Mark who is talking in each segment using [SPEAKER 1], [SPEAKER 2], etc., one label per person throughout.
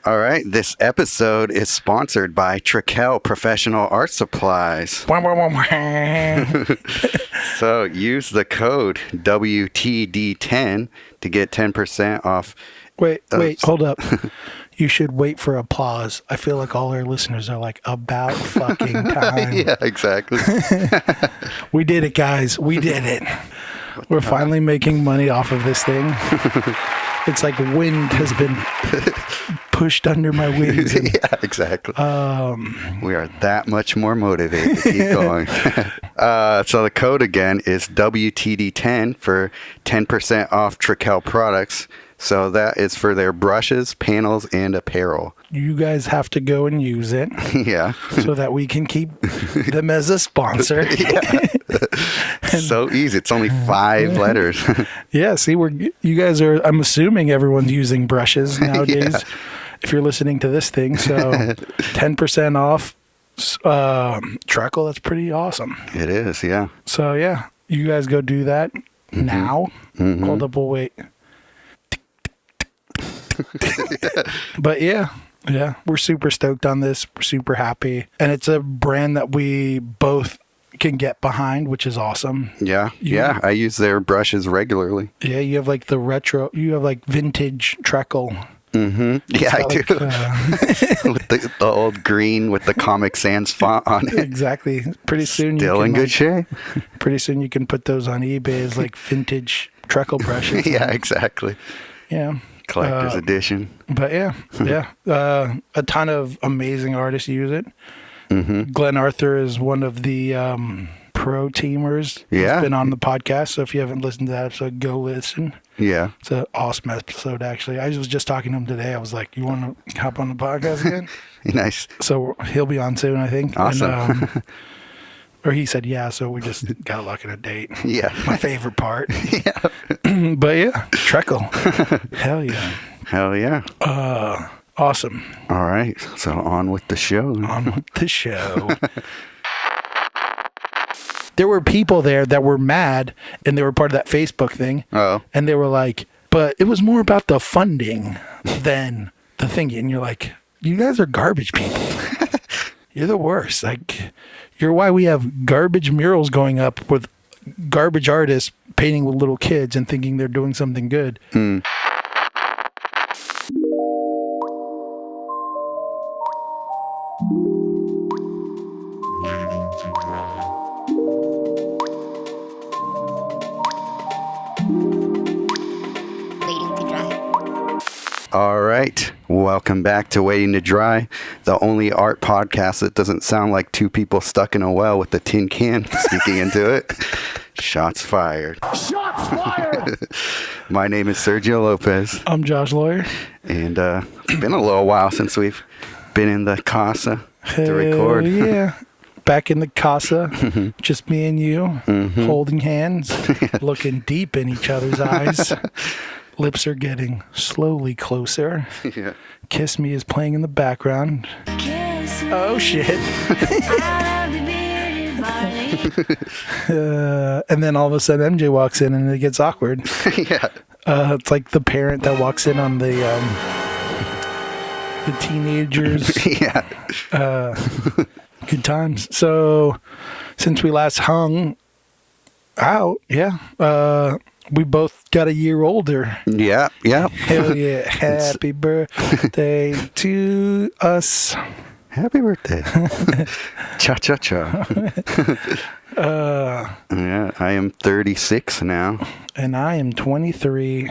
[SPEAKER 1] All right, this episode is sponsored by Trekell Professional Art Supplies. So use the code WTD10 to get 10% off.
[SPEAKER 2] Wait, hold up. You should wait for applause. I feel like all our listeners are like, about fucking time.
[SPEAKER 1] Yeah, exactly.
[SPEAKER 2] We did it, guys. We did it. We're finally making money off of this thing. It's like wind has been pushed under my wings.
[SPEAKER 1] Yeah, exactly. We are that much more motivated to keep going. So the code again is WTD10 for 10% off Trekell products. So that is for their brushes, panels, and apparel.
[SPEAKER 2] You guys have to go and use it.
[SPEAKER 1] Yeah.
[SPEAKER 2] So that we can keep them as a sponsor.
[SPEAKER 1] Yeah. So easy. It's only 5 letters.
[SPEAKER 2] Yeah. See, you guys are, I'm assuming everyone's using brushes nowadays. Yeah. If you're listening to this thing. So 10% off Trekell. That's pretty awesome.
[SPEAKER 1] It is. Yeah.
[SPEAKER 2] So yeah, you guys go do that now. Mm-hmm. Hold up. We'll wait. But yeah, we're super stoked on this. We're super happy. And it's a brand that we both can get behind, which is awesome. Yeah.
[SPEAKER 1] I use their brushes regularly.
[SPEAKER 2] Yeah, you have like you have like vintage Trekell.
[SPEAKER 1] Mm-hmm. Yeah, I do. With the old green with the Comic Sans font on it.
[SPEAKER 2] Exactly. Pretty soon
[SPEAKER 1] Still in good shape.
[SPEAKER 2] Pretty soon you can put those on eBay as like vintage Trekell brushes.
[SPEAKER 1] Yeah, exactly.
[SPEAKER 2] Yeah.
[SPEAKER 1] Collector's edition.
[SPEAKER 2] But yeah. A ton of amazing artists use it. Mm-hmm. Glenn Arthur is one of the pro teamers.
[SPEAKER 1] Yeah.
[SPEAKER 2] He's been on the podcast. So if you haven't listened to that episode, go listen.
[SPEAKER 1] Yeah.
[SPEAKER 2] It's an awesome episode, actually. I was just talking to him today. I was like, you want to hop on the podcast again?
[SPEAKER 1] Nice.
[SPEAKER 2] So he'll be on soon, I think.
[SPEAKER 1] Awesome.
[SPEAKER 2] And, or he said, yeah, so we just got to lock in a date.
[SPEAKER 1] Yeah.
[SPEAKER 2] My favorite part.
[SPEAKER 1] Yeah.
[SPEAKER 2] But yeah, Trekell. Hell yeah.
[SPEAKER 1] Hell yeah.
[SPEAKER 2] Awesome.
[SPEAKER 1] All right. So on with the show.
[SPEAKER 2] There were people there that were mad, and they were part of that Facebook thing.
[SPEAKER 1] Oh.
[SPEAKER 2] And they were like, but it was more about the funding than the thing. And you're like, you guys are garbage people. You're the worst. Like, you're why we have garbage murals going up with garbage artists painting with little kids and thinking they're doing something good.
[SPEAKER 1] Mm. All right. Welcome back to Waiting to Dry, the only art podcast that doesn't sound like two people stuck in a well with a tin can speaking into it. Shots fired.
[SPEAKER 2] Shots fired!
[SPEAKER 1] My name is Sergio Lopez.
[SPEAKER 2] I'm Josh Lawyer.
[SPEAKER 1] And it's been a little while since we've been in the casa to record.
[SPEAKER 2] Yeah. Back in the casa, just me and you, holding hands, looking deep in each other's eyes. Lips are getting slowly closer.
[SPEAKER 1] Yeah.
[SPEAKER 2] Kiss Me is playing in the background. Oh, shit. And then all of a sudden MJ walks in and it gets awkward.
[SPEAKER 1] Yeah.
[SPEAKER 2] It's like the parent that walks in on the teenagers.
[SPEAKER 1] Yeah.
[SPEAKER 2] Good times. So since we last hung out, we both got a year older.
[SPEAKER 1] Yeah.
[SPEAKER 2] Hell yeah. Happy birthday to us.
[SPEAKER 1] Happy birthday. Cha-cha-cha. Yeah, I am 36 now.
[SPEAKER 2] And I am 23.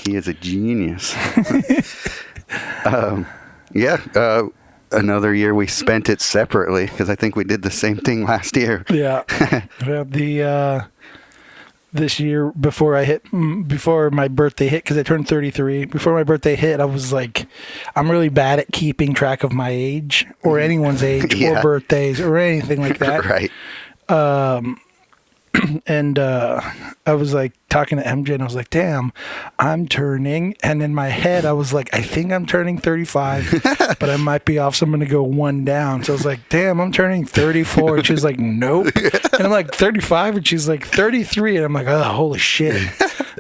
[SPEAKER 1] He is a genius. Another year we spent it separately because I think we did the same thing last year.
[SPEAKER 2] Yeah. This year before my birthday hit, because I turned 33, before my birthday hit, I was like, I'm really bad at keeping track of my age or anyone's age or birthdays or anything like that.
[SPEAKER 1] Right.
[SPEAKER 2] And I was like talking to MJ and I was like, damn, I'm turning. And in my head, I was like, I think I'm turning 35, but I might be off. So I'm going to go one down. So I was like, damn, I'm turning 34. And she's like, nope. And I'm like 35. And she's like 33. And I'm like, oh, holy shit.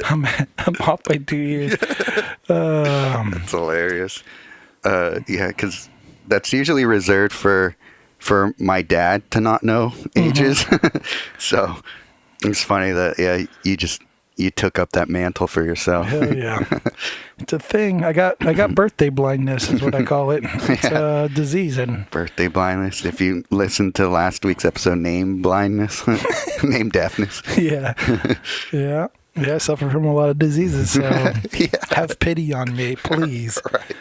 [SPEAKER 2] I'm off by 2 years.
[SPEAKER 1] That's hilarious. Yeah, because that's usually reserved for my dad to not know ages. So it's funny that you took up that mantle for yourself.
[SPEAKER 2] Hell yeah. It's a thing. I got birthday blindness is what I call it. It's a disease. And
[SPEAKER 1] birthday blindness. If you listen to last week's episode, name blindness, name deafness.
[SPEAKER 2] Yeah. Yeah. Yeah, I suffer from a lot of diseases, so have pity on me, please.
[SPEAKER 1] Right.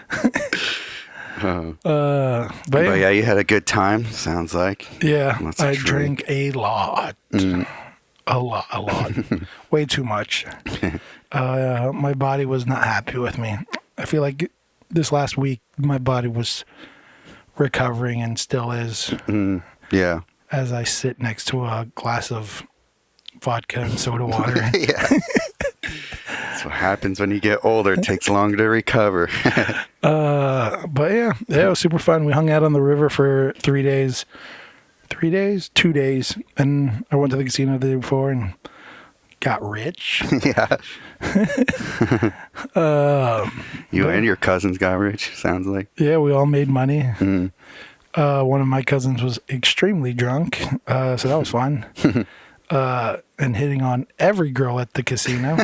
[SPEAKER 1] But yeah, you had a good time, sounds like.
[SPEAKER 2] Yeah, I drank a lot. A lot. Way too much. My body was not happy with me. I feel like this last week, my body was recovering and still is.
[SPEAKER 1] Yeah.
[SPEAKER 2] As I sit next to a glass of vodka and soda water.
[SPEAKER 1] Yeah. That's what happens when you get older. It takes longer to recover.
[SPEAKER 2] But yeah, it was super fun. We hung out on the river for 3 days. 2 days. And I went to the casino the day before and got rich.
[SPEAKER 1] Yeah. You and your cousins got rich, sounds like.
[SPEAKER 2] Yeah, we all made money. One of my cousins was extremely drunk, so that was fun. And hitting on every girl at the casino.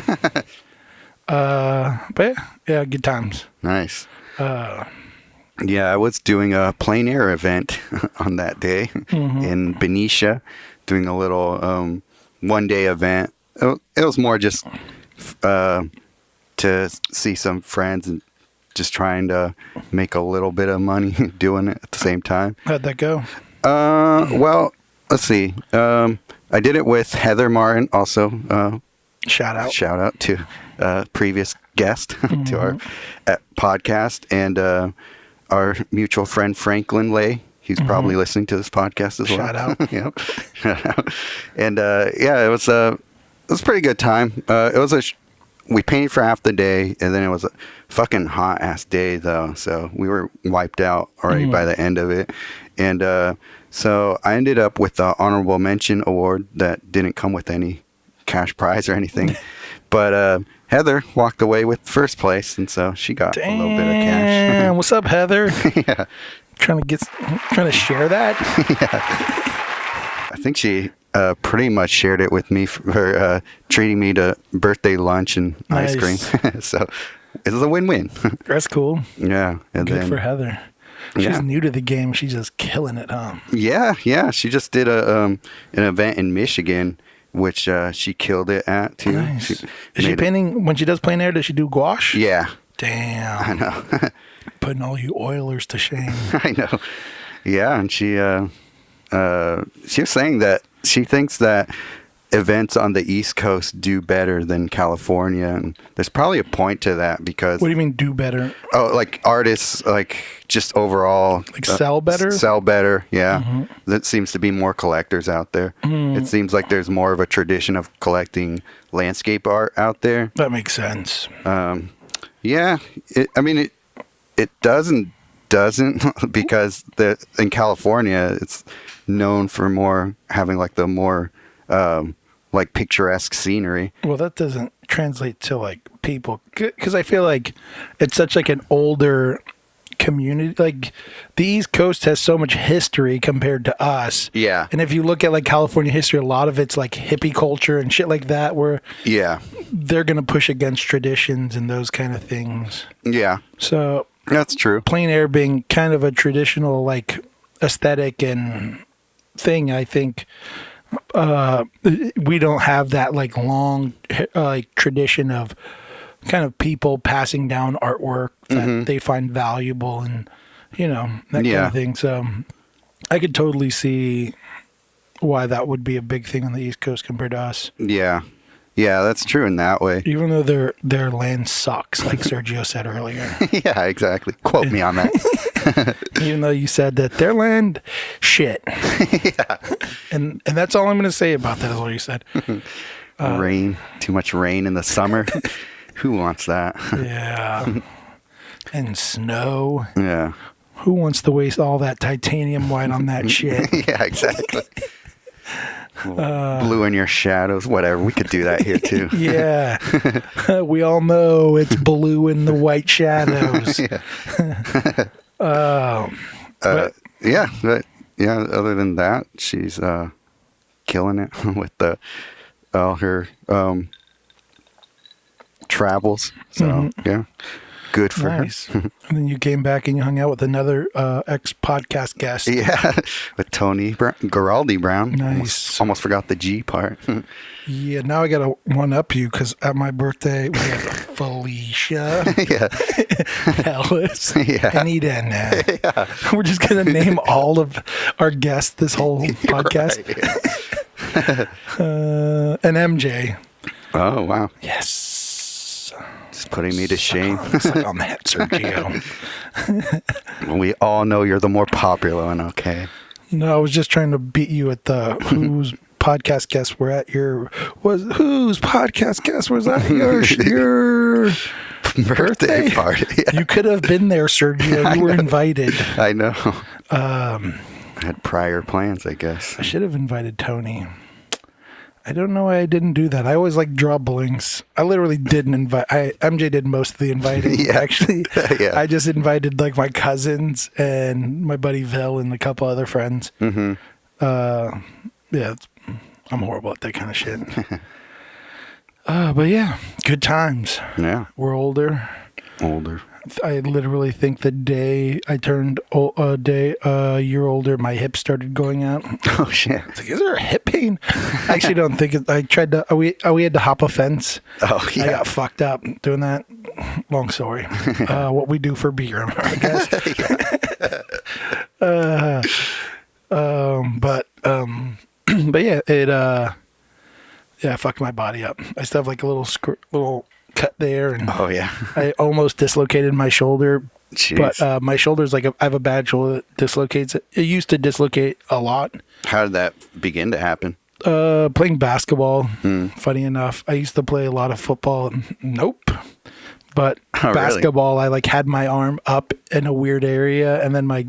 [SPEAKER 2] But yeah, good times.
[SPEAKER 1] Nice. Yeah, I was doing a Plein event on that day in Benicia, doing a little one-day event. It was more just to see some friends and just trying to make a little bit of money doing it at the same time.
[SPEAKER 2] How'd that go?
[SPEAKER 1] Well, let's see. I did it with Heather Martin also.
[SPEAKER 2] Shout out
[SPEAKER 1] to previous guest to our podcast, and our mutual friend Franklin Lay. He's probably listening to this podcast as well.
[SPEAKER 2] Shout out.
[SPEAKER 1] Yep. Shout out. And yeah, it was a pretty good time. It was we painted for half the day, and then it was a fucking hot ass day though, so we were wiped out already by the end of it. And so I ended up with the honorable mention award that didn't come with any cash prize or anything. But Heather walked away with first place, and so she got a little bit of cash.
[SPEAKER 2] What's up, Heather?
[SPEAKER 1] Yeah.
[SPEAKER 2] Trying to share that?
[SPEAKER 1] Yeah. I think she pretty much shared it with me for treating me to birthday lunch and ice cream. So it was a win-win.
[SPEAKER 2] That's cool.
[SPEAKER 1] Yeah. And
[SPEAKER 2] good for Heather. She's new to the game. She's just killing it, huh?
[SPEAKER 1] Yeah. She just did an event in Michigan, which she killed it at too.
[SPEAKER 2] Nice. Is she painting when she does plein air? Does she do gouache?
[SPEAKER 1] Yeah.
[SPEAKER 2] Damn.
[SPEAKER 1] I know.
[SPEAKER 2] Putting all you Oilers to shame.
[SPEAKER 1] I know. Yeah, and she was saying that she thinks that events on the East Coast do better than California, and there's probably a point to that because.
[SPEAKER 2] What do you mean do better?
[SPEAKER 1] Oh, like artists, like just overall.
[SPEAKER 2] Like sell better?
[SPEAKER 1] Sell better, yeah. That seems to be more collectors out there. It seems like there's more of a tradition of collecting landscape art out there.
[SPEAKER 2] That makes sense.
[SPEAKER 1] Yeah, it doesn't because in California it's known for more having like the more like picturesque scenery.
[SPEAKER 2] Well, that doesn't translate to like people because I feel like it's such like an older community. Like the East Coast has so much history compared to us.
[SPEAKER 1] Yeah.
[SPEAKER 2] And if you look at like California history, a lot of it's like hippie culture and shit like that where they're going to push against traditions and those kind of things. Yeah. So
[SPEAKER 1] that's true.
[SPEAKER 2] Plein air being kind of a traditional like aesthetic and thing, I think we don't have that like long like tradition of kind of people passing down artwork that they find valuable and that kind of thing. So I could totally see why that would be a big thing on the East Coast compared to us.
[SPEAKER 1] Yeah, that's true in that way.
[SPEAKER 2] Even though their land sucks, like Sergio said earlier.
[SPEAKER 1] Yeah, exactly. Quote me on that.
[SPEAKER 2] Even though you said that their land, shit.
[SPEAKER 1] Yeah.
[SPEAKER 2] And that's all I'm going to say about that is what you said.
[SPEAKER 1] Rain. Too much rain in the summer. Who wants that?
[SPEAKER 2] Yeah. And snow.
[SPEAKER 1] Yeah.
[SPEAKER 2] Who wants to waste all that titanium white on that shit?
[SPEAKER 1] Yeah, exactly. Blue in your shadows, whatever. We could do that here too.
[SPEAKER 2] Yeah. We all know it's blue in the white shadows.
[SPEAKER 1] Yeah. Other than that, she's killing it with all her travels. So yeah, good for her.
[SPEAKER 2] And then you came back and you hung out with another ex-podcast guest.
[SPEAKER 1] Yeah, with Tony Giraldi Brown.
[SPEAKER 2] Nice.
[SPEAKER 1] Almost forgot the G part.
[SPEAKER 2] Yeah, now I got to one-up you because at my birthday, we had Felicia, Ellis, and Eden. Yeah. We're just going to name all of our guests this whole podcast. And MJ.
[SPEAKER 1] Oh, wow.
[SPEAKER 2] Yes.
[SPEAKER 1] Just putting me to shame.
[SPEAKER 2] Suck on that, Sergio.
[SPEAKER 1] We all know you're the more popular one, okay?
[SPEAKER 2] No, I was just trying to beat you at the whose podcast guests were at your whose podcast guest was at your birthday
[SPEAKER 1] party. Yeah.
[SPEAKER 2] You could have been there, Sergio. You were invited.
[SPEAKER 1] I know. I had prior plans, I guess.
[SPEAKER 2] I should have invited Tony. I don't know why I didn't do that. I always like doublings. I literally didn't invite. MJ did most of the inviting. Actually, I just invited like my cousins and my buddy Vil and a couple other friends. Yeah, I'm horrible at that kind of shit. But yeah, good times.
[SPEAKER 1] Yeah,
[SPEAKER 2] we're older. I literally think the day I turned a year older, my hips started going out.
[SPEAKER 1] Oh shit!
[SPEAKER 2] I was like, is there a hip pain? I actually don't think it. I tried to. We had to hop a fence.
[SPEAKER 1] Oh yeah.
[SPEAKER 2] I got fucked up doing that. Long story. What we do for beer, I guess. But yeah, it I fucked my body up. I still have like a little cut there, and I almost dislocated my shoulder. Jeez. But my shoulder's like I have a bad shoulder that dislocates. It used to dislocate a lot.
[SPEAKER 1] How did that begin to happen?
[SPEAKER 2] Playing basketball. Funny enough, I used to play a lot of football. Nope. But basketball, really? I like had my arm up in a weird area, and then I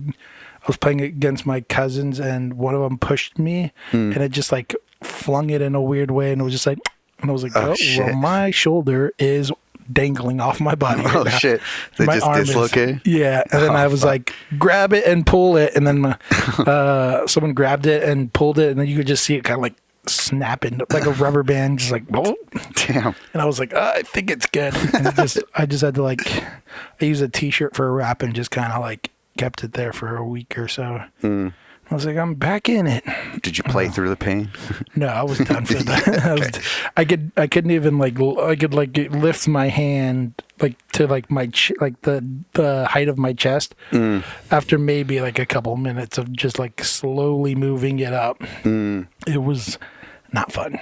[SPEAKER 2] was playing against my cousins, and one of them pushed me, and it just like flung it in a weird way, and it was just like, and I was like, well, my shoulder is dangling off my body right now.
[SPEAKER 1] Shit! They
[SPEAKER 2] my
[SPEAKER 1] just
[SPEAKER 2] arm
[SPEAKER 1] dislocated.
[SPEAKER 2] And then I was like, grab it and pull it, and then someone grabbed it and pulled it, and then you could just see it kind of like snapping like a rubber band, just like, oh.
[SPEAKER 1] Damn.
[SPEAKER 2] And I was like, I think it's good. And I just had to like, I used a t-shirt for a wrap and just kind of like kept it there for a week or so. I was like, I'm back in it.
[SPEAKER 1] Did you play through the pain?
[SPEAKER 2] No, I was done for that. I couldn't even like, I could like lift my hand like to like my the height of my chest after maybe like a couple minutes of just like slowly moving it up. It was not fun.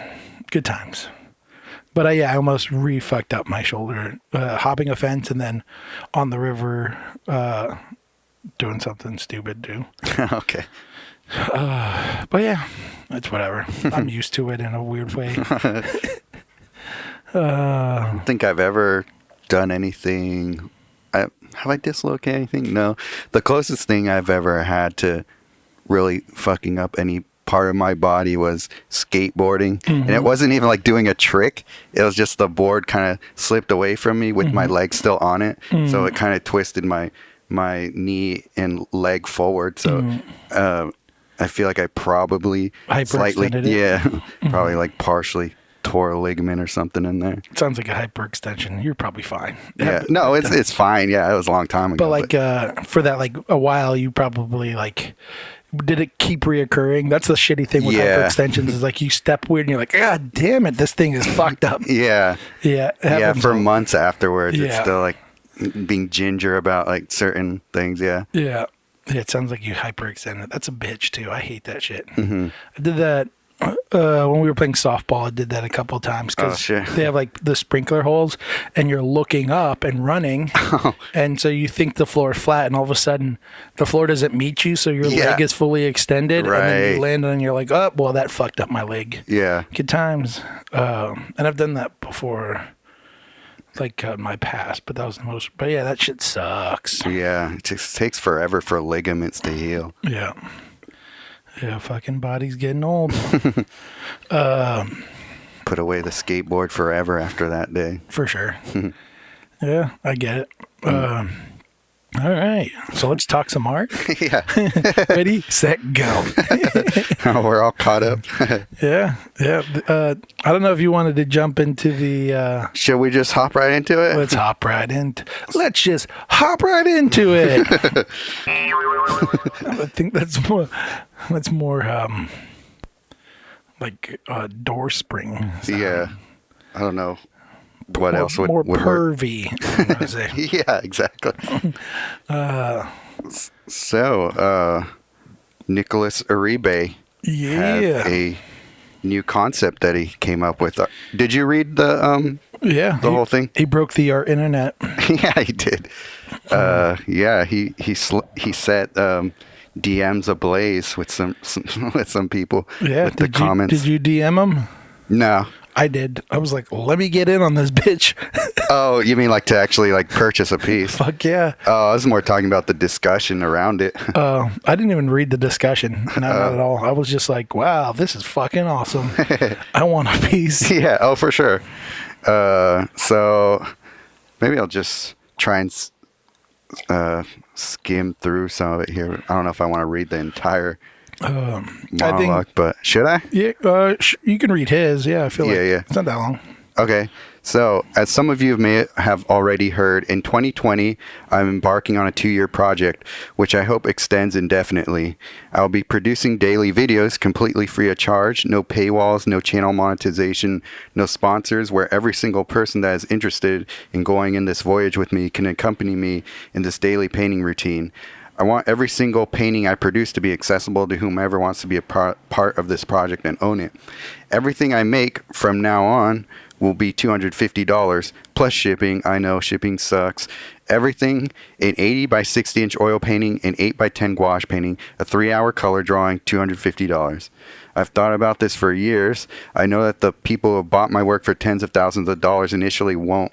[SPEAKER 2] Good times. But I almost fucked up my shoulder, hopping a fence and then on the river, doing something stupid too.
[SPEAKER 1] Okay.
[SPEAKER 2] But yeah, it's whatever. I'm used to it in a weird way.
[SPEAKER 1] I don't think I've ever done anything. Have I dislocated anything? No. The closest thing I've ever had to really fucking up any part of my body was skateboarding. And it wasn't even like doing a trick. It was just the board kind of slipped away from me with my leg still on it. So it kind of twisted my knee and leg forward. So I feel like I probably slightly, probably like partially tore a ligament or something in there.
[SPEAKER 2] It sounds like a hyperextension. You're probably fine.
[SPEAKER 1] Yeah, no, it's fine. Yeah, it was a long time ago.
[SPEAKER 2] But like for that, like a while, you probably like. Did it keep reoccurring? That's the shitty thing with hyperextensions is like you step weird and you're like, God damn it, this thing is fucked up.
[SPEAKER 1] Yeah. For months afterwards, it's still like being ginger about like certain things. Yeah.
[SPEAKER 2] It sounds like you hyperextended. That's a bitch too. I hate that shit. I did that when we were playing softball. I did that a couple of times because they have like the sprinkler holes and you're looking up and running. And so you think the floor is flat and all of a sudden the floor doesn't meet you. So your leg is fully extended and then you land and you're like, oh, well, that fucked up my leg. Yeah. Good times. And I've done that before. Like my past, but that was the most. But yeah, that shit sucks.
[SPEAKER 1] Yeah, it takes forever for ligaments to heal.
[SPEAKER 2] Yeah. Yeah, fucking body's getting old.
[SPEAKER 1] Put away the skateboard forever after that day.
[SPEAKER 2] For sure. Yeah, I get it. All right, so let's talk some art.
[SPEAKER 1] Yeah.
[SPEAKER 2] Ready, set, go.
[SPEAKER 1] We're all caught up.
[SPEAKER 2] Yeah. I don't know if you wanted to jump into the...
[SPEAKER 1] Should we just hop right into it?
[SPEAKER 2] Let's just hop right into it. I think that's more like a door spring sound.
[SPEAKER 1] Yeah. I don't know. What else would
[SPEAKER 2] more
[SPEAKER 1] work?
[SPEAKER 2] pervy?
[SPEAKER 1] Yeah, exactly. So, Nicolas Uribe has a new concept that he came up with. Did you read the whole thing?
[SPEAKER 2] He broke the art internet.
[SPEAKER 1] Yeah, he did. He set DMs ablaze with some people.
[SPEAKER 2] Yeah,
[SPEAKER 1] with the comments.
[SPEAKER 2] Did you DM him?
[SPEAKER 1] No.
[SPEAKER 2] I did. I was like, let me get in on this bitch.
[SPEAKER 1] Oh, you mean like to actually like purchase a piece?
[SPEAKER 2] Fuck yeah.
[SPEAKER 1] Oh, I was more talking about the discussion around it.
[SPEAKER 2] I didn't even read the discussion. Not at all. I was just like, wow, this is fucking awesome. I want a piece.
[SPEAKER 1] Yeah. Oh, for sure. So maybe I'll just try and skim through some of it here. I don't know if I want to read the entire monologue, but should I?
[SPEAKER 2] Yeah, you can read his. Yeah, I feel like it's not that long.
[SPEAKER 1] Okay. So, as some of you may have already heard, in 2020, I'm embarking on a 2-year project, which I hope extends indefinitely. I'll be producing daily videos completely free of charge, no paywalls, no channel monetization, no sponsors, where every single person that is interested in going in this voyage with me can accompany me in this daily painting routine. I want every single painting I produce to be accessible to whomever wants to be a part of this project and own it. Everything I make from now on will be $250 plus shipping. I know shipping sucks. Everything, an 80 by 60 inch oil painting, an 8 by 10 gouache painting, a 3-hour color drawing, $250. I've thought about this for years. I know that the people who have bought my work for tens of thousands of dollars initially won't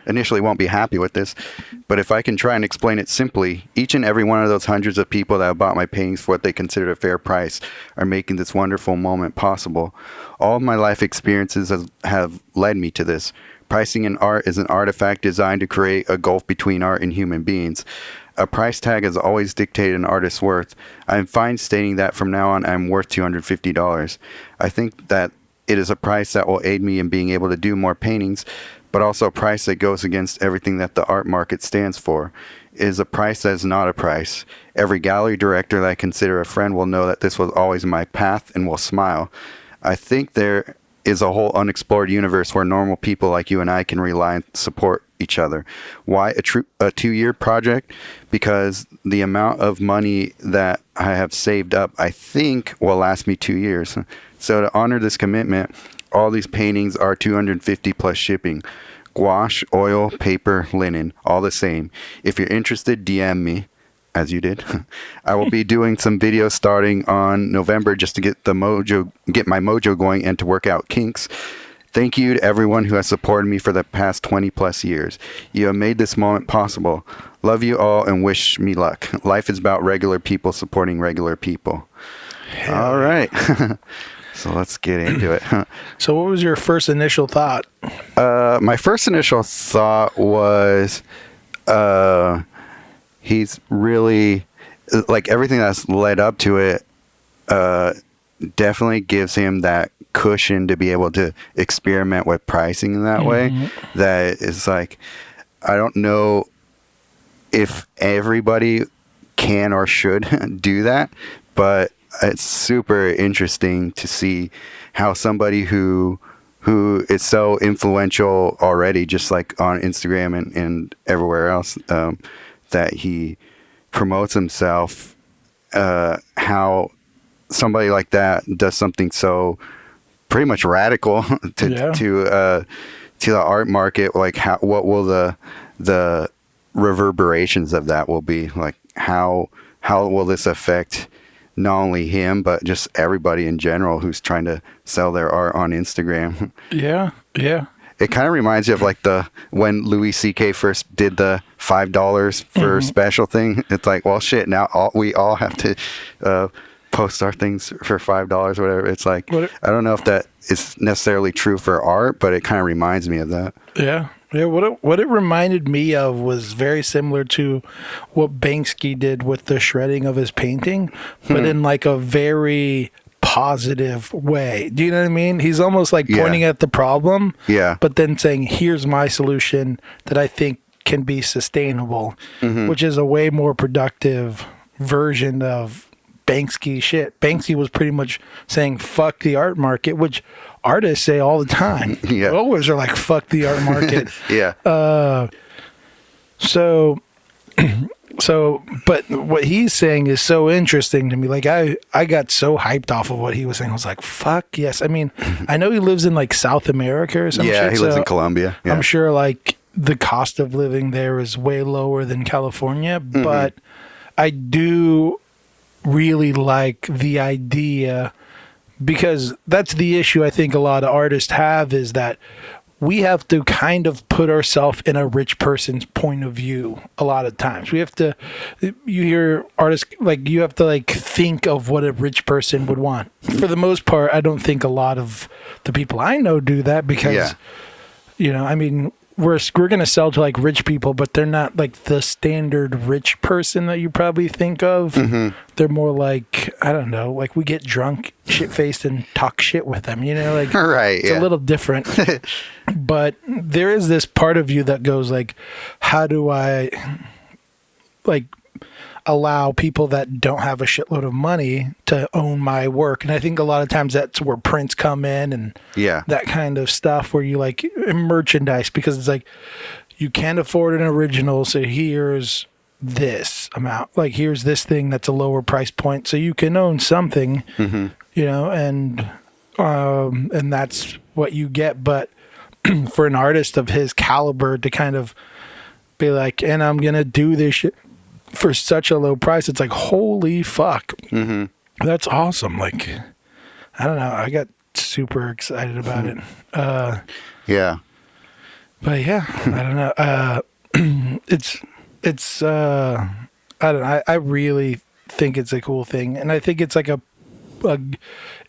[SPEAKER 1] initially won't be happy with this, but if I can try and explain it simply, each and every one of those hundreds of people that have bought my paintings for what they consider a fair price are making this wonderful moment possible. All of my life experiences have led me to this. Pricing in art is an artifact designed to create a gulf between art and human beings. A price tag has always dictated an artist's worth. I'm fine stating that from now on I'm worth $250. I think that it is a price that will aid me in being able to do more paintings, but also a price that goes against everything that the art market stands for. It is a price that is not a price. Every gallery director that I consider a friend will know that this was always my path and will smile. I think there is a whole unexplored universe where normal people like you and I can rely and support each other. Why a 2-year project? Because the amount of money that I have saved up, I think, will last me 2 years. So to honor this commitment, all these paintings are $250 plus shipping. Gouache, oil, paper, linen, all the same. If you're interested, DM me, as you did. I will be doing some videos starting on November just to get my mojo going and to work out kinks. Thank you to everyone who has supported me for the past 20 plus years. You have made this moment possible. Love you all and wish me luck. Life is about regular people supporting regular people. All right. So let's get into it.
[SPEAKER 2] So what was your first initial thought?
[SPEAKER 1] My first initial thought was he's really, like, everything that's led up to it definitely gives him that cushion to be able to experiment with pricing in that way. That is like, I don't know if everybody can or should do that, but it's super interesting to see how somebody who is so influential already, just like on Instagram and everywhere else, that he promotes himself, how somebody like that does something so pretty much radical to the art market. Like, what will the reverberations of that will be? Like, how will this affect not only him, but just everybody in general who's trying to sell their art on Instagram?
[SPEAKER 2] Yeah.
[SPEAKER 1] it kind of reminds you of like when Louis C.K. first did the $5 for special thing. It's like, well, shit, now we all have to post our things for $5 or whatever. It's like, I don't know if that is necessarily true for art, but it kind of reminds me of that.
[SPEAKER 2] Yeah. Yeah, what it reminded me of was very similar to what Banksy did with the shredding of his painting, but in like a very positive way. Do you know what I mean? He's almost like pointing at the problem, but then saying, here's my solution that I think can be sustainable, which is a way more productive version of Banksy shit. Banksy was pretty much saying, fuck the art market, which artists say all the time. Always are like, fuck the art market. But what he's saying is so interesting to me. Like I got so hyped off of what he was saying. I was like, fuck yes. I mean, I know he lives in like South America or something.
[SPEAKER 1] Yeah, he lives in Colombia.
[SPEAKER 2] I'm sure like the cost of living there is way lower than California, but I do really like the idea, because that's the issue I think a lot of artists have, is that we have to kind of put ourselves in a rich person's point of view a lot of times. You hear artists, like, you have to like think of what a rich person would want. For the most part, I don't think a lot of the people I know do that, because, you know, I mean, we're going to sell to like rich people, but they're not like the standard rich person that you probably think of. They're more like, I don't know, like we get drunk, shit faced, and talk shit with them, you know, like it's a little different. But there is this part of you that goes like, how do I like allow people that don't have a shitload of money to own my work? And I think a lot of times that's where prints come in, and that kind of stuff, where you like merchandise, because it's like, you can't afford an original, so here's this amount, like here's this thing that's a lower price point, so you can own something, you know, and that's what you get. But for an artist of his caliber to kind of be like, and I'm gonna do this shit for such a low price, it's like, holy fuck. That's awesome. Like, I don't know, I got super excited about it. But yeah, I don't know. It's I don't know, I really think it's a cool thing, and I think it's like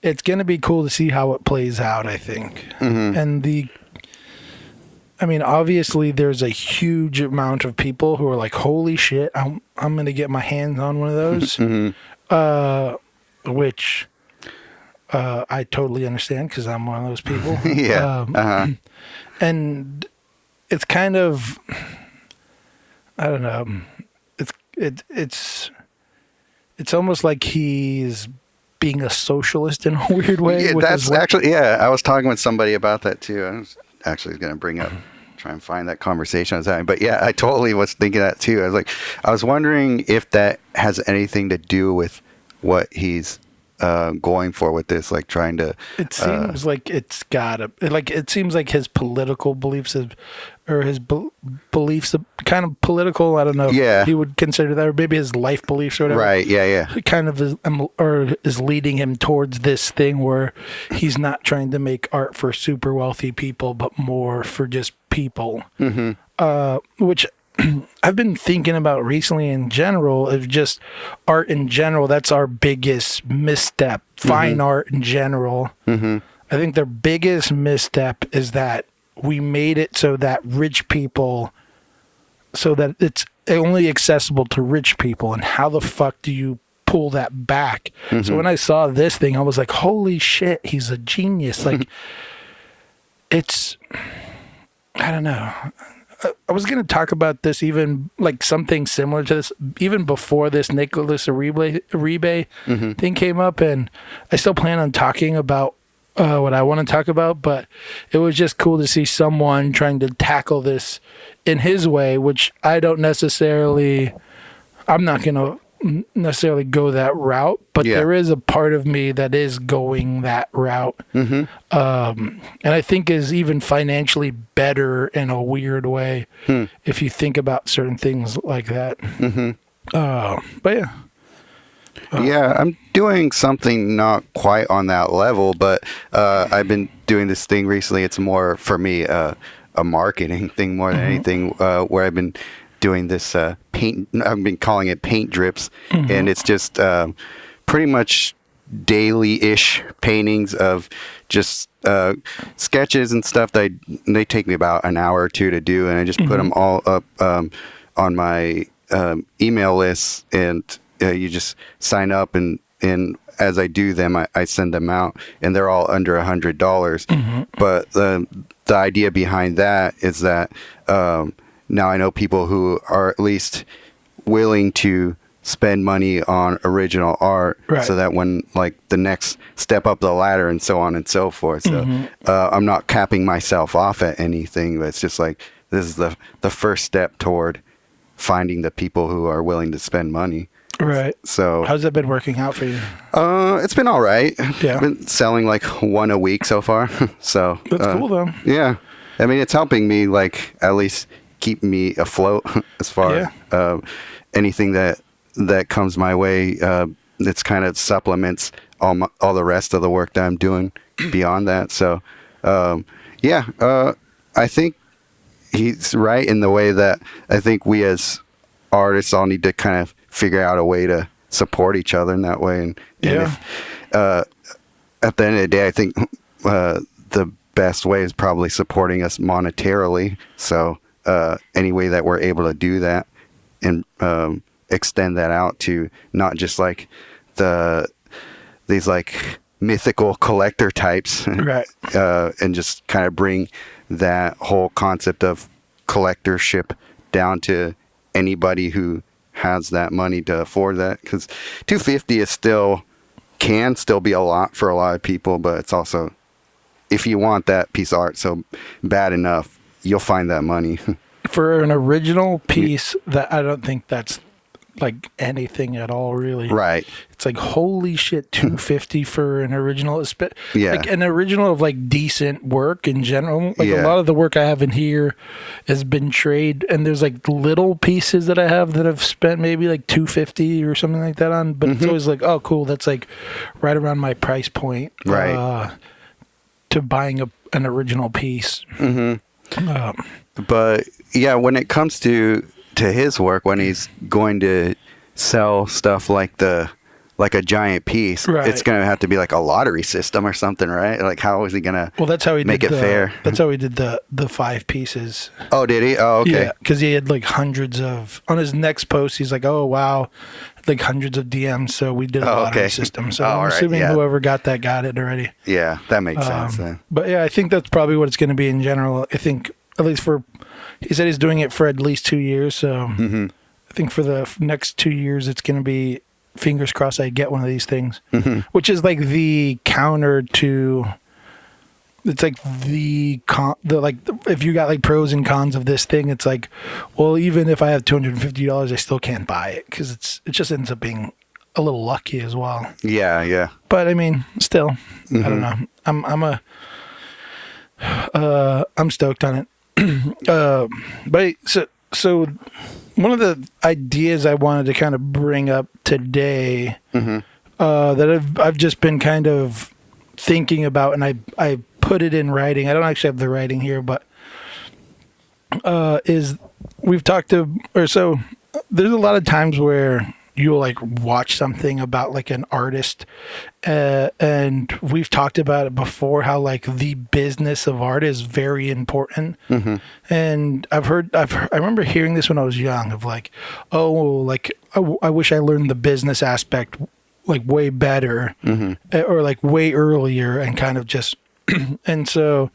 [SPEAKER 2] it's gonna be cool to see how it plays out, I think. And I mean, obviously, there's a huge amount of people who are like, "Holy shit, I'm gonna get my hands on one of those," which I totally understand, because I'm one of those people. And it's kind of, I don't know, it's almost like he's being a socialist in a weird way.
[SPEAKER 1] That's actually, I was talking with somebody about that too. I was actually going to bring up, try and find that conversation I was having. But yeah, I totally was thinking that too. I was wondering if that has anything to do with what he's going for with this, like trying to. It
[SPEAKER 2] seems like it's gotta, like, it seems like his political beliefs beliefs kind of political. I don't know if he would consider that, or maybe his life beliefs or whatever.
[SPEAKER 1] Right. Yeah.
[SPEAKER 2] Kind of is leading him towards this thing where he's not trying to make art for super wealthy people, but more for just people. Which I've been thinking about recently in general, of just art in general. That's our biggest misstep. Fine art in general. I think their biggest misstep is that we made it so that rich people, so that it's only accessible to rich people. And how the fuck do you pull that back? So when I saw this thing, I was like, holy shit, he's a genius. Like, it's, I don't know. I was going to talk about this, even like something similar to this, even before this Nicolas Uribe thing came up, and I still plan on talking about what I want to talk about, but it was just cool to see someone trying to tackle this in his way, which I'm not going to necessarily go that route, but there is a part of me that is going that route. And I think is even financially better in a weird way if you think about certain things like that. But yeah.
[SPEAKER 1] I'm doing something not quite on that level, but I've been doing this thing recently. It's more for me a marketing thing more than anything. Where I've been doing this paint. I've been calling it paint drips, and it's just pretty much daily-ish paintings of just sketches and stuff that they take me about an hour or two to do, and I just put them all up on my email list, and you just sign up, and as I do them, I send them out, and they're all under $100. But the idea behind that is that now I know people who are at least willing to spend money on original art, so that when like the next step up the ladder and so on and so forth. So I'm not capping myself off at anything, but it's just like this is the first step toward finding the people who are willing to spend money.
[SPEAKER 2] Right.
[SPEAKER 1] So
[SPEAKER 2] how's that been working out for you?
[SPEAKER 1] It's been all right.
[SPEAKER 2] Yeah.
[SPEAKER 1] I've been selling like one a week so far. So
[SPEAKER 2] that's cool though.
[SPEAKER 1] Yeah. I mean, it's helping me like at least keep me afloat as far anything that comes my way. It's kind of supplements all the rest of the work that I'm doing beyond that. So I think he's right in the way that I think we as artists all need to kind of figure out a way to support each other in that way. And if, at the end of the day, I think the best way is probably supporting us monetarily. So any way that we're able to do that and extend that out to not just like these like mythical collector types,
[SPEAKER 2] right?
[SPEAKER 1] And just kind of bring that whole concept of collectorship down to anybody who has that money to afford that, because $250 is can still be a lot for a lot of people, but it's also, if you want that piece of art so bad enough, you'll find that money.
[SPEAKER 2] For an original piece, that I don't think that's like anything at all, really.
[SPEAKER 1] Right.
[SPEAKER 2] It's like, holy shit, $250 for an original.
[SPEAKER 1] Yeah.
[SPEAKER 2] Like an original of like decent work in general. Like a lot of the work I have in here has been trade, and there's like little pieces that I have that I've spent maybe like $250 or something like that on, but it's always like, oh cool, that's like right around my price point.
[SPEAKER 1] Right.
[SPEAKER 2] To buying an original piece.
[SPEAKER 1] But yeah, when it comes to his work, when he's going to sell stuff like a giant piece, it's going to have to be like a lottery system or something, right? Like, how is he going to
[SPEAKER 2] that's how he
[SPEAKER 1] make it fair?
[SPEAKER 2] That's how he did the 5 pieces.
[SPEAKER 1] Oh, did he? Oh, okay.
[SPEAKER 2] Yeah, because he had like hundreds of, on his next post, he's like, oh, wow, like hundreds of DMs, so we did a lottery system. So I'm assuming whoever got it already.
[SPEAKER 1] Yeah, that makes sense then.
[SPEAKER 2] But yeah, I think that's probably what it's going to be in general. I think, at least he said he's doing it for at least 2 years, so I think for the next 2 years it's going to be, fingers crossed, I get one of these things, which is like the counter to, it's like the like, if you got like pros and cons of this thing, it's like, well, even if I have $250, I still can't buy it because it just ends up being a little lucky as well. Yeah. But I mean, still, I don't know. I'm stoked on it. But so one of the ideas I wanted to kind of bring up today, that I've just been kind of thinking about, and I put it in writing. I don't actually have the writing here, but is we've talked to, or so there's a lot of times where you'll like watch something about like an artist, and we've talked about it before, how like the business of art is very important. And I remember hearing this when I was young, of like, oh, like I wish I learned the business aspect like way better, or like way earlier, and kind of just and so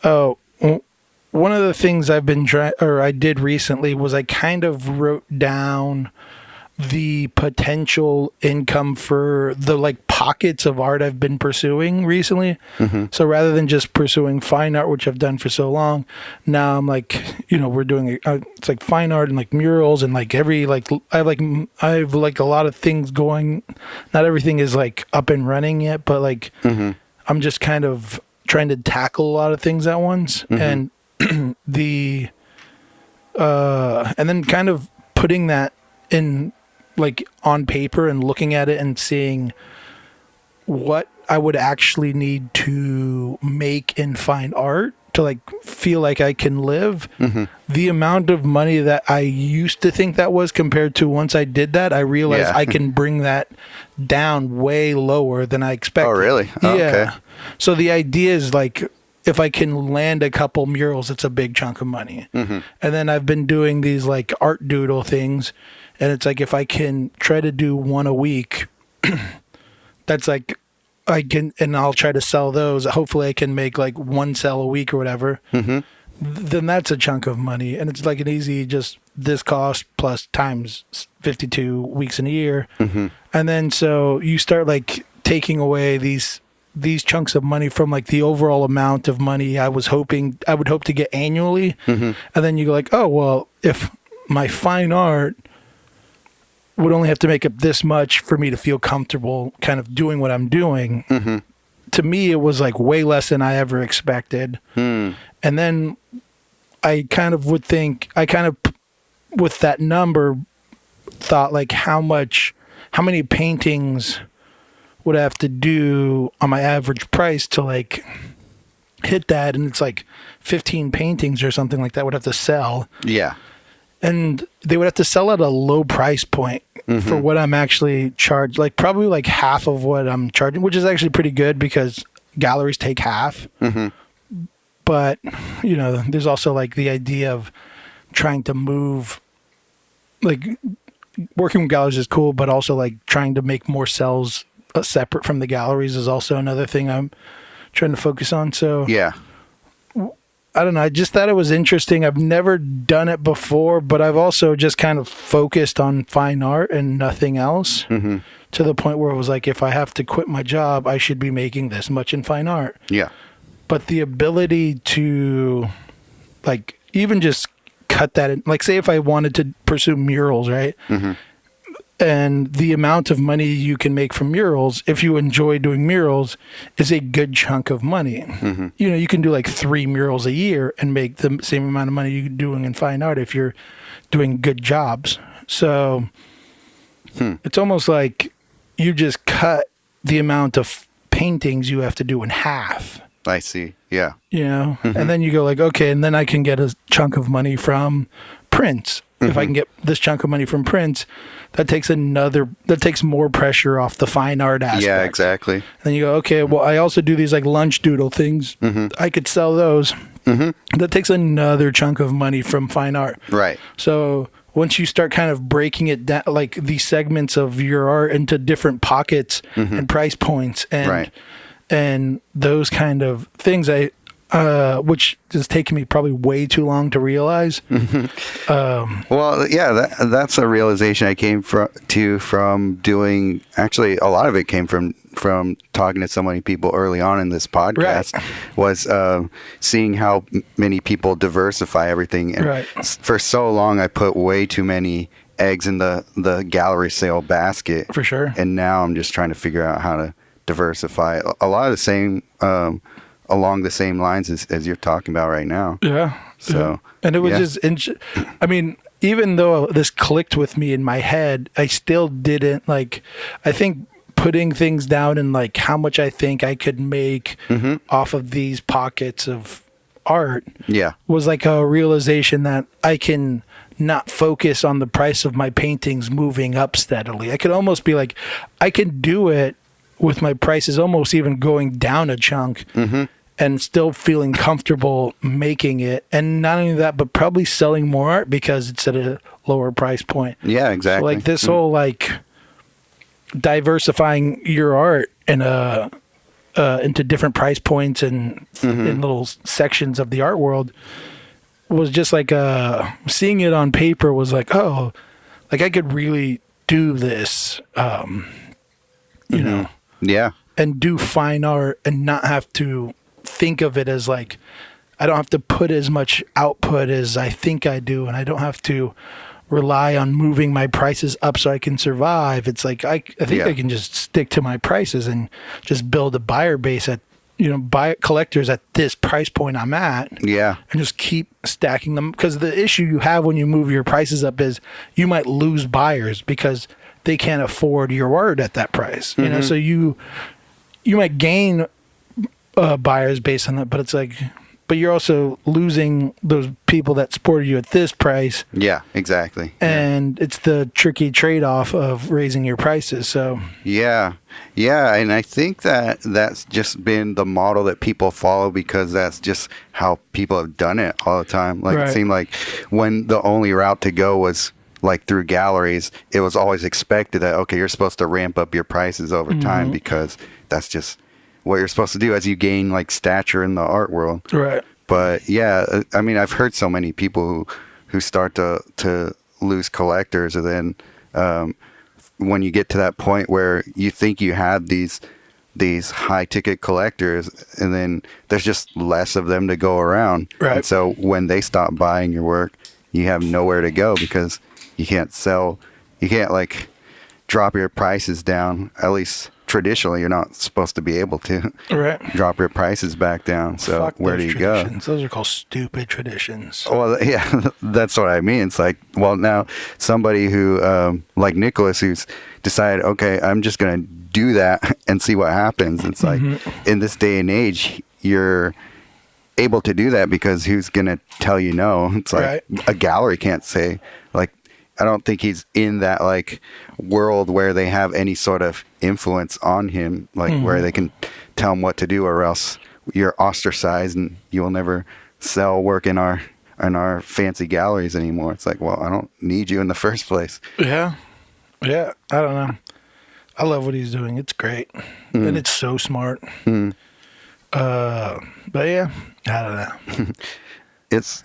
[SPEAKER 2] one of the things I've been I did recently was I kind of wrote down the potential income for the like pockets of art I've been pursuing recently. So rather than just pursuing fine art, which I've done for so long, now I'm like, we're doing it's like fine art and like murals, and like I have like a lot of things going. Not everything is like up and running yet, but like I'm just kind of trying to tackle a lot of things at once, and and then kind of putting that in like on paper and looking at it and seeing what I would actually need to make in fine art to like feel like I can live. The amount of money that I used to think that was compared to once I did that, I realized I can bring that down way lower than I expected.
[SPEAKER 1] Oh, really? Oh,
[SPEAKER 2] yeah.
[SPEAKER 1] Okay.
[SPEAKER 2] So the idea is like, if I can land a couple murals, it's a big chunk of money. And then I've been doing these like art doodle things, and it's like if I can try to do one a week, that's like I can, and I'll try to sell those. Hopefully I can make like one sell a week or whatever. Then that's a chunk of money, and it's like an easy just this cost plus times 52 weeks in a year. And then so you start like taking away these chunks of money from like the overall amount of money I would hope to get annually. And then you go like, oh, well, if my fine art would only have to make up this much for me to feel comfortable kind of doing what I'm doing. To me, it was like way less than I ever expected. And then I kind of would think, with that number, thought like how many paintings would I have to do on my average price to like hit that, and it's like 15 paintings or something like that would have to sell.
[SPEAKER 1] Yeah.
[SPEAKER 2] And they would have to sell at a low price point for what I'm actually charged, like probably like half of what I'm charging, which is actually pretty good because galleries take half. But, you know, there's also like the idea of trying to move, like working with galleries is cool, but also like trying to make more sales separate from the galleries is also another thing I'm trying to focus on. So
[SPEAKER 1] yeah,
[SPEAKER 2] I don't know. I just thought it was interesting. I've never done it before, but I've also just kind of focused on fine art and nothing else to the point where it was like, if I have to quit my job, I should be making this much in fine art.
[SPEAKER 1] Yeah.
[SPEAKER 2] But the ability to like even just cut that in, like say if I wanted to pursue murals, right? And the amount of money you can make from murals, if you enjoy doing murals, is a good chunk of money. You know, you can do like 3 murals a year and make the same amount of money you're doing in fine art if you're doing good jobs. So it's almost like you just cut the amount of paintings you have to do in half.
[SPEAKER 1] I see. Yeah.
[SPEAKER 2] You know, and then you go like, okay, and then I can get a chunk of money from prints. If I can get this chunk of money from prints, that takes more pressure off the fine art aspect.
[SPEAKER 1] Yeah, exactly.
[SPEAKER 2] Then you go, okay, well, I also do these like lunch doodle things. I could sell those. That takes another chunk of money from fine art.
[SPEAKER 1] Right.
[SPEAKER 2] So once you start kind of breaking it down, like these segments of your art into different pockets and price points and those kind of things, which has taken me probably way too long to realize.
[SPEAKER 1] Well, yeah, that's a realization I came from doing. Actually, a lot of it came from talking to so many people early on in this podcast. Was seeing how many people diversify everything. And for so long, I put way too many eggs in the gallery sale basket. For sure. And now I'm just trying to figure out how to diversify a lot of the same. Along the same lines as you're talking about right now. Yeah. So, and it was just, I mean, even though this clicked with me in my head, I still didn't like, I think putting things down and like how much I think I could make off of these pockets of art was like a realization that I can not focus on the price of my paintings moving up steadily. I could almost be like, I can do it with my prices almost even going down a chunk and still feeling comfortable making it. And not only that, but probably selling more art because it's at a lower price point. Yeah, exactly. So like this whole like diversifying your art in into different price points and in little sections of the art world was just like seeing it on paper was like, oh, like I could really do this, you know. Yeah. And do fine art and not have to think of it as like, I don't have to put as much output as I think I do. And I don't have to rely on moving my prices up so I can survive. It's like, I think I can just stick to my prices and just build a buyer base at, you know, buy collectors at this price point I'm at. Yeah. And just keep stacking them. Because the issue you have when you move your prices up is you might lose buyers because they can't afford your art at that price. You know, so you
[SPEAKER 2] you might gain buyers based on that, but it's like, but you're also losing those people that supported you at this price.
[SPEAKER 1] Yeah, exactly.
[SPEAKER 2] And it's the tricky trade-off of raising your prices. So
[SPEAKER 1] yeah, and I think that that's just been the model that people follow because that's just how people have done it all the time. Like It seemed like when the only route to go was like through galleries, it was always expected that, okay, you're supposed to ramp up your prices over time because that's just what you're supposed to do as you gain like stature in the art world.
[SPEAKER 2] Right.
[SPEAKER 1] But yeah, I mean, I've heard so many people who start to lose collectors, and then when you get to that point where you think you have these high ticket collectors, and then there's just less of them to go around.
[SPEAKER 2] Right.
[SPEAKER 1] And so when they stop buying your work, you have nowhere to go because you can't sell. You can't like drop your prices down. At least traditionally, you're not supposed to be able to drop your prices back down. So
[SPEAKER 2] fuck,
[SPEAKER 1] where do you go?
[SPEAKER 2] Those are called stupid traditions.
[SPEAKER 1] Well, yeah, that's what I mean. It's like, well, now somebody who, like Nicholas, who's decided, okay, I'm just going to do that and see what happens. It's like in this day and age, you're able to do that because who's going to tell you no? It's like a gallery can't say, like, I don't think he's in that like world where they have any sort of influence on him, like where they can tell him what to do, or else you're ostracized and you will never sell work in our fancy galleries anymore. It's like, well, I don't need you in the first place.
[SPEAKER 2] Yeah. I don't know. I love what he's doing. It's great, and it's so smart. But yeah, I don't know.
[SPEAKER 1] It's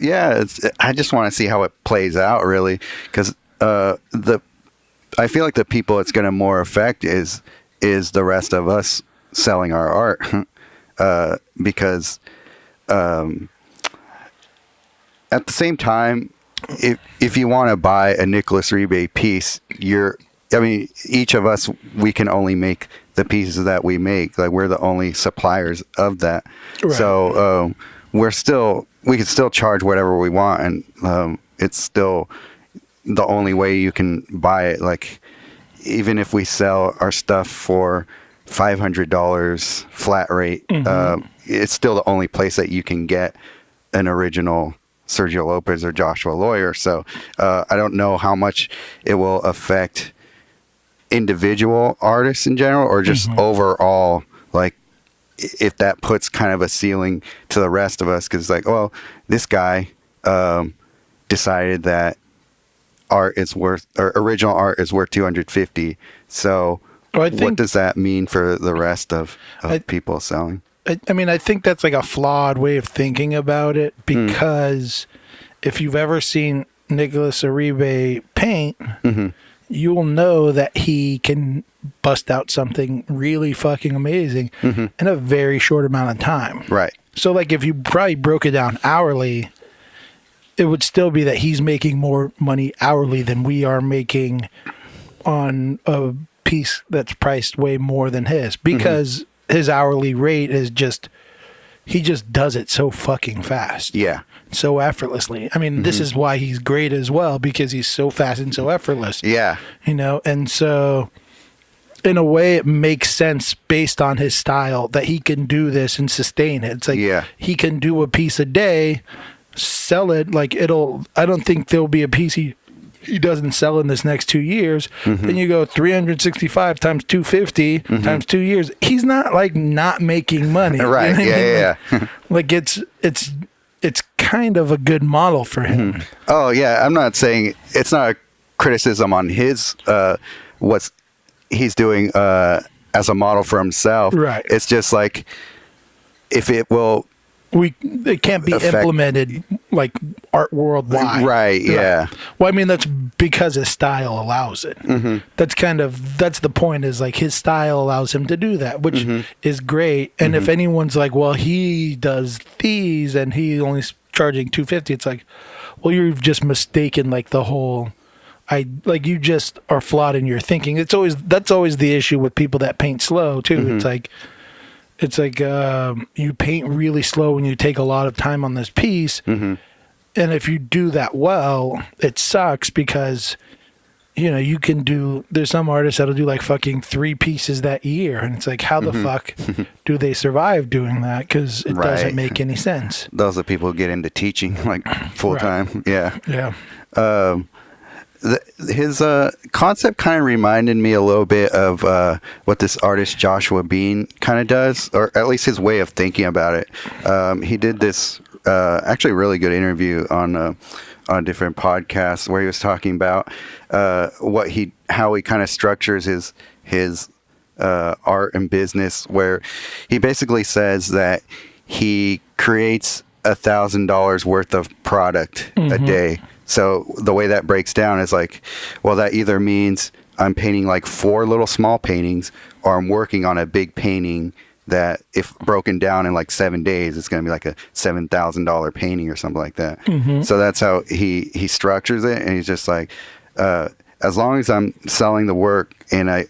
[SPEAKER 1] I just want to see how it plays out, really, because I feel like the people it's going to more affect is the rest of us selling our art, because at the same time, if you want to buy a Nicolas Uribe piece, each of us, we can only make the pieces that we make. Like, we're the only suppliers of that. Right. So we can still charge whatever we want, and it's still the only way you can buy it. Like, even if we sell our stuff for $500 flat rate, it's still the only place that you can get an original Sergio Lopez or Joshua Lawyer. So I don't know how much it will affect individual artists in general, or just overall, like, if that puts kind of a ceiling to the rest of us, because like, well, this guy decided that original art is worth $250. So what does that mean for the rest of people selling?
[SPEAKER 2] I mean, I think that's like a flawed way of thinking about it, because if you've ever seen Nicolas Uribe paint, you will know that he can bust out something really fucking amazing in a very short amount of time.
[SPEAKER 1] Right.
[SPEAKER 2] So like, if you probably broke it down hourly, it would still be that he's making more money hourly than we are making on a piece that's priced way more than his, because his hourly rate is he just does it so fucking fast.
[SPEAKER 1] Yeah.
[SPEAKER 2] So effortlessly. I mean, this is why he's great as well, because he's so fast and so effortless.
[SPEAKER 1] Yeah.
[SPEAKER 2] And so in a way it makes sense based on his style that he can do this and sustain it. It's like he can do a piece a day, sell it, like I don't think there'll be a piece he doesn't sell in this next 2 years. Then you go 365 times 250 times 2 years. He's not like not making money.
[SPEAKER 1] Right.
[SPEAKER 2] You know what I mean?
[SPEAKER 1] Yeah.
[SPEAKER 2] Like it's kind of a good model for him.
[SPEAKER 1] Oh yeah. I'm not saying it's not a criticism on his, what he's doing, as a model for himself.
[SPEAKER 2] Right.
[SPEAKER 1] It's just like, if it will,
[SPEAKER 2] it can't be implemented like art worldwide.
[SPEAKER 1] Right, yeah.
[SPEAKER 2] Well, I mean, that's because his style allows it. That's the point, is like his style allows him to do that, which is great. And if anyone's like, well, he does these and he only charging $250, it's like, well, you've just mistaken like the whole, you just are flawed in your thinking. That's always the issue with people that paint slow too. It's like you paint really slow and you take a lot of time on this piece. And if you do that well, it sucks because you can do, there's some artists that'll do like fucking 3 pieces that year. And it's like, how the fuck do they survive doing that? Because it doesn't make any sense.
[SPEAKER 1] Those are people who get into teaching like full time. Yeah.
[SPEAKER 2] Yeah.
[SPEAKER 1] His concept kind of reminded me a little bit of what this artist Joshua Bean kind of does, or at least his way of thinking about it. He did this actually really good interview on different podcasts where he was talking about how he kind of structures his art and business, where he basically says that he creates $1,000 worth of product a day. So the way that breaks down is like, well, that either means I'm painting like 4 little small paintings, or I'm working on a big painting that, if broken down in like 7 days, it's going to be like a $7,000 painting or something like that. So that's how he structures it. And he's just like, as long as I'm selling the work and I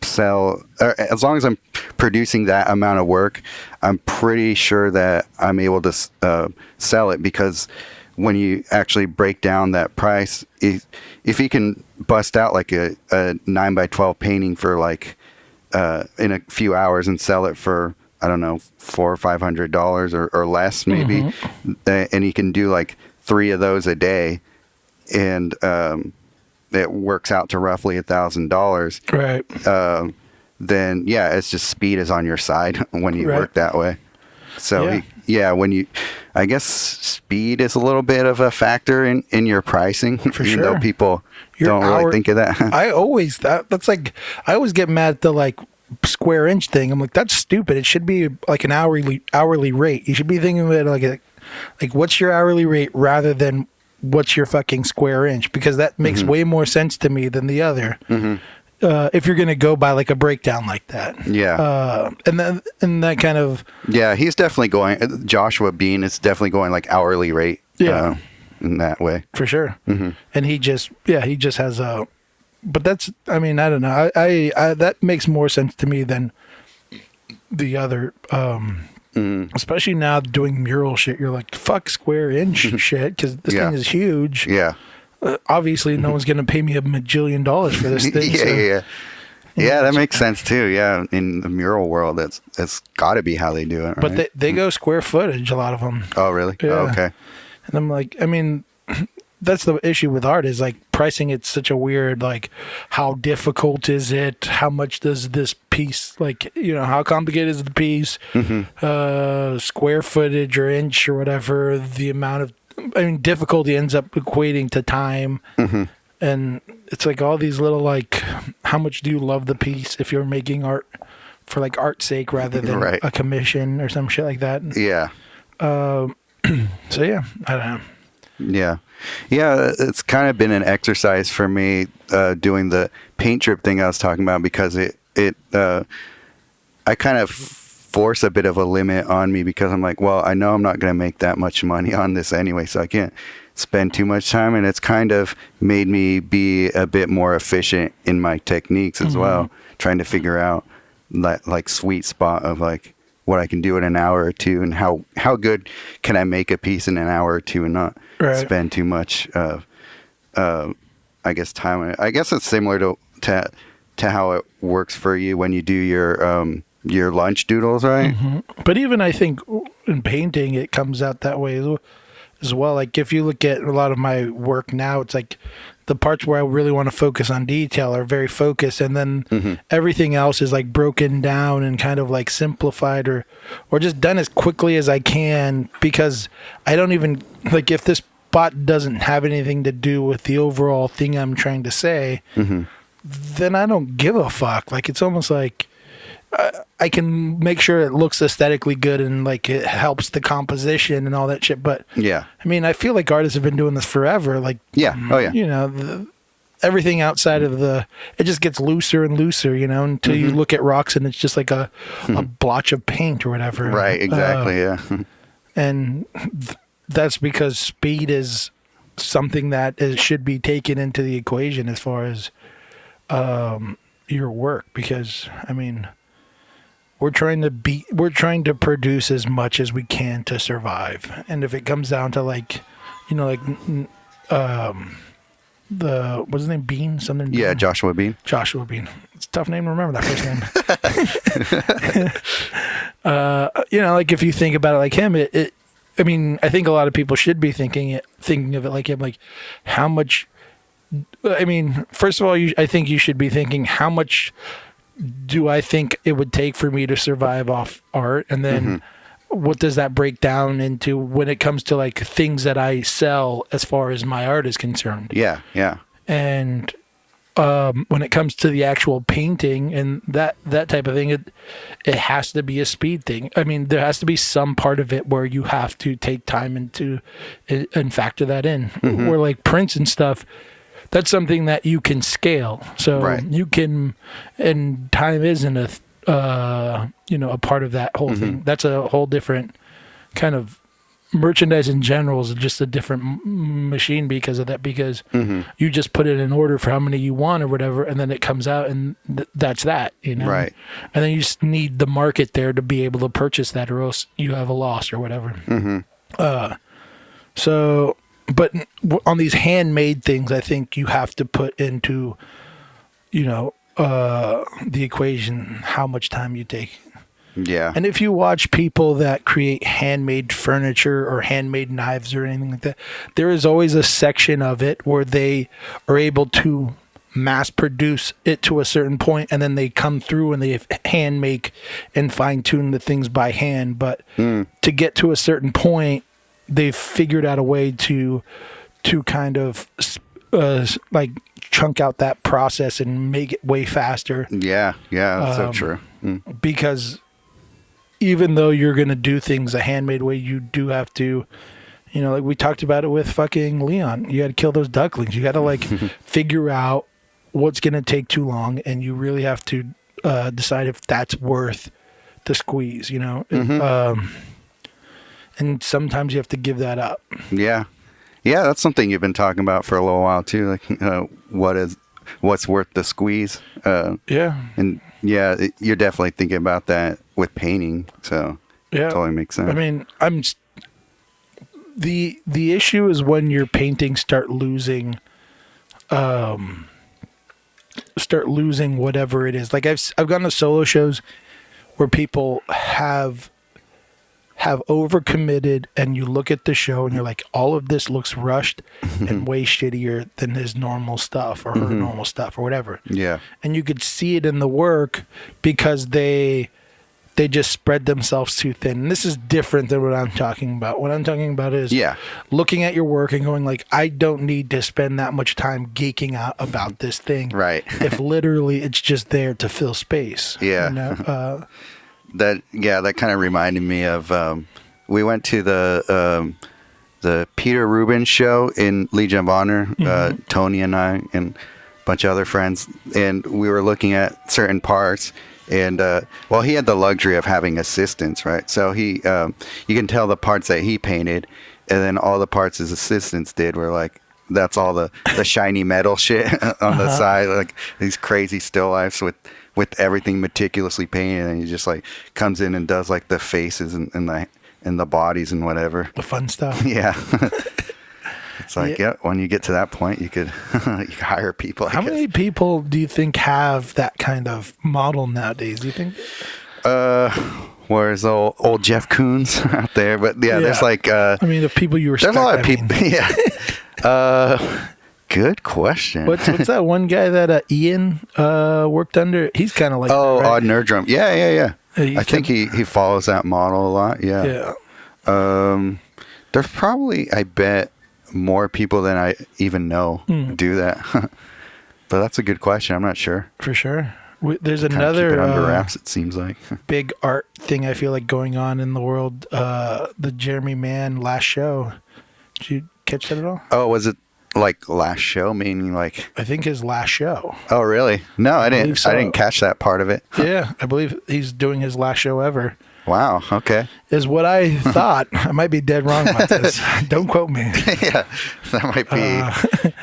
[SPEAKER 1] as long as I'm producing that amount of work, I'm pretty sure that I'm able to sell it, because when you actually break down that price, if he can bust out like a 9x12 painting for like in a few hours and sell it for, I don't know, $400 or $500 or less maybe, and he can do like 3 of those a day, and it works out to roughly $1,000.
[SPEAKER 2] Right.
[SPEAKER 1] Then yeah, it's just speed is on your side when you work that way. So I guess speed is a little bit of a factor in your pricing,
[SPEAKER 2] for
[SPEAKER 1] even
[SPEAKER 2] sure.
[SPEAKER 1] though people don't really think of that.
[SPEAKER 2] I always get mad at the like square inch thing. I'm like, that's stupid. It should be like an hourly rate. You should be thinking of it like what's your hourly rate rather than what's your fucking square inch, because that makes way more sense to me than the other. If you're going to go by like a breakdown like that.
[SPEAKER 1] Yeah.
[SPEAKER 2] And that kind of...
[SPEAKER 1] Yeah, he's definitely going... Joshua Bean is definitely going like hourly rate in that way.
[SPEAKER 2] For sure. And he just has a... But that's... I mean, I don't know. I that makes more sense to me than the other... Especially now doing mural shit. You're like, fuck square inch shit, because this thing is huge.
[SPEAKER 1] Yeah.
[SPEAKER 2] Obviously, no one's going to pay me $1 million for this thing.
[SPEAKER 1] Yeah, that makes sense too. Yeah, in the mural world, that's got to be how they do it. Right?
[SPEAKER 2] But they go square footage, a lot of them.
[SPEAKER 1] Oh, really?
[SPEAKER 2] Yeah.
[SPEAKER 1] Oh, okay.
[SPEAKER 2] And I'm like, I mean, that's the issue with art, is like pricing. It's such a weird, like, how difficult is it? How much does this piece, like, how complicated is the piece? Square footage or inch or whatever, the amount of, difficulty ends up equating to time. And it's like all these little, like, how much do you love the piece if you're making art for like art's sake rather than a commission or some shit like that.
[SPEAKER 1] Yeah.
[SPEAKER 2] So yeah, I don't know.
[SPEAKER 1] Yeah. Yeah, it's kind of been an exercise for me doing the paint trip thing I was talking about, because I kind of force a bit of a limit on me, because I'm like, well, I know I'm not going to make that much money on this anyway, so I can't spend too much time. And it's kind of made me be a bit more efficient in my techniques as well, trying to figure out that like sweet spot of like what I can do in an hour or two, and how good can I make a piece in an hour or two and not spend too much of I guess time on it. I guess it's similar to how it works for you when you do your lunch doodles, right?
[SPEAKER 2] But even I think in painting it comes out that way as well. Like if you look at a lot of my work now, it's like the parts where I really want to focus on detail are very focused, and then everything else is like broken down and kind of like simplified or just done as quickly as I can, because I don't even like, if this spot doesn't have anything to do with the overall thing I'm trying to say, then I don't give a fuck. Like it's almost like I can make sure it looks aesthetically good and like it helps the composition and all that shit. But
[SPEAKER 1] yeah,
[SPEAKER 2] I mean, I feel like artists have been doing this forever. Like, you know, everything outside of it just gets looser and looser, you know, until you look at rocks and it's just like a blotch of paint or whatever.
[SPEAKER 1] Right. Exactly.
[SPEAKER 2] And that's because speed is something that should be taken into the equation as far as your work, because I mean, we're trying to produce as much as we can to survive. And if it comes down to like, you know, like what's his name? Bean? Something?
[SPEAKER 1] Yeah,
[SPEAKER 2] Bean?
[SPEAKER 1] Joshua Bean.
[SPEAKER 2] Joshua Bean. It's a tough name to remember, that first name. Like if you think about it like him, I mean, I think a lot of people should be thinking of it like him. Like, how much? I mean, first of all, I think you should be thinking, how much do I think it would take for me to survive off art, and then what does that break down into when it comes to like things that I sell as far as my art is concerned?
[SPEAKER 1] Yeah, yeah.
[SPEAKER 2] And when it comes to the actual painting and that type of thing, it has to be a speed thing. I mean, there has to be some part of it where you have to take time and factor that in. Where like prints and stuff, that's something that you can scale. So you can, and time isn't a part of that whole thing. That's a whole different kind of merchandise in general is just a different machine because of that, because you just put it in order for how many you want or whatever, and then it comes out and that's that, right? And then you just need the market there to be able to purchase that, or else you have a loss or whatever. So but on these handmade things, I think you have to put into the equation how much time you take.
[SPEAKER 1] Yeah.
[SPEAKER 2] And if you watch people that create handmade furniture or handmade knives or anything like that, there is always a section of it where they are able to mass produce it to a certain point, and then they come through and they hand make and fine tune the things by hand. But to get to a certain point, they've figured out a way to kind of like chunk out that process and make it way faster.
[SPEAKER 1] Yeah, that's so true.
[SPEAKER 2] Because even though you're going to do things a handmade way, you do have to, like we talked about it with fucking Leon. You got to kill those ducklings. You got to like figure out what's going to take too long, and you really have to decide if that's worth the squeeze, and sometimes you have to give that up. Yeah,
[SPEAKER 1] that's something you've been talking about for a little while too. Like, what's worth the squeeze? And you're definitely thinking about that with painting. So totally makes sense.
[SPEAKER 2] I mean, the issue is when your paintings start losing whatever it is. Like I've gone to solo shows where people have overcommitted, and you look at the show and you're like, all of this looks rushed and way shittier than his normal stuff or her normal stuff or whatever.
[SPEAKER 1] Yeah.
[SPEAKER 2] And you could see it in the work because they just spread themselves too thin. And this is different than what I'm talking about. What I'm talking about is looking at your work and going like, I don't need to spend that much time geeking out about this thing.
[SPEAKER 1] Right.
[SPEAKER 2] If literally it's just there to fill space.
[SPEAKER 1] Yeah. That kind of reminded me of we went to the Peter Rubin show in Legion of Honor, Tony and I and a bunch of other friends, and we were looking at certain parts, and he had the luxury of having assistants, right? So he you can tell the parts that he painted, and then all the parts his assistants did were like, that's all the shiny metal shit on the side, like these crazy still lifes with everything meticulously painted, and he just like comes in and does like the faces and the bodies and whatever.
[SPEAKER 2] The fun stuff.
[SPEAKER 1] Yeah. It's like, when you get to that point, you could hire people.
[SPEAKER 2] How many people do you think have that kind of model nowadays? Do you think?
[SPEAKER 1] Where's old Jeff Koons out there? But there's like.
[SPEAKER 2] I mean, the people you respect.
[SPEAKER 1] There's a lot of people. Yeah. Good question.
[SPEAKER 2] What's that one guy that Ian worked under? He's kind of like
[SPEAKER 1] Odd Nerdrum. Yeah. I think he follows that model a lot. Yeah. There's probably, I bet, more people than I even know do that. But that's a good question. I'm not sure.
[SPEAKER 2] For sure. There's another
[SPEAKER 1] keep it under wraps, it seems like.
[SPEAKER 2] big art thing I feel like going on in the world. The Jeremy Mann last show. Did you catch that at all?
[SPEAKER 1] Oh, was it like last show? Meaning like,
[SPEAKER 2] I think his last show.
[SPEAKER 1] Oh, really? No, I didn't. So. I didn't catch that part of it.
[SPEAKER 2] Yeah, I believe he's doing his last show ever.
[SPEAKER 1] Wow. Okay.
[SPEAKER 2] Is what I thought. I might be dead wrong about this. Don't quote me.
[SPEAKER 1] Yeah, that might be.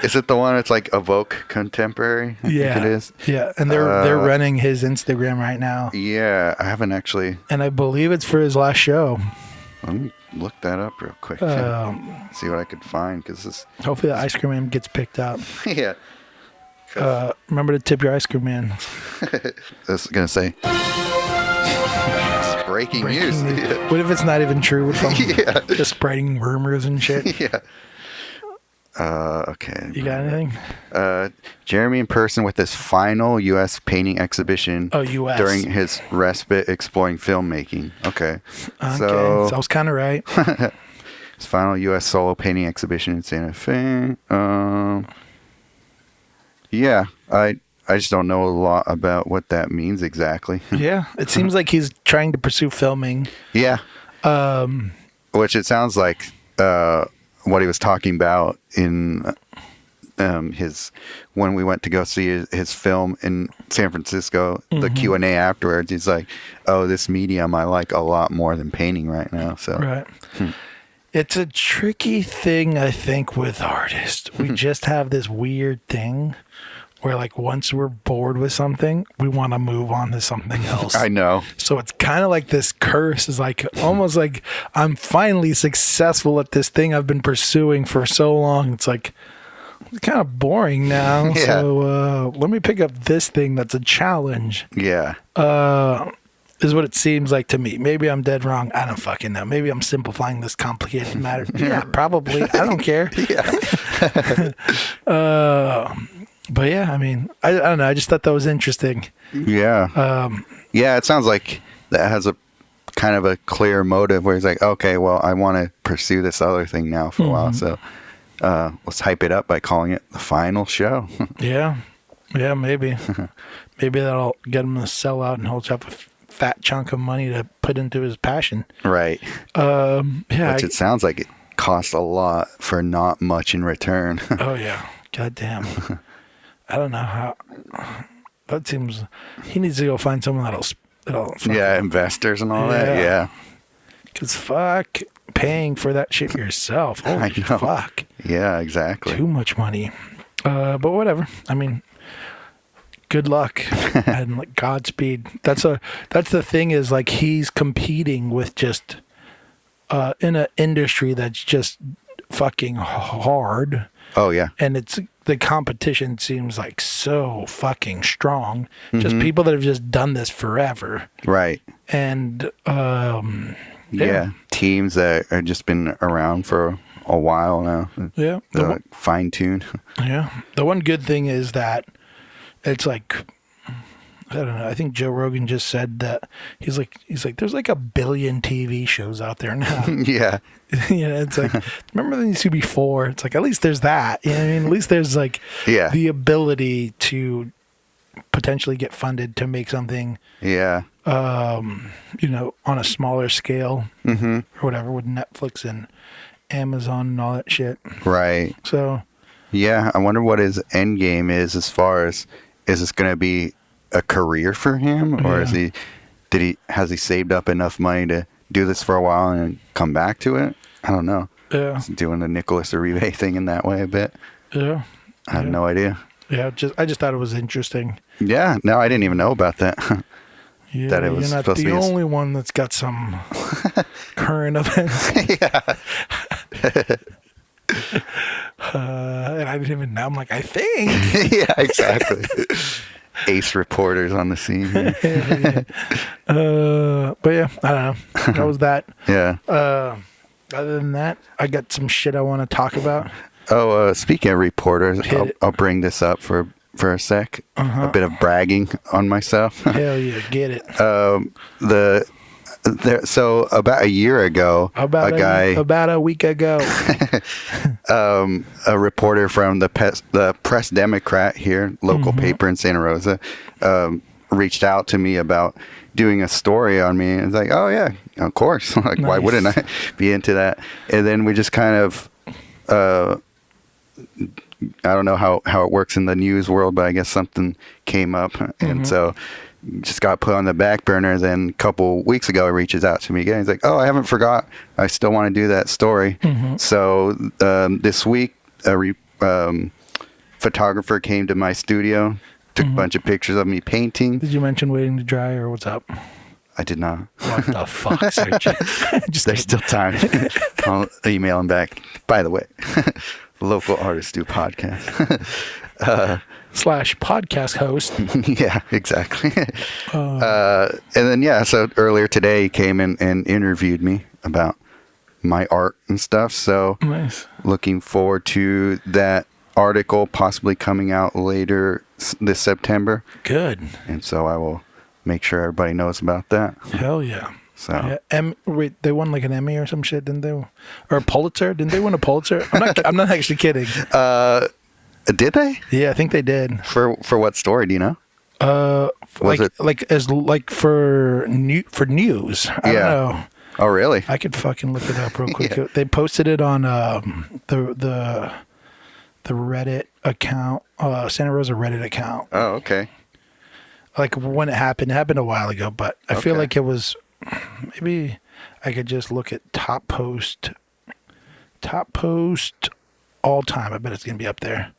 [SPEAKER 1] Is it the one? It's like Evoke Contemporary. I think it is.
[SPEAKER 2] Yeah, and they're running his Instagram right now.
[SPEAKER 1] Yeah, I haven't actually.
[SPEAKER 2] And I believe it's for his last show.
[SPEAKER 1] look that up real quick. See what I could find, because this.
[SPEAKER 2] Hopefully the ice cream man gets picked up.
[SPEAKER 1] Yeah.
[SPEAKER 2] Remember to tip your ice cream man.
[SPEAKER 1] I was gonna say. Breaking news. Yeah.
[SPEAKER 2] What if it's not even true? What if I'm just spreading rumors and shit?
[SPEAKER 1] Yeah. Okay.
[SPEAKER 2] You got anything?
[SPEAKER 1] Jeremy in person with his final U.S. painting exhibition.
[SPEAKER 2] Oh, U.S.
[SPEAKER 1] During his respite exploring filmmaking. Okay.
[SPEAKER 2] So I was kind of right.
[SPEAKER 1] His final U.S. solo painting exhibition in Santa Fe. Yeah, I just don't know a lot about what that means exactly.
[SPEAKER 2] Yeah, it seems like he's trying to pursue filming.
[SPEAKER 1] Yeah. Which it sounds like what he was talking about in his when we went to go see his film in San Francisco, the Q&A afterwards. He's like, "Oh, this medium I like a lot more than painting right now." So
[SPEAKER 2] right. It's a tricky thing, I think, with artists. We just have this weird thing where, like, once we're bored with something, we want to move on to something else.
[SPEAKER 1] I know.
[SPEAKER 2] So it's kind of like this curse is like almost like I'm finally successful at this thing I've been pursuing for so long. It's like it's kind of boring now.
[SPEAKER 1] Yeah.
[SPEAKER 2] So let me pick up this thing that's a challenge.
[SPEAKER 1] Yeah.
[SPEAKER 2] Is what it seems like to me. Maybe I'm dead wrong. I don't fucking know. Maybe I'm simplifying this complicated matter. Yeah, probably. I don't care.
[SPEAKER 1] Yeah.
[SPEAKER 2] But yeah, I mean, I don't know. I just thought that was interesting.
[SPEAKER 1] Yeah. Yeah, it sounds like that has a kind of a clear motive where he's like, okay, well, I want to pursue this other thing now for a while. So let's hype it up by calling it the final show. Yeah,
[SPEAKER 2] maybe. Maybe that'll get him to sell out and hold up a fat chunk of money to put into his passion.
[SPEAKER 1] Right.
[SPEAKER 2] Yeah.
[SPEAKER 1] Which it sounds like it costs a lot for not much in return.
[SPEAKER 2] Oh, yeah. God damn. I don't know how. That seems. He needs to go find someone that'll
[SPEAKER 1] yeah, investors and all that. Yeah.
[SPEAKER 2] Because fuck paying for that shit yourself. Holy
[SPEAKER 1] I know.
[SPEAKER 2] Fuck.
[SPEAKER 1] Yeah, exactly.
[SPEAKER 2] Too much money. But whatever. I mean, good luck and like Godspeed. That's the thing is like he's competing with just in an industry that's just fucking hard.
[SPEAKER 1] Oh yeah.
[SPEAKER 2] And the competition seems like so fucking strong. Just people that have just done this forever.
[SPEAKER 1] Right.
[SPEAKER 2] And
[SPEAKER 1] yeah, teams that have just been around for a while now.
[SPEAKER 2] Yeah.
[SPEAKER 1] They're like fine-tuned.
[SPEAKER 2] Yeah. The one good thing is that it's like, I don't know. I think Joe Rogan just said that he's like, there's like 1 billion TV shows out there now.
[SPEAKER 1] Yeah.
[SPEAKER 2] You know, it's like, remember there used to be 4. It's like, at least there's that. You know what I mean? At least there's like the ability to potentially get funded to make something. Yeah. You know, on a smaller scale or whatever with Netflix and Amazon and all that shit. Right. So.
[SPEAKER 1] Yeah. I wonder what his end game is as far as, is this going to be a career for him, or has he saved up enough money to do this for a while and come back to it? I don't know. Yeah, he's doing the Nicolas Uribe thing in that way a bit. Yeah, I have no idea.
[SPEAKER 2] Yeah, I just thought it was interesting.
[SPEAKER 1] Yeah, no, I didn't even know about that.
[SPEAKER 2] Yeah, that it was you're not the only one that's got some current events. Yeah. And I didn't even know. I'm like, I think.
[SPEAKER 1] Yeah, exactly. Ace reporters on the scene.
[SPEAKER 2] But yeah, I don't know. That was that.
[SPEAKER 1] Yeah.
[SPEAKER 2] Other than that, I got some shit I want to talk about.
[SPEAKER 1] Oh, speaking of reporters, I'll bring this up for a sec. A bit of bragging on myself.
[SPEAKER 2] Hell yeah, get it.
[SPEAKER 1] So about a year ago,
[SPEAKER 2] about a week ago,
[SPEAKER 1] a reporter from the Press Democrat here, local paper in Santa Rosa, reached out to me about doing a story on me. And it's like, oh yeah, of course. Like, nice. Why wouldn't I be into that? And then we just kind of, I don't know how it works in the news world, but I guess something came up, and so. Just got put on the back burner. Then a couple weeks ago, he reaches out to me again. He's like, "Oh, I haven't forgot. I still want to do that story." So this week, a photographer came to my studio, took a bunch of pictures of me painting.
[SPEAKER 2] Did you mention waiting to dry or what's up?
[SPEAKER 1] I did not.
[SPEAKER 2] What the fuck, Serge?
[SPEAKER 1] There's still time. I'll email him back. By the way, local artists do podcast.
[SPEAKER 2] / podcast host.
[SPEAKER 1] Yeah, exactly. And then, so earlier today he came in and interviewed me about my art and stuff. So
[SPEAKER 2] nice.
[SPEAKER 1] Looking forward to that article possibly coming out later this September.
[SPEAKER 2] Good.
[SPEAKER 1] And so I will make sure everybody knows about that.
[SPEAKER 2] Hell yeah.
[SPEAKER 1] So
[SPEAKER 2] wait, they won like an Emmy or some shit, didn't they? Or a Pulitzer? Didn't they win a Pulitzer? I'm not actually kidding.
[SPEAKER 1] Did they?
[SPEAKER 2] Yeah, I think they did.
[SPEAKER 1] For what story? Do you know?
[SPEAKER 2] Was it for news? I don't know.
[SPEAKER 1] Oh, really?
[SPEAKER 2] I could fucking look it up real quick. Yeah. They posted it on the Reddit account, Santa Rosa Reddit account.
[SPEAKER 1] Oh, okay.
[SPEAKER 2] Like when it happened a while ago, but I feel like it was, maybe I could just look at top post all time. I bet it's going to be up there.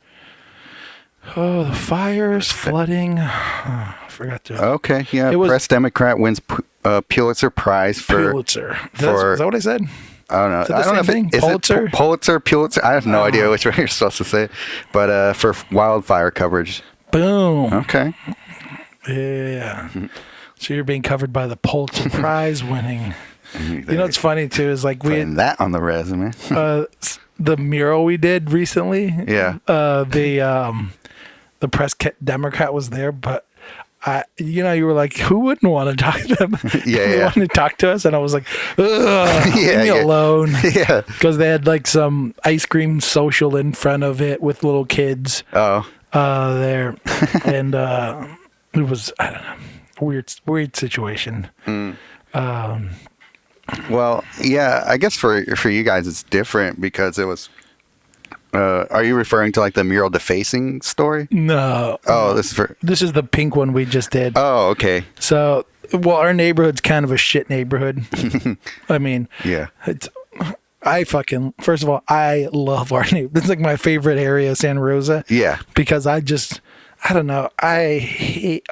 [SPEAKER 2] Oh, the fires, flooding. I forgot to.
[SPEAKER 1] Okay, yeah. Press Democrat wins Pulitzer Prize for
[SPEAKER 2] Pulitzer. Is that what I said?
[SPEAKER 1] I don't know.
[SPEAKER 2] I don't know if
[SPEAKER 1] is
[SPEAKER 2] Pulitzer?
[SPEAKER 1] It Pulitzer, Pulitzer. I have no idea which way you're supposed to say it. But for wildfire coverage.
[SPEAKER 2] Boom.
[SPEAKER 1] Okay.
[SPEAKER 2] Yeah. So you're being covered by the Pulitzer Prize winning. You know what's funny too is like
[SPEAKER 1] putting that on the resume.
[SPEAKER 2] The mural we did recently.
[SPEAKER 1] Yeah.
[SPEAKER 2] The press Democrat was there, but you were like, who wouldn't want to talk to them? They wanted to talk to us, and I was like, leave me alone.
[SPEAKER 1] Yeah.
[SPEAKER 2] Because they had like some ice cream social in front of it with little kids.
[SPEAKER 1] Oh.
[SPEAKER 2] There, and it was, I don't know, weird situation.
[SPEAKER 1] Well, yeah, I guess for you guys it's different because it was. Are you referring to like the mural defacing story?
[SPEAKER 2] No.
[SPEAKER 1] Oh,
[SPEAKER 2] this is the pink one we just did.
[SPEAKER 1] Oh, okay.
[SPEAKER 2] So, our neighborhood's kind of a shit neighborhood. I mean,
[SPEAKER 1] yeah.
[SPEAKER 2] First of all, I love our neighborhood. It's like my favorite area, Santa Rosa.
[SPEAKER 1] Yeah.
[SPEAKER 2] Because I don't know. I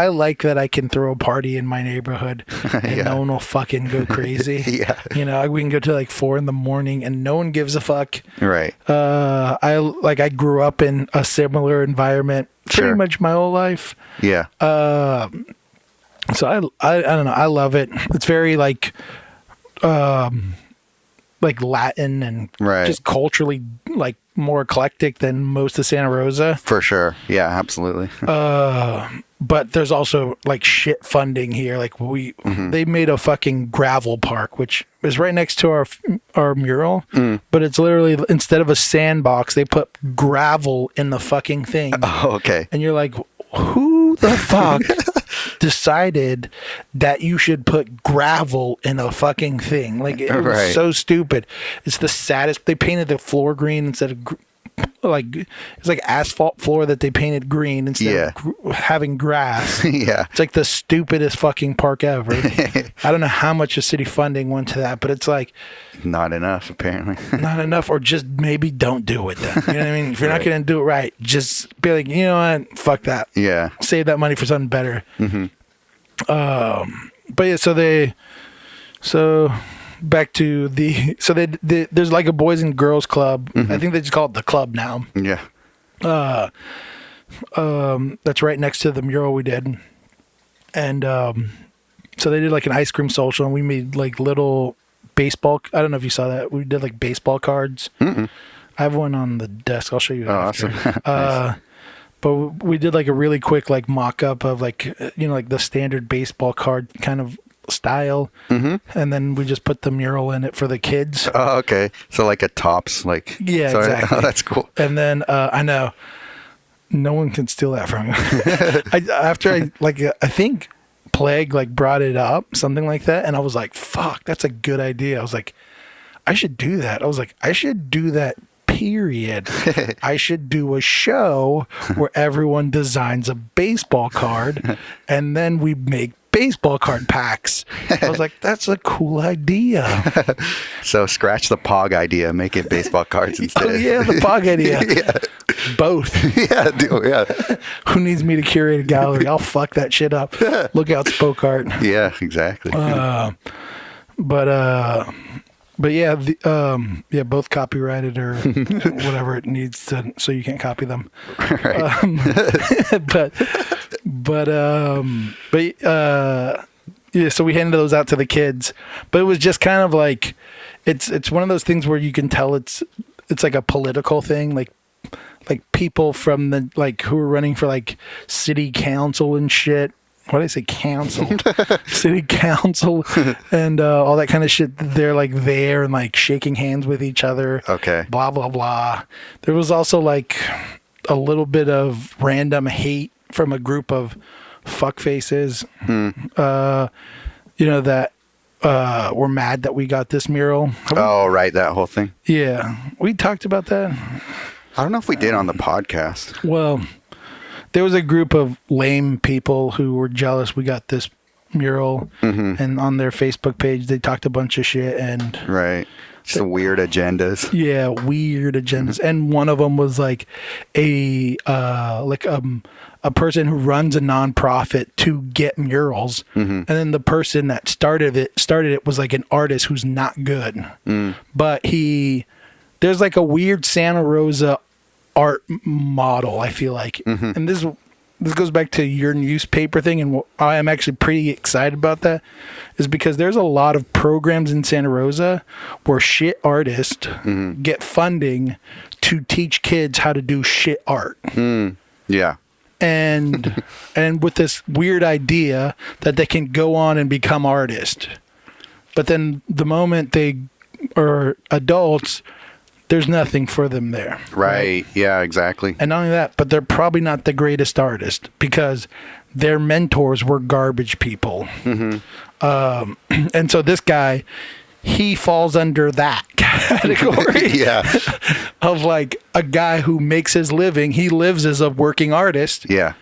[SPEAKER 2] like that I can throw a party in my neighborhood and no one will fucking go crazy.
[SPEAKER 1] Yeah.
[SPEAKER 2] We can go to like 4 a.m. and no one gives a fuck.
[SPEAKER 1] Right.
[SPEAKER 2] I grew up in a similar environment pretty much my whole life.
[SPEAKER 1] Yeah.
[SPEAKER 2] So I don't know. I love it. It's very like Latin and just culturally like more eclectic than most of Santa Rosa.
[SPEAKER 1] For sure. Yeah, absolutely.
[SPEAKER 2] But there's also like shit funding here. Like they made a fucking gravel park, which is right next to our mural. But it's literally, instead of a sandbox, they put gravel in the fucking thing.
[SPEAKER 1] Oh, okay.
[SPEAKER 2] And you're like, who the fuck decided that you should put gravel in a fucking thing? Like, it was so stupid. It's the saddest. They painted the floor green instead of it's like asphalt floor that they painted green instead of having grass.
[SPEAKER 1] Yeah.
[SPEAKER 2] It's like the stupidest fucking park ever. I don't know how much the city funding went to that, but it's like
[SPEAKER 1] not enough, apparently.
[SPEAKER 2] Not enough, or just maybe don't do it then. You know what I mean? If you're not going to do it right, just be like, you know what? Fuck that.
[SPEAKER 1] Yeah.
[SPEAKER 2] Save that money for something better. But yeah, so back to there's like a boys and girls club. I think they just call it the club now.
[SPEAKER 1] Yeah.
[SPEAKER 2] That's right next to the mural we did. And so they did like an ice cream social, and we made like little baseball. I don't know if you saw that. We did like baseball cards. I have one on the desk. I'll show you. After.
[SPEAKER 1] Awesome. Nice.
[SPEAKER 2] But we did like a really quick like mock up of like like the standard baseball card kind of style, and then we just put the mural in it for the kids.
[SPEAKER 1] Oh, okay. So like a tops, like
[SPEAKER 2] exactly.
[SPEAKER 1] Oh, that's cool.
[SPEAKER 2] And then I know no one can steal that from me. I think Plague like brought it up, something like that, and I was like, fuck, that's a good idea. I was like, I should do that. I was like, I should do that, period. I should do a show where everyone designs a baseball card and then we make baseball card packs. I was like, that's a cool idea.
[SPEAKER 1] So scratch the Pog idea, make it baseball cards instead.
[SPEAKER 2] Oh yeah, the Pog idea. Yeah. Both.
[SPEAKER 1] Yeah.
[SPEAKER 2] Who needs me to curate a gallery? I'll fuck that shit up. Look out, Spoke Art.
[SPEAKER 1] Yeah, exactly.
[SPEAKER 2] But yeah, both copyrighted or whatever it needs to, so you can't copy them.
[SPEAKER 1] Right.
[SPEAKER 2] Yeah. So we handed those out to the kids, but it was just kind of like, it's one of those things where you can tell it's like a political thing, like people from the who are running for like city council and shit. What did I say? Council, city council, and all that kind of shit. They're like there and like shaking hands with each other.
[SPEAKER 1] Okay.
[SPEAKER 2] Blah blah blah. There was also like a little bit of random hate from a group of fuck faces. That were mad that we got this mural.
[SPEAKER 1] Right, that whole thing.
[SPEAKER 2] Yeah, we talked about that.
[SPEAKER 1] I don't know if we did on the podcast.
[SPEAKER 2] Well, there was a group of lame people who were jealous we got this mural, and on their Facebook page they talked a bunch of shit and
[SPEAKER 1] right, just weird agendas. Yeah,
[SPEAKER 2] weird agendas, and one of them was like a person who runs a nonprofit to get murals, and then the person that started it was like an artist who's not good, but there's like a weird Santa Rosa art model, I feel like, and this goes back to your newspaper thing, and I am actually pretty excited about that, is because there's a lot of programs in Santa Rosa where shit artists get funding to teach kids how to do shit art.
[SPEAKER 1] Yeah.
[SPEAKER 2] And with this weird idea that they can go on and become artists, but then the moment they are adults, there's nothing for them there.
[SPEAKER 1] Right. Yeah, exactly.
[SPEAKER 2] And not only that, but they're probably not the greatest artist because their mentors were garbage people. And so this guy, he falls under that category.
[SPEAKER 1] Yeah.
[SPEAKER 2] Of like a guy who makes his living. He lives as a working artist.
[SPEAKER 1] Yeah.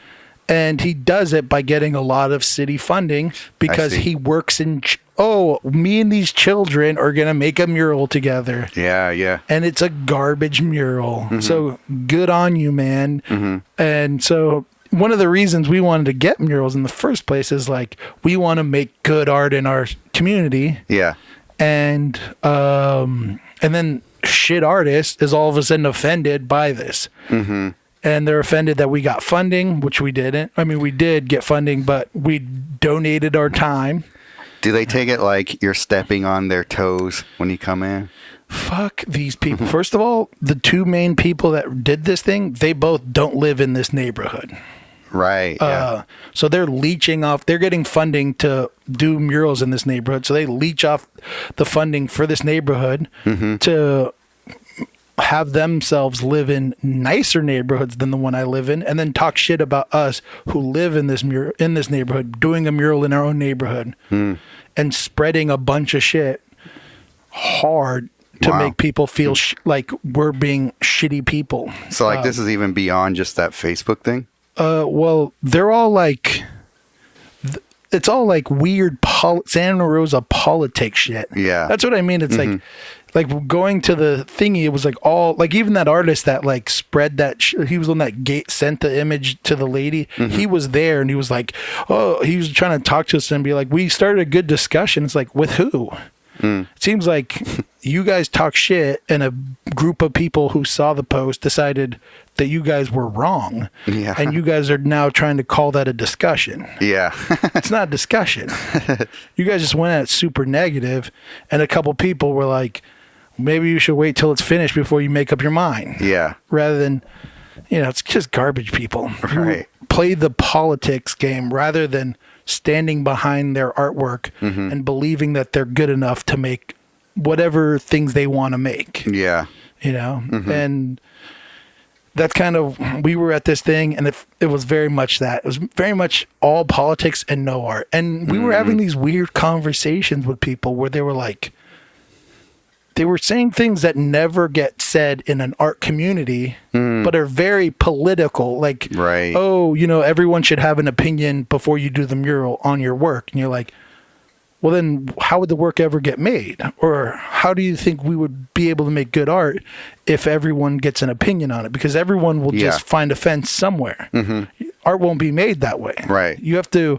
[SPEAKER 2] And he does it by getting a lot of city funding because he works in... me and these children are going to make a mural together.
[SPEAKER 1] Yeah, yeah.
[SPEAKER 2] And it's a garbage mural. So good on you, man. And so one of the reasons we wanted to get murals in the first place is like, we want to make good art in our community.
[SPEAKER 1] Yeah.
[SPEAKER 2] And then shit artist is all of a sudden offended by this. And they're offended that we got funding, which we didn't. I mean, we did get funding, but we donated our time.
[SPEAKER 1] Do they take it like you're stepping on their toes when you come in?
[SPEAKER 2] Fuck these people. First of all, the two main people that did this thing, they both don't live in this neighborhood.
[SPEAKER 1] Right. Yeah.
[SPEAKER 2] So they're leeching off. They're getting funding to do murals in this neighborhood. So they leech off the funding for this neighborhood to have themselves live in nicer neighborhoods than the one I live in, and then talk shit about us who live in this neighborhood, doing a mural in our own neighborhood, and spreading a bunch of shit hard to make people feel like we're being shitty people.
[SPEAKER 1] So like this is even beyond just that Facebook thing?
[SPEAKER 2] Well, they're all like... It's all like weird Santa Rosa politics shit.
[SPEAKER 1] Yeah.
[SPEAKER 2] That's what I mean. It's like going to the thingy, it was like all, like even that artist that like spread that, he was on that gate, sent the image to the lady. He was there and he was like, he was trying to talk to us and be like, we started a good discussion. It's like, with who? It seems like you guys talk shit and a group of people who saw the post decided that you guys were wrong. Yeah. And you guys are now trying to call that a discussion.
[SPEAKER 1] Yeah.
[SPEAKER 2] It's not a discussion. You guys just went at it super negative, and a couple people were like, maybe you should wait till it's finished before you make up your mind.
[SPEAKER 1] Yeah.
[SPEAKER 2] Rather than, it's just garbage people.
[SPEAKER 1] Right.
[SPEAKER 2] Who play the politics game rather than standing behind their artwork and believing that they're good enough to make whatever things they want to make.
[SPEAKER 1] Yeah.
[SPEAKER 2] And that's kind of, we were at this thing and it was very much that. It was very much all politics and no art. And we were having these weird conversations with people where they were like, they were saying things that never get said in an art community, but are very political. Like,
[SPEAKER 1] right.
[SPEAKER 2] Oh, everyone should have an opinion before you do the mural on your work. And you're like, well, then how would the work ever get made? Or how do you think we would be able to make good art if everyone gets an opinion on it? Because everyone will just find offense somewhere. Art won't be made that way.
[SPEAKER 1] Right.
[SPEAKER 2] You have to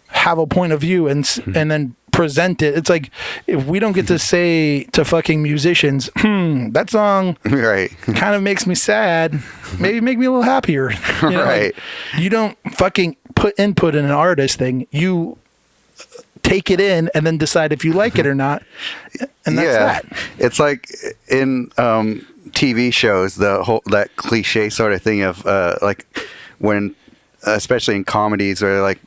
[SPEAKER 2] have a point of view and then present it. It's like, if we don't get to say to fucking musicians, that song kind of makes me sad, maybe make me a little happier.
[SPEAKER 1] Right.
[SPEAKER 2] Like, you don't fucking put input in an artist thing. You take it in and then decide if you like it or not. And that's that.
[SPEAKER 1] It's like in TV shows, that cliche sort of thing of like when, especially in comedies, or like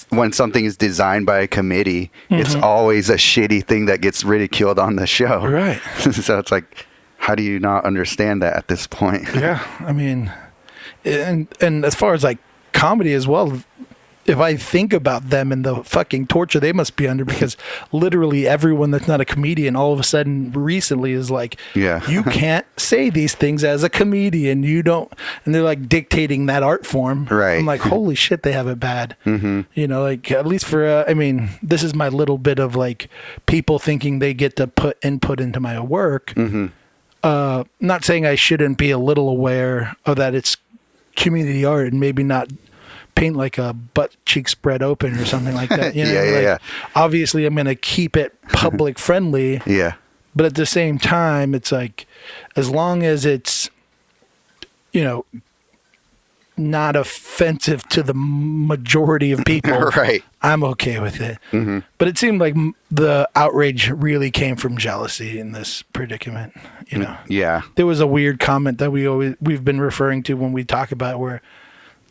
[SPEAKER 1] when something is designed by a committee, it's always a shitty thing that gets ridiculed on the show.
[SPEAKER 2] Right.
[SPEAKER 1] So it's like, how do you not understand that at this point?
[SPEAKER 2] Yeah. I mean, and as far as like comedy as well, if I think about them and the fucking torture they must be under, because literally everyone that's not a comedian all of a sudden recently is like, you can't say these things as a comedian. You don't, and they're like dictating that art form.
[SPEAKER 1] Right.
[SPEAKER 2] I'm like, holy shit, they have it bad. Like, at least for, I mean, this is my little bit of like people thinking they get to put input into my work. Not saying I shouldn't be a little aware of that it's community art and maybe not paint like a butt cheek spread open or something like that. Obviously I'm going to keep it public friendly. But at the same time, it's like, as long as it's, not offensive to the majority of people,
[SPEAKER 1] right,
[SPEAKER 2] I'm okay with it. But it seemed like the outrage really came from jealousy in this predicament. There was a weird comment that we've been referring to when we talk about it, where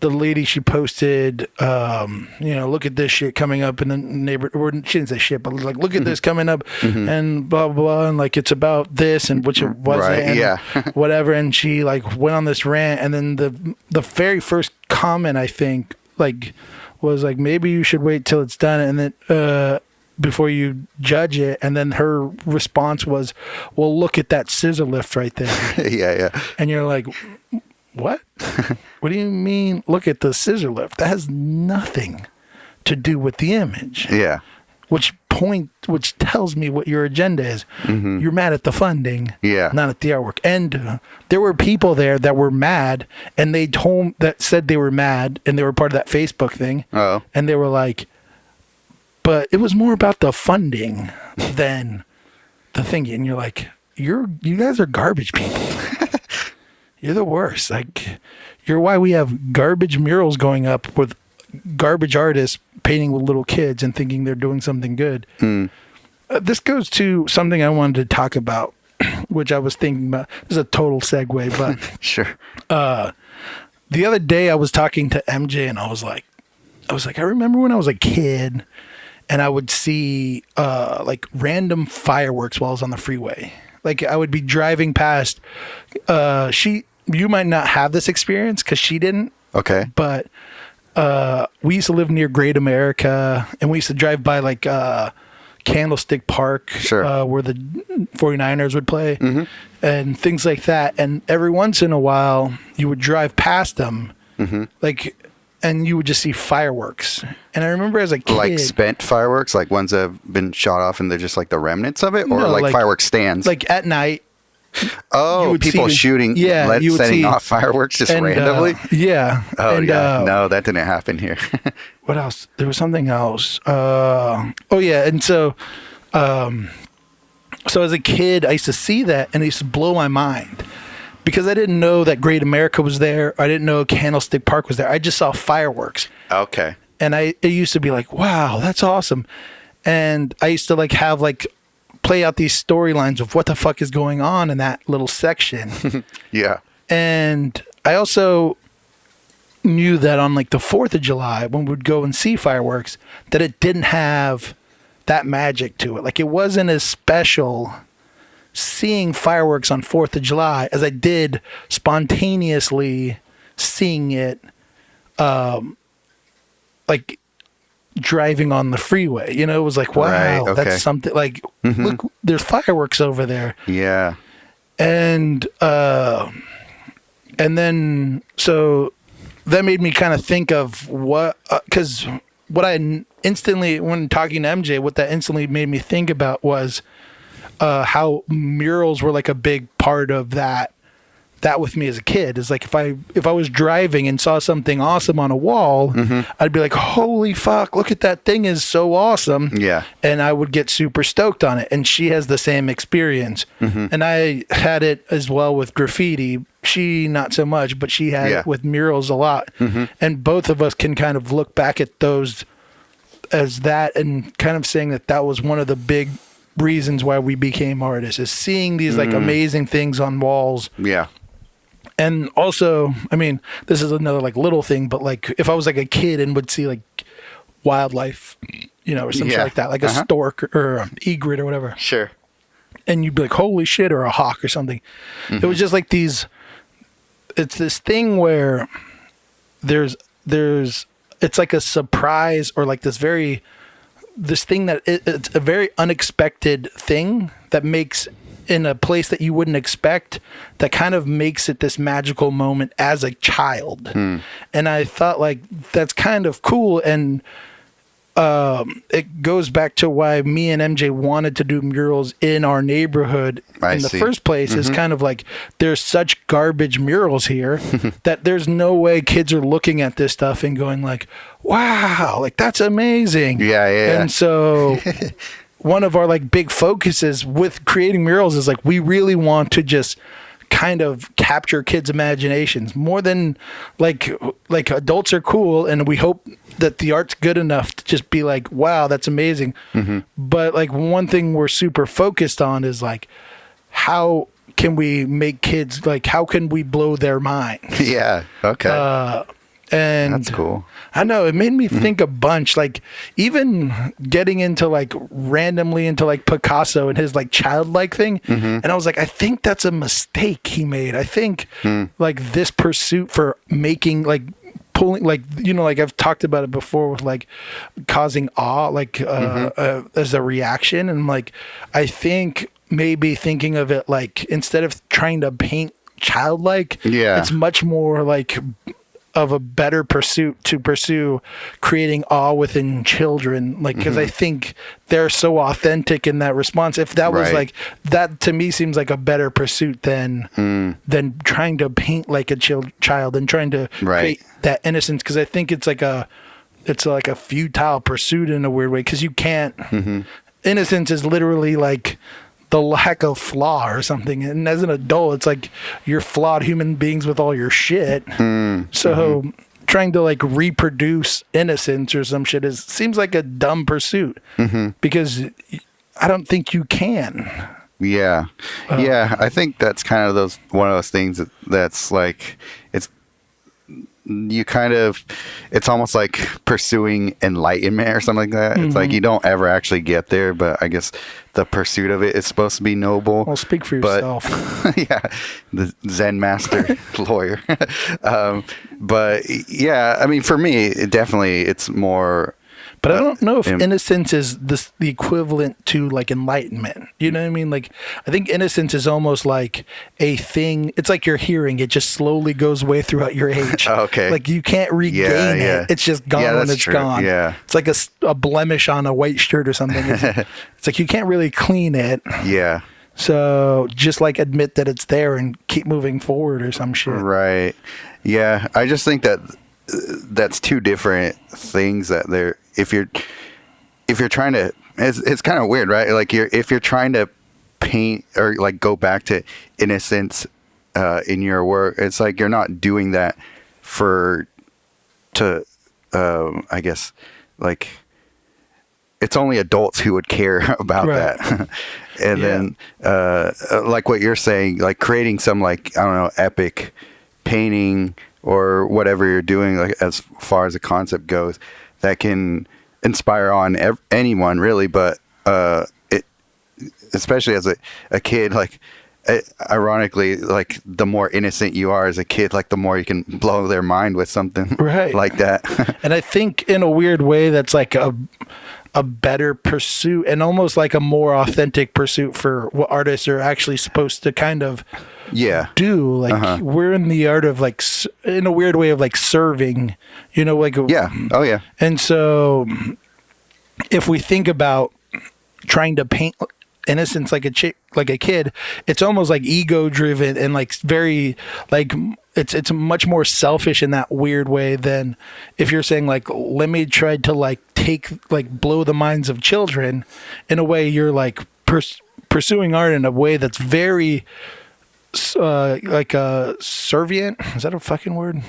[SPEAKER 2] the lady, she posted, look at this shit coming up in the neighborhood. Or she didn't say shit, but like, look at this coming up and blah, blah, blah. And like, it's about this and which it wasn't. And whatever. And she like went on this rant. And then the very first comment, I think, like, was like, maybe you should wait till it's done. And then, before you judge it. And then her response was, well, look at that scissor lift right there. And you're like, what? What do you mean, look at the scissor lift? That has nothing to do with the image. Which tells me what your agenda is. You're mad at the funding, not at the artwork. And there were people there that were mad, and that said they were mad, and they were part of that Facebook thing. And they were like, but it was more about the funding than the thing. And you're like, you guys are garbage people. You're the worst. Like, you're why we have garbage murals going up with garbage artists painting with little kids and thinking they're doing something good. This goes to something I wanted to talk about, which I was thinking about. This is a total segue, but
[SPEAKER 1] sure.
[SPEAKER 2] The other day I was talking to MJ, and I was like, I remember when I was a kid and I would see like random fireworks while I was on the freeway. Like, I would be driving past. You might not have this experience because she didn't.
[SPEAKER 1] Okay.
[SPEAKER 2] But we used to live near Great America, and we used to drive by like Candlestick Park, where the 49ers would play, and things like that. And every once in a while, you would drive past them, and you would just see fireworks. And I remember as a kid,
[SPEAKER 1] like spent fireworks, like ones that have been shot off and they're just like the remnants of it, or like fireworks stands,
[SPEAKER 2] like at night.
[SPEAKER 1] Oh, people shooting, setting off fireworks just randomly. No, that didn't happen here.
[SPEAKER 2] What else? There was something else. And so as a kid, I used to see that, and it used to blow my mind. Because I didn't know that Great America was there. I didn't know Candlestick Park was there. I just saw fireworks.
[SPEAKER 1] Okay.
[SPEAKER 2] And it used to be like, wow, that's awesome. And I used to like have like play out these storylines of what the fuck is going on in that little section. And I also knew that on like the 4th of July, when we would go and see fireworks, that it didn't have that magic to it. Like, it wasn't as special seeing fireworks on 4th of July as I did spontaneously seeing it, like driving on the freeway. You know, it was like, wow,
[SPEAKER 1] Right, okay.
[SPEAKER 2] that's something like, look, there's fireworks over there.
[SPEAKER 1] Yeah.
[SPEAKER 2] And then, so that made me kind of think of because what I instantly, when talking to MJ, what that instantly made me think about was how murals were like a big part of that with me as a kid. Is like, if I was driving and saw something awesome on a wall, I'd be like, holy fuck, look at that thing, is so awesome.
[SPEAKER 1] Yeah.
[SPEAKER 2] And I would get super stoked on it. And she has the same experience. And I had it as well with graffiti. She not so much, but she had it with murals a lot. And both of us can kind of look back at those as that, and kind of saying that was one of the big reasons why we became artists, is seeing these like amazing things on walls.
[SPEAKER 1] Yeah.
[SPEAKER 2] And also, I mean, this is another like little thing, but like if I was like a kid and would see like wildlife, you know, or something like that, like a stork or an egret or whatever.
[SPEAKER 1] Sure.
[SPEAKER 2] And you'd be like, holy shit, or a hawk or something. It was just like it's this thing where it's like a surprise, or like this thing that it's a very unexpected thing that makes, in a place that you wouldn't expect, that kind of makes it this magical moment as a child. And I thought like that's kind of cool. And it goes back to why me and MJ wanted to do murals in our neighborhood in the first place. Is kind of like, there's such garbage murals here that there's no way kids are looking at this stuff and going like, wow, like that's amazing.
[SPEAKER 1] Yeah.
[SPEAKER 2] And so one of our like big focuses with creating murals is like, we really want to just kind of capture kids' imaginations more than like adults are cool, and we hope that the art's good enough to just be like, wow, that's amazing. But like one thing we're super focused on is like, how can we make kids, like, how can we blow their minds?
[SPEAKER 1] Yeah. Okay.
[SPEAKER 2] And
[SPEAKER 1] that's cool.
[SPEAKER 2] I know, it made me think a bunch, like even getting into like randomly into like Picasso and his like childlike thing. And I was like, I think that's a mistake he made. I think like this pursuit for making like pulling, like, you know, like I've talked about it before with like causing awe, like as a reaction. And like, I think maybe thinking of it like, instead of trying to paint childlike, it's much more like of a better pursuit to pursue creating awe within children, like, because I think they're so authentic in that response. If that was like that, to me seems like a better pursuit than trying to paint like a child and trying to create that innocence, because I think it's like a futile pursuit in a weird way, because you can't innocence is literally like the lack of flaw or something. And as an adult, it's like you're flawed human beings with all your shit. So trying to like reproduce innocence or some shit seems like a dumb pursuit, because I don't think you can. Yeah.
[SPEAKER 1] I think that's kind of one of those things that's like, it's almost like pursuing enlightenment or something like that. It's like you don't ever actually get there, but I guess the pursuit of it is supposed to be noble.
[SPEAKER 2] Well, speak for yourself.
[SPEAKER 1] Yeah, the Zen master lawyer. But yeah, I mean, for me, it's more.
[SPEAKER 2] But I don't know if innocence is the equivalent to like enlightenment. You know what I mean? Like, I think innocence is almost like a thing. It's like your hearing. It just slowly goes away throughout your age.
[SPEAKER 1] Okay.
[SPEAKER 2] Like you can't regain it. It's just gone when it's gone.
[SPEAKER 1] Yeah.
[SPEAKER 2] It's like a blemish on a white shirt or something. It's like you can't really clean it.
[SPEAKER 1] Yeah.
[SPEAKER 2] So just like admit that it's there and keep moving forward or some shit.
[SPEAKER 1] Right. Yeah. I just think that's two different things that they're, if you're trying to, it's kind of weird, right? Like if you're trying to paint or like go back to innocence in your work, it's like you're not doing that I guess, like, it's only adults who would care about that. And then like what you're saying, like creating some, like, I don't know, epic painting or whatever you're doing, like as far as the concept goes, that can inspire on anyone really, but it, especially as a kid, like ironically, like the more innocent you are as a kid, like the more you can blow their mind with something like that.
[SPEAKER 2] And I think in a weird way, that's like a better pursuit and almost like a more authentic pursuit for what artists are actually supposed to kind of do. Like we're in the art of like, in a weird way of like serving, you know, like,
[SPEAKER 1] Oh yeah.
[SPEAKER 2] And so if we think about trying to paint innocence like a kid, it's almost like ego driven and like very like it's much more selfish in that weird way than if you're saying like, let me try to like blow the minds of children. In a way, you're like pursuing art in a way that's very like servient. Is that a fucking word?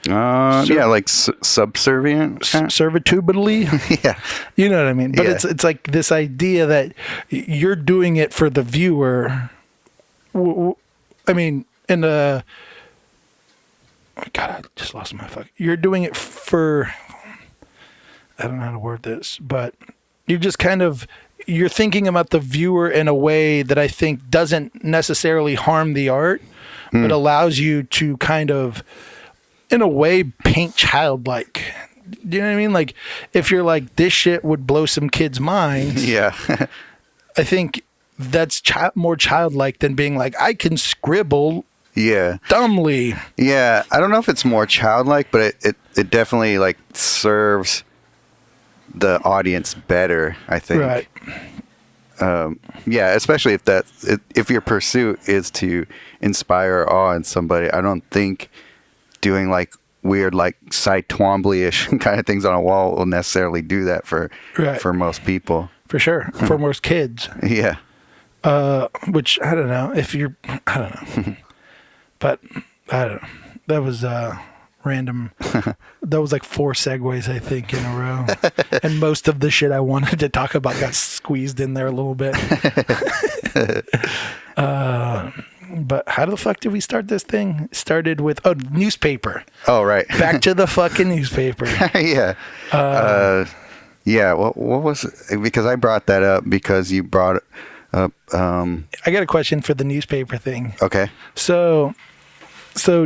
[SPEAKER 1] Like subservient,
[SPEAKER 2] servitubly.
[SPEAKER 1] Yeah,
[SPEAKER 2] you know what I mean. But it's like this idea that you're doing it for the viewer. I mean, in a God, I just lost my fuck. You're doing it for. I don't know how to word this, but you just kind of you're thinking about the viewer in a way that I think doesn't necessarily harm the art, but allows you to kind of, in a way, paint childlike. Do you know what I mean? Like, if you're like, this shit would blow some kids' minds.
[SPEAKER 1] Yeah.
[SPEAKER 2] I think that's more childlike than being like, I can scribble.
[SPEAKER 1] Yeah.
[SPEAKER 2] Dumbly.
[SPEAKER 1] Yeah. I don't know if it's more childlike, but it definitely like serves the audience better, I think.
[SPEAKER 2] Right.
[SPEAKER 1] Yeah, especially if your pursuit is to inspire awe in somebody. I don't think doing like weird like Cy Twombly-ish kind of things on a wall will necessarily do that for most people.
[SPEAKER 2] For sure. For most kids.
[SPEAKER 1] Yeah.
[SPEAKER 2] Which I don't know if you're I don't know. But I don't know. That was random. That was like 4 segues, I think, in a row. And most of the shit I wanted to talk about got squeezed in there a little bit. But how the fuck did we start this thing? It started with newspaper.
[SPEAKER 1] Oh, right.
[SPEAKER 2] Back to the fucking newspaper.
[SPEAKER 1] Yeah. Yeah. What was it? Because I brought that up because you brought up.
[SPEAKER 2] I got a question for the newspaper thing.
[SPEAKER 1] Okay.
[SPEAKER 2] So since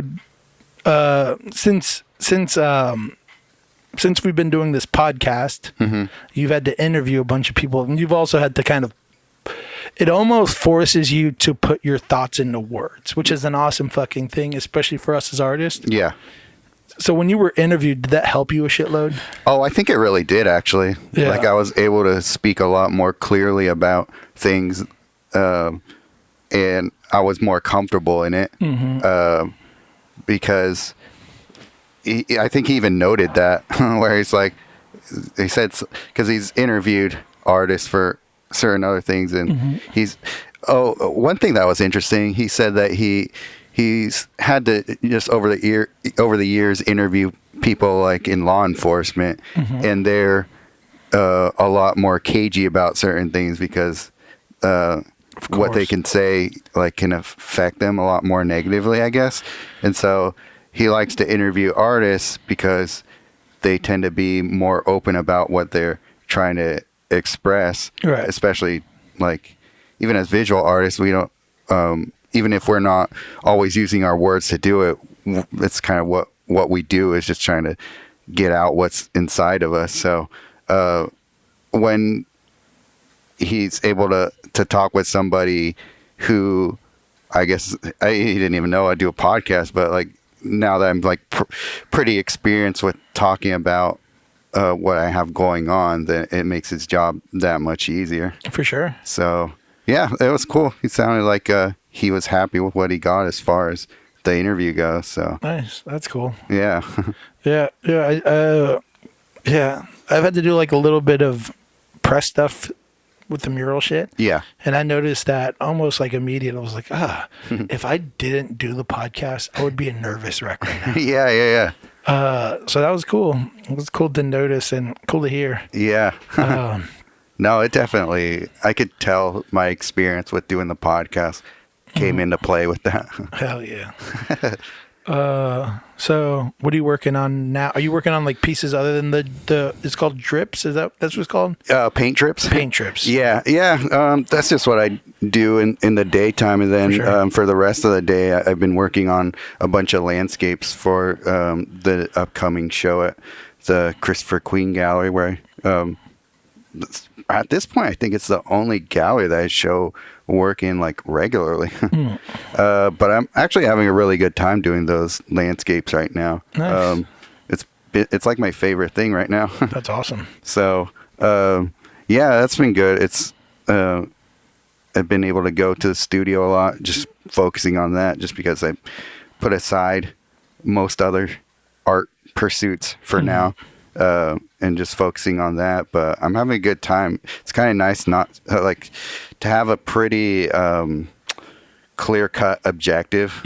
[SPEAKER 2] we've been doing this podcast, you've had to interview a bunch of people, and you've also had to kind of. It almost forces you to put your thoughts into words, which is an awesome fucking thing, especially for us as artists.
[SPEAKER 1] Yeah.
[SPEAKER 2] So when you were interviewed, did that help you a shitload?
[SPEAKER 1] Oh, I think it really did, actually. Yeah. Like I was able to speak a lot more clearly about things, and I was more comfortable in it, because I think he even noted that, where he's like, he said, because he's interviewed artists for certain other things, and one thing that was interesting, he said that he's had to just over the years interview people like in law enforcement, and they're a lot more cagey about certain things because what they can say like can affect them a lot more negatively, I guess. And so he likes to interview artists because they tend to be more open about what they're trying to express, especially like even as visual artists, we don't even if we're not always using our words to do it, it's kind of what we do is just trying to get out what's inside of us. So when he's able to talk with somebody who I guess he didn't even know I do a podcast, but like now that I'm like pretty experienced with talking about what I have going on, then it makes his job that much easier. For sure. So yeah, it was cool. He sounded like he was happy with what he got as far as the interview goes. So nice. That's cool. Yeah. Yeah. I've had to do like a little bit of press stuff with the mural shit. Yeah. And I noticed that almost like immediately. I was like, if I didn't do the podcast, I would be a nervous wreck right now. Yeah. So that was cool. It was cool to notice and cool to hear. Yeah. No, it definitely, I could tell my experience with doing the podcast came into play with that. Hell yeah.
[SPEAKER 2] So what are you working on now? Are you working on like pieces other than the it's called drips? That's what it's called?
[SPEAKER 1] Paint drips.
[SPEAKER 2] Paint drips.
[SPEAKER 1] Yeah. That's just what I do in the daytime, and then for the rest of the day, I've been working on a bunch of landscapes for the upcoming show at the Christopher Queen Gallery, where at this point I think it's the only gallery that I show work in like regularly. But I'm actually having a really good time doing those landscapes right now.
[SPEAKER 2] Nice.
[SPEAKER 1] It's like my favorite thing right now.
[SPEAKER 2] That's awesome.
[SPEAKER 1] So that's been good. It's I've been able to go to the studio a lot, just focusing on that, just because I put aside most other art pursuits for now, and just focusing on that. But I'm having a good time. It's kind of nice not like to have a pretty clear-cut objective,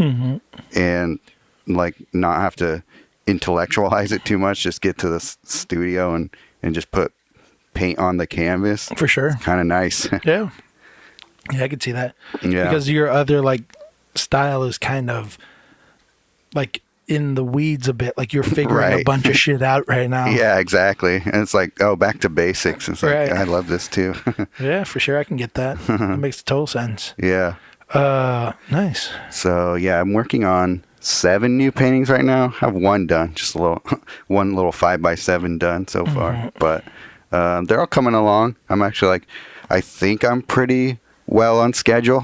[SPEAKER 1] and like not have to intellectualize it too much. Just get to the studio and just put paint on the canvas.
[SPEAKER 2] For sure.
[SPEAKER 1] Kind of nice.
[SPEAKER 2] Yeah, I could see that.
[SPEAKER 1] Yeah,
[SPEAKER 2] because your other like style is kind of like in the weeds a bit, like you're figuring a bunch of shit out right now.
[SPEAKER 1] Yeah, exactly. And it's like, back to basics. It's like, I love this too.
[SPEAKER 2] Yeah, for sure. I can get that. That makes total sense.
[SPEAKER 1] Yeah.
[SPEAKER 2] Nice.
[SPEAKER 1] So yeah, I'm working on 7 new paintings right now. I have one done, just one little 5x7 done so far. But they're all coming along. I'm actually I think I'm pretty well on schedule,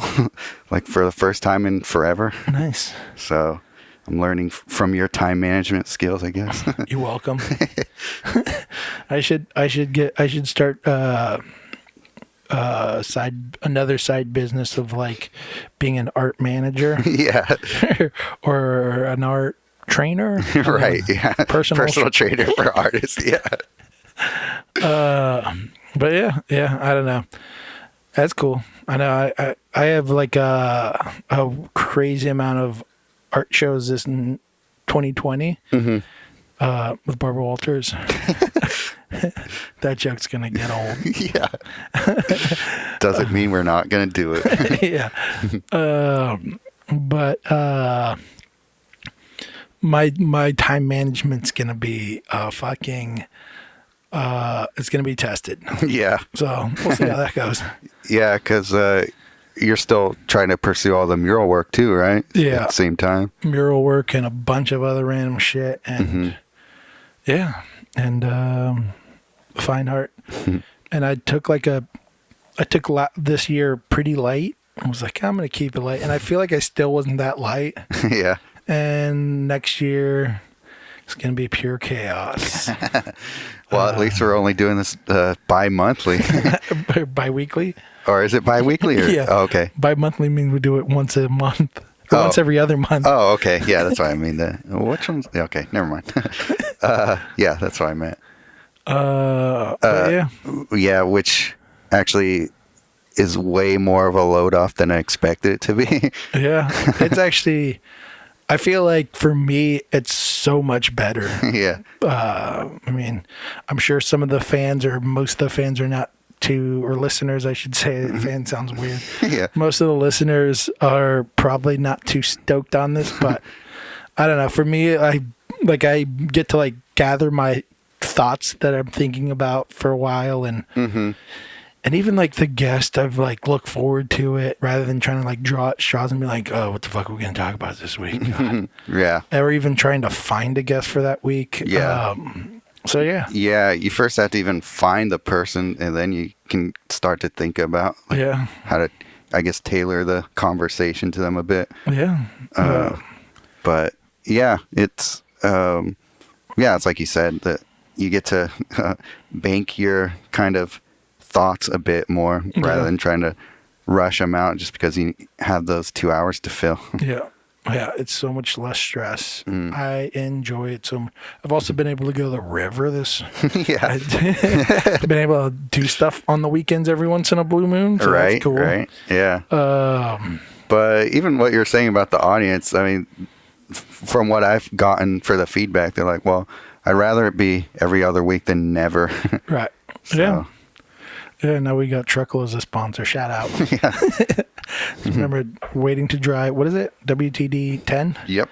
[SPEAKER 1] like for the first time in forever.
[SPEAKER 2] Nice. So
[SPEAKER 1] I'm learning from your time management skills, I guess.
[SPEAKER 2] You're welcome. I should start another side business of like being an art manager. Yeah. Or an art trainer.
[SPEAKER 1] Right. Yeah. Personal trainer for artists. Yeah.
[SPEAKER 2] But yeah, I don't know. That's cool. I know I have like a crazy amount of art shows this in 2020 with Barbara Walters. That joke's gonna get old. Yeah.
[SPEAKER 1] Doesn't mean we're not gonna do it.
[SPEAKER 2] Yeah. But my time management's gonna be it's gonna be tested. Yeah. So we'll see how that goes.
[SPEAKER 1] Yeah, because you're still trying to pursue all the mural work too, right?
[SPEAKER 2] Yeah.
[SPEAKER 1] At the same time.
[SPEAKER 2] Mural work and a bunch of other random shit, and fine art. And I took this year pretty light. I was like, I'm gonna keep it light, and I feel like I still wasn't that light. Yeah. And next year, it's gonna be pure chaos.
[SPEAKER 1] Well, at least we're only doing this bi-monthly.
[SPEAKER 2] Bi-weekly?
[SPEAKER 1] Or is it bi-weekly? Or?
[SPEAKER 2] Yeah.
[SPEAKER 1] Oh, okay.
[SPEAKER 2] Bi-monthly means we do it once a month. Or once every other month.
[SPEAKER 1] Oh, okay. Yeah, that's what I mean. Which one's... Okay, never mind. Yeah, that's what I meant. Yeah, which actually is way more of a load off than I expected it to be. Yeah.
[SPEAKER 2] It's actually... I feel like for me, it's so much better. Yeah. I mean, I'm sure some of the fans or most of the fans are not or listeners, I should say. Fan sounds weird. Yeah. Most of the listeners are probably not too stoked on this, but I don't know. For me, I get to gather my thoughts that I'm thinking about for a while, and and even the guest, I've looked forward to it rather than trying to draw at straws and be like, oh, what the fuck are we going to talk about this week? Yeah. Or even trying to find a guest for that week. Yeah. So yeah.
[SPEAKER 1] Yeah, you first have to even find the person, and then you can start to think about how to, I guess, tailor the conversation to them a bit. Yeah. But yeah, it's it's like you said, that you get to bank your kind of thoughts a bit more rather than trying to rush them out just because you have those 2 hours to fill.
[SPEAKER 2] Yeah. Yeah, it's so much less stress. I enjoy it so much. I've also been able to go to the river I've been able to do stuff on the weekends every once in a blue moon. So that's cool.
[SPEAKER 1] Right. Yeah. But even what you're saying about the audience, I mean, from what I've gotten for the feedback, they're like, well, I'd rather it be every other week than never. Right.
[SPEAKER 2] So. Yeah. Yeah, now we got Trekell as a sponsor. Shout out. Yeah. Remember Waiting to Dry. What is it? WTD 10?
[SPEAKER 1] Yep.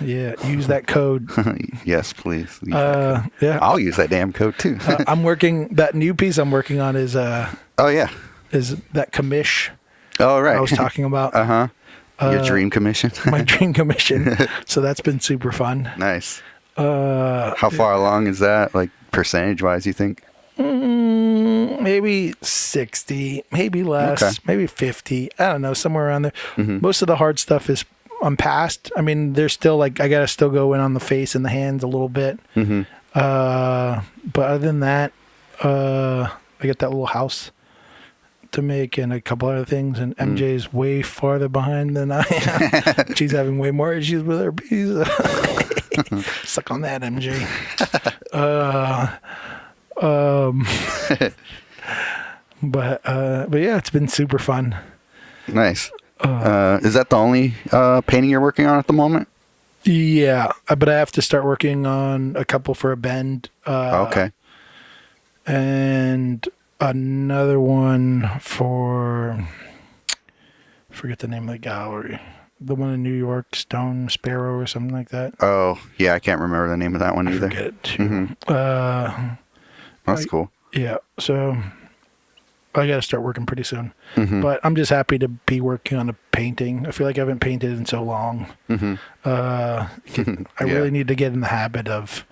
[SPEAKER 2] Yeah, use that code.
[SPEAKER 1] Yes, please.
[SPEAKER 2] Yeah,
[SPEAKER 1] I'll use that damn code too.
[SPEAKER 2] That new piece I'm working on is
[SPEAKER 1] oh yeah,
[SPEAKER 2] is that commish.
[SPEAKER 1] Oh right.
[SPEAKER 2] I was talking about.
[SPEAKER 1] Your dream commission.
[SPEAKER 2] My dream commission. So that's been super fun.
[SPEAKER 1] Nice. How far along is that, like percentage wise, you think?
[SPEAKER 2] Maybe 60, maybe less, maybe 50. I don't know, somewhere around there. Most of the hard stuff is I'm past. I mean, there's still like I gotta still go in on the face and the hands a little bit. But other than that, I got that little house to make and a couple other things, and MJ's way farther behind than I am. She's having way more issues with her bees. Suck on that, MJ. But yeah, it's been super fun.
[SPEAKER 1] Nice. Is that the only painting you're working on at the moment?
[SPEAKER 2] Yeah, but I have to start working on a couple for a bend.
[SPEAKER 1] Okay.
[SPEAKER 2] And another one for, I forget the name of the gallery. The one in New York, Stone Sparrow or something like that.
[SPEAKER 1] Oh, yeah, I can't remember the name of that one either.
[SPEAKER 2] I forget it too.
[SPEAKER 1] That's cool.
[SPEAKER 2] Yeah, so I got to start working pretty soon. But I'm just happy to be working on a painting. I feel like I haven't painted in so long. I really need to get in the habit of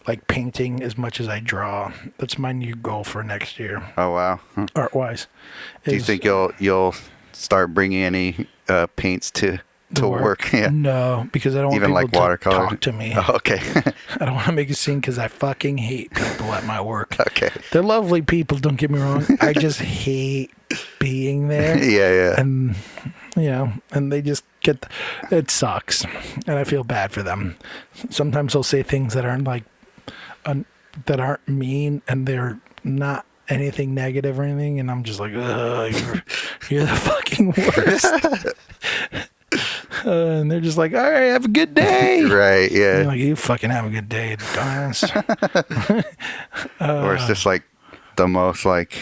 [SPEAKER 2] like painting as much as I draw. That's my new goal for next year.
[SPEAKER 1] Oh wow!
[SPEAKER 2] Art-wise,
[SPEAKER 1] do you think you'll start bringing any paints to work? Yeah.
[SPEAKER 2] No, because I don't want people to talk to me.
[SPEAKER 1] Oh, okay.
[SPEAKER 2] I don't want to make a scene because I fucking hate people at my work.
[SPEAKER 1] Okay.
[SPEAKER 2] They're lovely people, don't get me wrong. I just hate being there.
[SPEAKER 1] Yeah.
[SPEAKER 2] And, and they just it sucks. And I feel bad for them. Sometimes they'll say things that aren't like, that aren't mean, and they're not anything negative or anything. And I'm just like, you're the fucking worst. And they're just like, all right, have a good day.
[SPEAKER 1] Right, yeah.
[SPEAKER 2] I'm like, you fucking have a good day, dumbass.
[SPEAKER 1] Or it's just like the most like,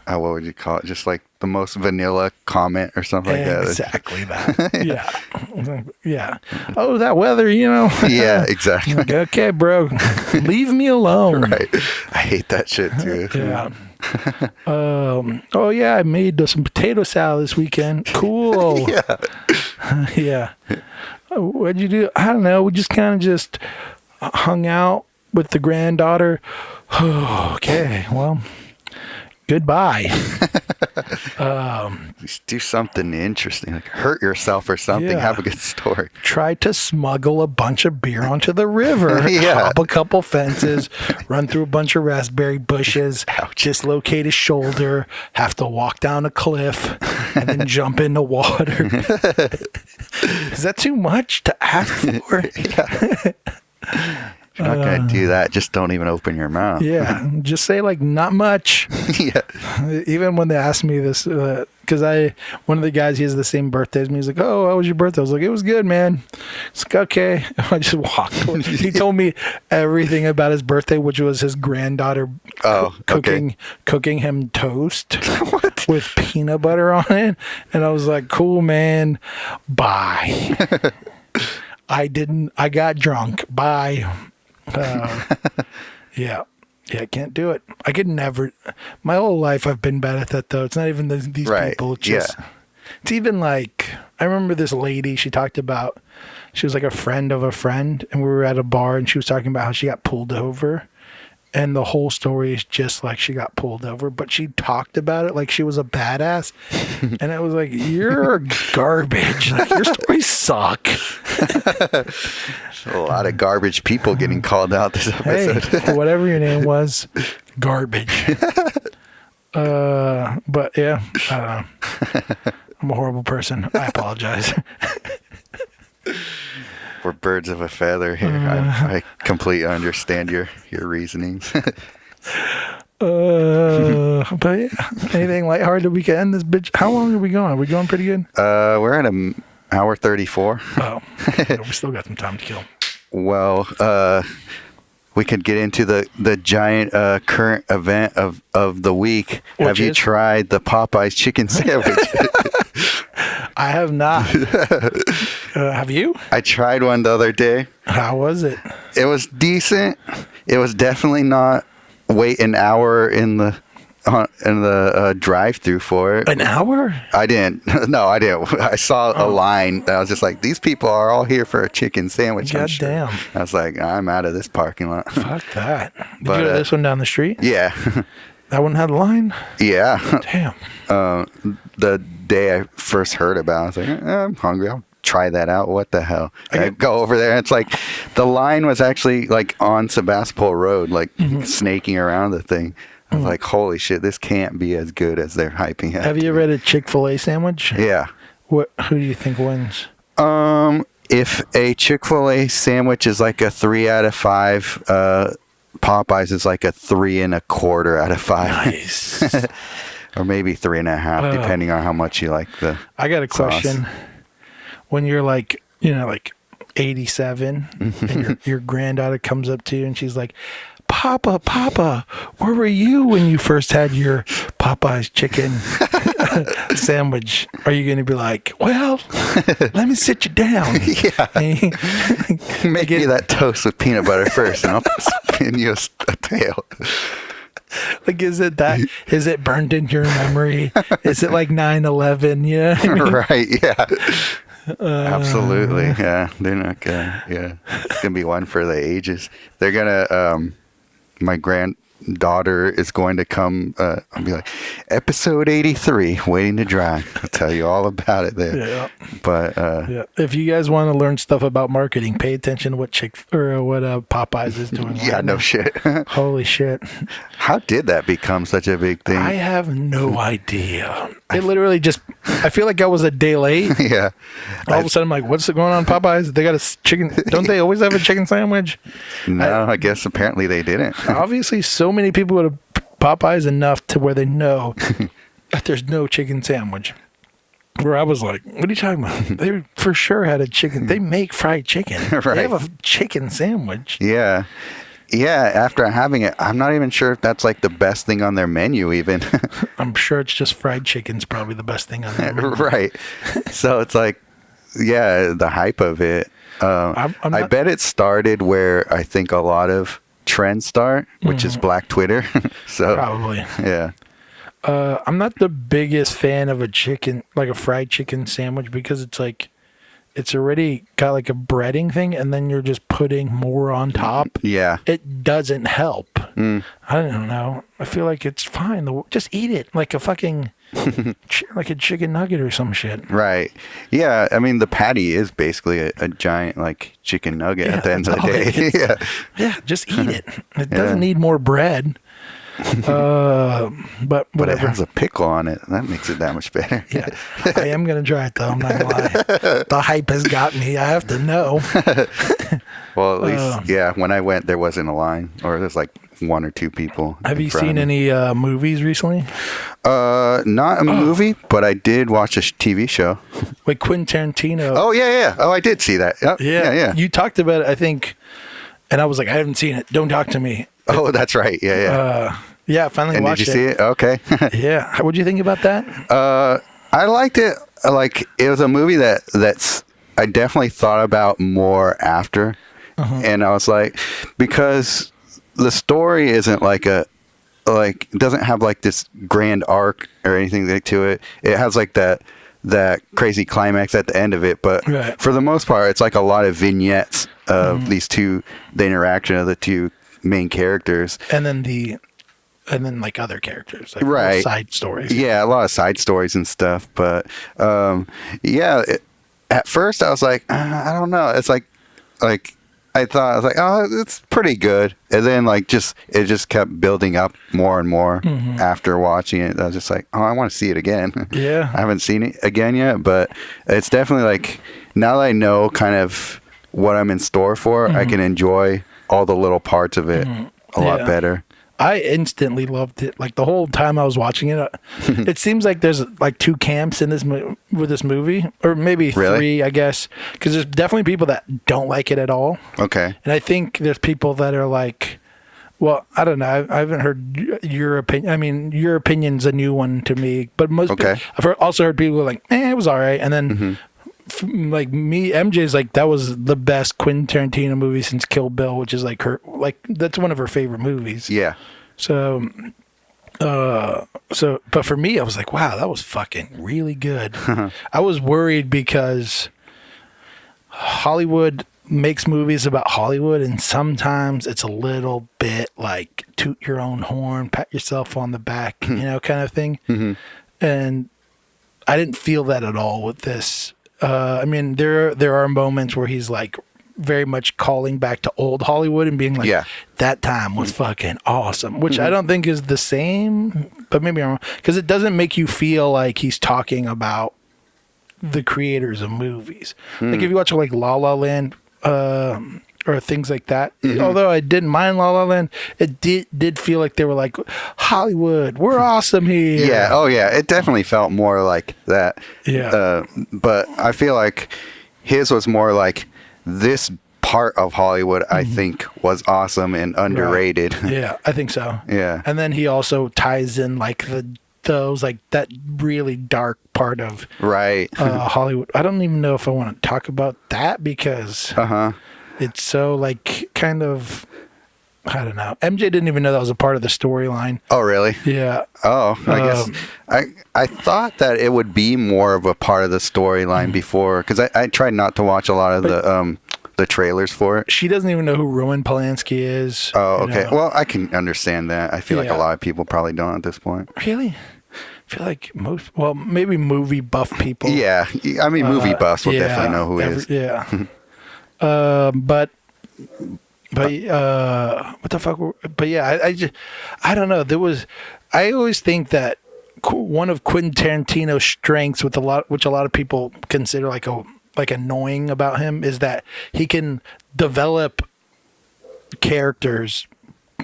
[SPEAKER 1] what would you call it? Just like the most vanilla comment or something like that.
[SPEAKER 2] Exactly that. Yeah. Oh, that weather,
[SPEAKER 1] Yeah, exactly.
[SPEAKER 2] Like, okay, bro, leave me alone.
[SPEAKER 1] Right. I hate that shit too.
[SPEAKER 2] Yeah. Oh yeah, I made some potato salad this weekend. Cool. Yeah. What'd you do? I don't know. We just kind of just hung out with the granddaughter. Okay, well, goodbye.
[SPEAKER 1] Just do something interesting, like hurt yourself or something.
[SPEAKER 2] Yeah.
[SPEAKER 1] Have a good story.
[SPEAKER 2] Tried to smuggle a bunch of beer onto the river. Hop a couple fences, run through a bunch of raspberry bushes, dislocate his shoulder, have to walk down a cliff, and then jump in the water. Is that too much to ask for?
[SPEAKER 1] If you're not going to do that, just don't even open your mouth.
[SPEAKER 2] Yeah, just say like, not much.
[SPEAKER 1] Yeah.
[SPEAKER 2] Even when they asked me this, because one of the guys, he has the same birthday as me. He's like, oh, how was your birthday? I was like, it was good, man. It's like, okay. I just walked away. He told me everything about his birthday, which was his granddaughter cooking him toast with peanut butter on it. And I was like, cool, man. Bye. I got drunk. Bye. Yeah, I can't do it. I could never. My whole life I've been bad at that, though. It's not even these people. It's just, it's even like, I remember this lady, she talked about, she was like a friend of a friend, and we were at a bar, and she was talking about how she got pulled over. And the whole story is just like she got pulled over, but she talked about it like she was a badass. And I was like, you're garbage. Like, your stories suck.
[SPEAKER 1] A lot of garbage people getting called out this episode.
[SPEAKER 2] Hey, whatever your name was, garbage. But yeah, I'm a horrible person. I apologize.
[SPEAKER 1] We're birds of a feather here. I completely understand your reasonings.
[SPEAKER 2] But yeah, anything lighthearted we can end this bitch. How long are we going? Are we going pretty good?
[SPEAKER 1] We're at an hour 34.
[SPEAKER 2] Oh, we still got some time to kill.
[SPEAKER 1] Well, we could get into the giant current event of the week. Have you tried the Popeye's chicken sandwich?
[SPEAKER 2] I have not. Have you?
[SPEAKER 1] I tried one the other day.
[SPEAKER 2] How was it?
[SPEAKER 1] It was decent. It was definitely not wait an hour in the drive-through for it.
[SPEAKER 2] An hour?
[SPEAKER 1] I didn't. No, I didn't. I saw a line. I was just like, these people are all here for a chicken sandwich.
[SPEAKER 2] God damn.
[SPEAKER 1] I was like, I'm out of this parking lot.
[SPEAKER 2] Fuck that. Did you go to this one down the street?
[SPEAKER 1] Yeah.
[SPEAKER 2] That one had a line?
[SPEAKER 1] Yeah.
[SPEAKER 2] Damn.
[SPEAKER 1] The day I first heard about it, I was like, I'm hungry. I'll try that out. What the hell? I go over there, and it's like the line was actually like on Sebastopol Road, like snaking around the thing. I was like, holy shit, this can't be as good as they're hyping it.
[SPEAKER 2] Have you ever had a Chick-fil-A sandwich?
[SPEAKER 1] Yeah.
[SPEAKER 2] Who do you think wins?
[SPEAKER 1] If a Chick-fil-A sandwich is like a 3 out of 5, Popeyes is like a 3 1/4 out of 5.
[SPEAKER 2] Nice.
[SPEAKER 1] Or maybe 3.5, depending on how much you like the
[SPEAKER 2] I got a
[SPEAKER 1] sauce.
[SPEAKER 2] question. When you're like, 87 and your granddaughter comes up to you and she's like, Papa, where were you when you first had your Popeye's chicken sandwich? Are you going to be like, well, let me sit you down?
[SPEAKER 1] Yeah. Make me that toast with peanut butter first, and I'll spin you a tail.
[SPEAKER 2] Like, is it burned into your memory? Is it like 9/11? Yeah. You know what I mean?
[SPEAKER 1] Right, yeah. Absolutely, yeah. They're not gonna, yeah. It's going to be one for the ages. They're going to, my granddaughter is going to come, I'll be like, episode 83, Waiting to Dry. I'll tell you all about it there.
[SPEAKER 2] Yeah.
[SPEAKER 1] But,
[SPEAKER 2] if you guys want to learn stuff about marketing, pay attention to what Popeyes is doing.
[SPEAKER 1] yeah,
[SPEAKER 2] right
[SPEAKER 1] no
[SPEAKER 2] now.
[SPEAKER 1] shit.
[SPEAKER 2] Holy shit.
[SPEAKER 1] How did that become such a big thing?
[SPEAKER 2] I have no idea. It literally just, I feel like I was a day late.
[SPEAKER 1] Yeah.
[SPEAKER 2] All of a sudden, I'm like, what's going on, Popeyes? They got a chicken. Don't they always have a chicken sandwich?
[SPEAKER 1] No, I guess apparently they didn't.
[SPEAKER 2] Obviously, so many people go to Popeyes enough to where they know that there's no chicken sandwich. Where I was like, what are you talking about? They for sure had a chicken. They make fried chicken.
[SPEAKER 1] Right.
[SPEAKER 2] They have a chicken sandwich.
[SPEAKER 1] Yeah. Yeah, after having it, I'm not even sure if that's like the best thing on their menu even.
[SPEAKER 2] I'm sure it's just fried chicken's probably the best thing on there.
[SPEAKER 1] Right. So it's like, yeah, the hype of it. I bet it started where I think a lot of trends start, which is Black Twitter. So
[SPEAKER 2] Probably.
[SPEAKER 1] Yeah.
[SPEAKER 2] I'm not the biggest fan of a fried chicken sandwich, because it's like, it's already got like a breading thing, and then you're just putting more on top.
[SPEAKER 1] Yeah.
[SPEAKER 2] It doesn't help. I don't know. I feel like it's fine. Just eat it like a fucking, like a chicken nugget or some shit.
[SPEAKER 1] Right. Yeah. I mean, the patty is basically a giant like chicken nugget at the end of the day. Yeah.
[SPEAKER 2] Yeah. Just eat it. It doesn't need more bread. But whatever.
[SPEAKER 1] But it has a pickle on it. That makes it that much better.
[SPEAKER 2] Yeah. I am going to try it though. I'm not going to lie. The hype has got me. I have to know.
[SPEAKER 1] Well, at least, yeah, when I went, there wasn't a line, or there's like 1 or 2 people.
[SPEAKER 2] Have you seen any movies recently?
[SPEAKER 1] Not a movie, but I did watch a TV show.
[SPEAKER 2] Like Quentin Tarantino.
[SPEAKER 1] Oh, yeah. Oh, I did see that. Yep. Yeah.
[SPEAKER 2] You talked about it, I think, and I was like, I haven't seen it. Don't talk to me.
[SPEAKER 1] Oh, that's right. Yeah.
[SPEAKER 2] Yeah, I finally
[SPEAKER 1] and
[SPEAKER 2] watched it.
[SPEAKER 1] Did you see it? Okay.
[SPEAKER 2] Yeah. What'd you think about that?
[SPEAKER 1] I liked it. Like, it was a movie that's I definitely thought about more after. And I was like, because the story isn't it doesn't have like this grand arc or anything to it. It has like that crazy climax at the end of it, but for the most part, it's like a lot of vignettes of the interaction of the two main characters, and then like other characters, like side stories. Yeah, a lot of side stories and stuff. But at first I was like, I don't know. It's like I thought, I was like, oh, it's pretty good. And then it just kept building up more and more after watching it. I was just like, oh, I want to see it again.
[SPEAKER 2] Yeah.
[SPEAKER 1] I haven't seen it again yet, but it's definitely like, now that I know kind of what I'm in store for, I can enjoy all the little parts of it a lot better.
[SPEAKER 2] I instantly loved it. Like the whole time I was watching it, it seems like there's like 2 camps in this with this movie, or maybe 3, I guess, because there's definitely people that don't like it at all. Okay. And I think there's people that are like, well, I don't know. I haven't heard your opinion. I mean, your opinion's a new one to me, but most people, I've also heard people like, it was all right, and then like me, MJ's like that was the best Quentin Tarantino movie since Kill Bill, which is like that's one of her favorite movies.
[SPEAKER 1] Yeah.
[SPEAKER 2] So but for me, I was like, wow, that was fucking really good. I was worried because Hollywood makes movies about Hollywood, and sometimes it's a little bit like toot your own horn, pat yourself on the back, kind of thing. Mm-hmm. And I didn't feel that at all with this. I mean, there are moments where he's like very much calling back to old Hollywood and being like, that time was fucking awesome, which I don't think is the same, but maybe I'm wrong, because it doesn't make you feel like he's talking about the creators of movies. Like if you watch like La La Land or things like that, although I didn't mind La La Land, it did feel like they were like, Hollywood, we're awesome here.
[SPEAKER 1] Yeah. Oh yeah, it definitely felt more like that.
[SPEAKER 2] Yeah.
[SPEAKER 1] But I feel like his was more like, this part of Hollywood I think was awesome and underrated.
[SPEAKER 2] Right. Yeah, I think so.
[SPEAKER 1] Yeah.
[SPEAKER 2] And then he also ties in like those like that really dark part of Hollywood. I don't even know if I want to talk about that because it's so like kind of, I don't know. MJ didn't even know that was a part of the storyline.
[SPEAKER 1] Oh, really?
[SPEAKER 2] Yeah.
[SPEAKER 1] Oh, I guess I thought that it would be more of a part of the storyline before, because I tried not to watch a lot of the trailers for it.
[SPEAKER 2] She doesn't even know who Roman Polanski is.
[SPEAKER 1] Oh, okay. Well, I can understand that. I feel like a lot of people probably don't at this point.
[SPEAKER 2] Really? I feel like maybe movie buff people.
[SPEAKER 1] Yeah. I mean, movie buffs will definitely know who he is.
[SPEAKER 2] Yeah. But what the fuck? But yeah, I don't know. I always think that one of Quentin Tarantino's strengths which a lot of people consider like annoying about him is that he can develop characters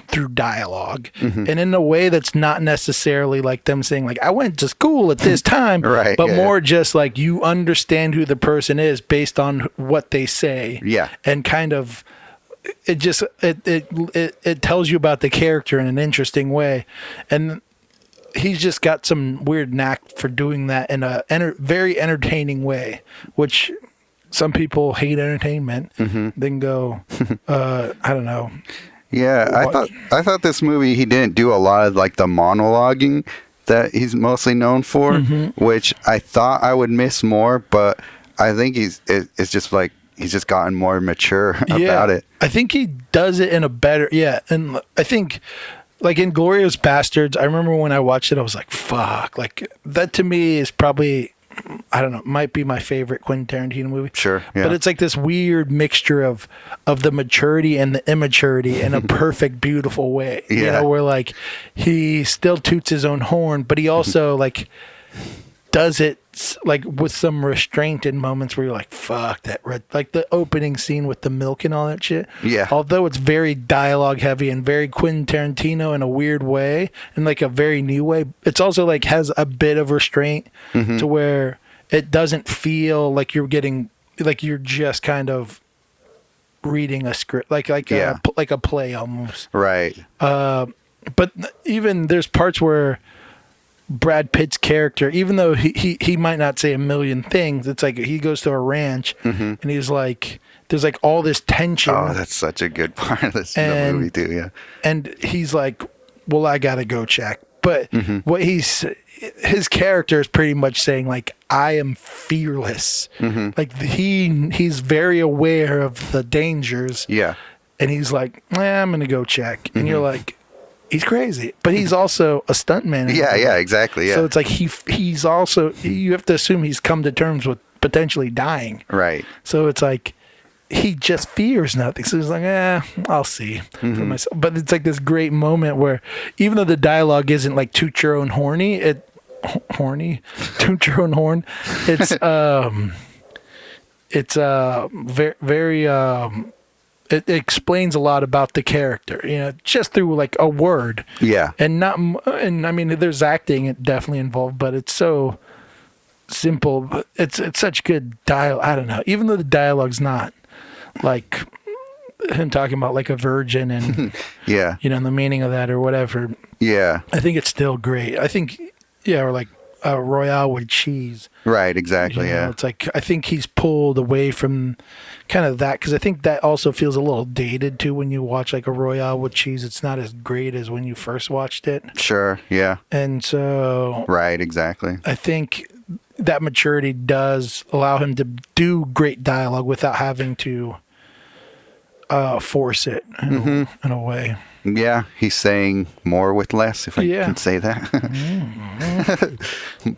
[SPEAKER 2] through dialogue and in a way that's not necessarily like them saying like, I went to school at this time,
[SPEAKER 1] right?
[SPEAKER 2] But more just like you understand who the person is based on what they say. Yeah. And kind of, it tells you about the character in an interesting way, and he's just got some weird knack for doing that in a very entertaining way, which some people hate entertainment. Then go, I don't know.
[SPEAKER 1] Yeah, I thought this movie, he didn't do a lot of like the monologuing that he's mostly known for, which I thought I would miss more, but I think it's just like he's just gotten more mature about it.
[SPEAKER 2] I think he does it in a better, and I think like in Glorious Bastards, I remember when I watched it, I was like, fuck, like that to me is probably, I don't know, might be my favorite Quentin Tarantino movie.
[SPEAKER 1] Sure. Yeah.
[SPEAKER 2] But it's like this weird mixture of the maturity and the immaturity in a perfect, beautiful way.
[SPEAKER 1] Yeah.
[SPEAKER 2] You know, where like he still toots his own horn, but he also like does it like with some restraint in moments where you're like, fuck that, like the opening scene with the milk and all that shit.
[SPEAKER 1] Yeah.
[SPEAKER 2] Although it's very dialogue heavy and very Quentin Tarantino in a weird way and like a very new way, it's also like has a bit of restraint to where it doesn't feel like you're getting, like you're just kind of reading a script, like a play almost.
[SPEAKER 1] Right.
[SPEAKER 2] But even there's parts where Brad Pitt's character, even though he might not say a million things, it's like he goes to a ranch and he's like, there's like all this tension.
[SPEAKER 1] Oh, that's such a good part of the movie too. Yeah. And
[SPEAKER 2] he's like, well, I gotta go check. But what his character is pretty much saying like, I am fearless. Like he's very aware of the dangers. Yeah. And he's like, I'm gonna go check. And you're like, he's crazy, but he's also a stuntman.
[SPEAKER 1] Yeah, exactly. Yeah.
[SPEAKER 2] So it's like he's also, you have to assume he's come to terms with potentially dying.
[SPEAKER 1] Right.
[SPEAKER 2] So it's like he just fears nothing. So he's like, I'll see for myself. But it's like this great moment where even though the dialogue isn't like toot your own horny, toot your own horn. It's very very. It explains a lot about the character, you know, just through like a word. Yeah. And I mean, there's acting definitely involved, but it's so simple. It's such good dialogue. I don't know. Even though the dialogue's not like him talking about like a virgin and, you know, the meaning of that or whatever. Yeah. I think it's still great. I think, or like Royale with cheese.
[SPEAKER 1] Right, exactly, yeah.
[SPEAKER 2] It's like, I think he's pulled away from kind of that, because I think that also feels a little dated too when you watch like a Royale with cheese. It's not as great as when you first watched it.
[SPEAKER 1] Sure, yeah.
[SPEAKER 2] And so...
[SPEAKER 1] Right, exactly.
[SPEAKER 2] I think that maturity does allow him to do great dialogue without having to force it in a way.
[SPEAKER 1] Yeah, he's saying more with less, if I can say that.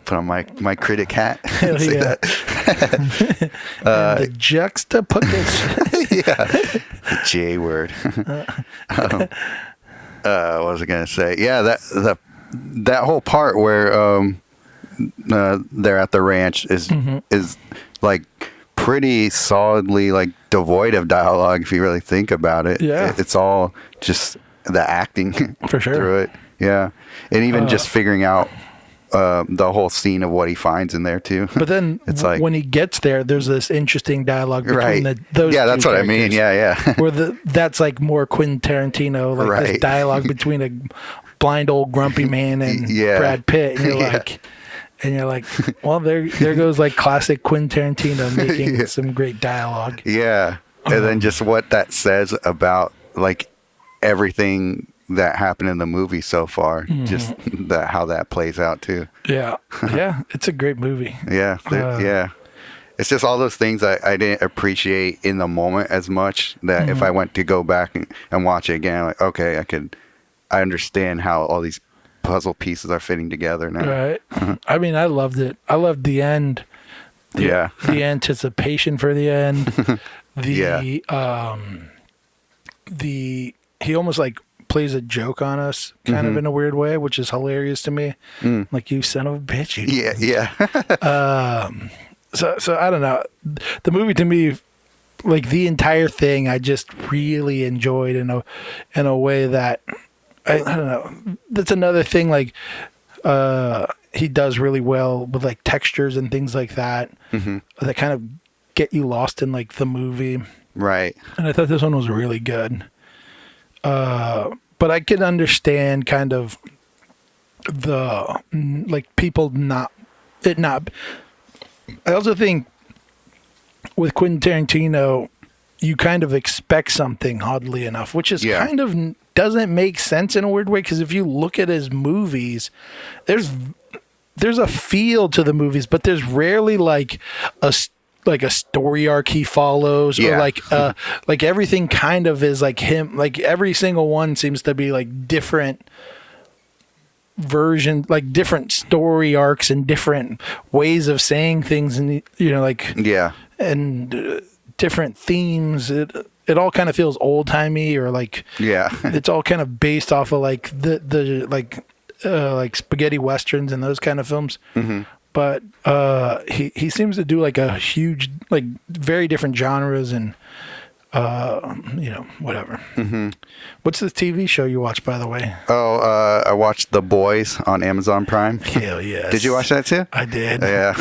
[SPEAKER 1] Put on my critic hat. And say that.
[SPEAKER 2] And the juxtaposition.
[SPEAKER 1] Yeah, the J word. What was I going to say? Yeah, that whole part where they're at the ranch is like pretty solidly like devoid of dialogue if you really think about it.
[SPEAKER 2] Yeah,
[SPEAKER 1] it's all just the acting
[SPEAKER 2] for sure
[SPEAKER 1] through it. Yeah, and even just figuring out the whole scene of what he finds in there too.
[SPEAKER 2] But then
[SPEAKER 1] it's like
[SPEAKER 2] when he gets there, there's this interesting dialogue between those.
[SPEAKER 1] Yeah, that's what I mean. Yeah.
[SPEAKER 2] Where that's like more Quentin Tarantino, like this dialogue between a blind old grumpy man and Brad Pitt, and you're like, well, there goes like classic Quentin Tarantino making some great dialogue.
[SPEAKER 1] Yeah, and then just what that says about like everything that happened in the movie so far, just how that plays out too. Yeah,
[SPEAKER 2] it's a great movie.
[SPEAKER 1] Yeah. It's just all those things I didn't appreciate in the moment as much that if I went to go back and watch it again, like, okay, I understand how all these puzzle pieces are fitting together now.
[SPEAKER 2] Right. I mean, I loved it. I loved the end. The anticipation for the end. He almost like plays a joke on us kind of in a weird way, which is hilarious to me. Like, you son of a bitch. So I don't know. The movie to me, like the entire thing, I just really enjoyed in a way that I don't know. That's another thing. Like he does really well with like textures and things like that that kind of get you lost in like the movie.
[SPEAKER 1] Right.
[SPEAKER 2] And I thought this one was really good. But I can understand kind of the like people not. I also think with Quentin Tarantino, you kind of expect something, oddly enough, which is kind of doesn't make sense in a weird way, because if you look at his movies, there's a feel to the movies, but there's rarely like a story arc he follows, or like everything kind of is like him. Like every single one seems to be like different version, like different story arcs and different ways of saying things, and and different themes. It all kind of feels old timey, or like it's all kind of based off of like the like spaghetti westerns and those kind of films. But he seems to do like a huge, like very different genres and whatever. What's the TV show you watch, by the way?
[SPEAKER 1] I watched The Boys on Amazon Prime.
[SPEAKER 2] Hell yes.
[SPEAKER 1] Did you watch that too?
[SPEAKER 2] I did.
[SPEAKER 1] Yeah.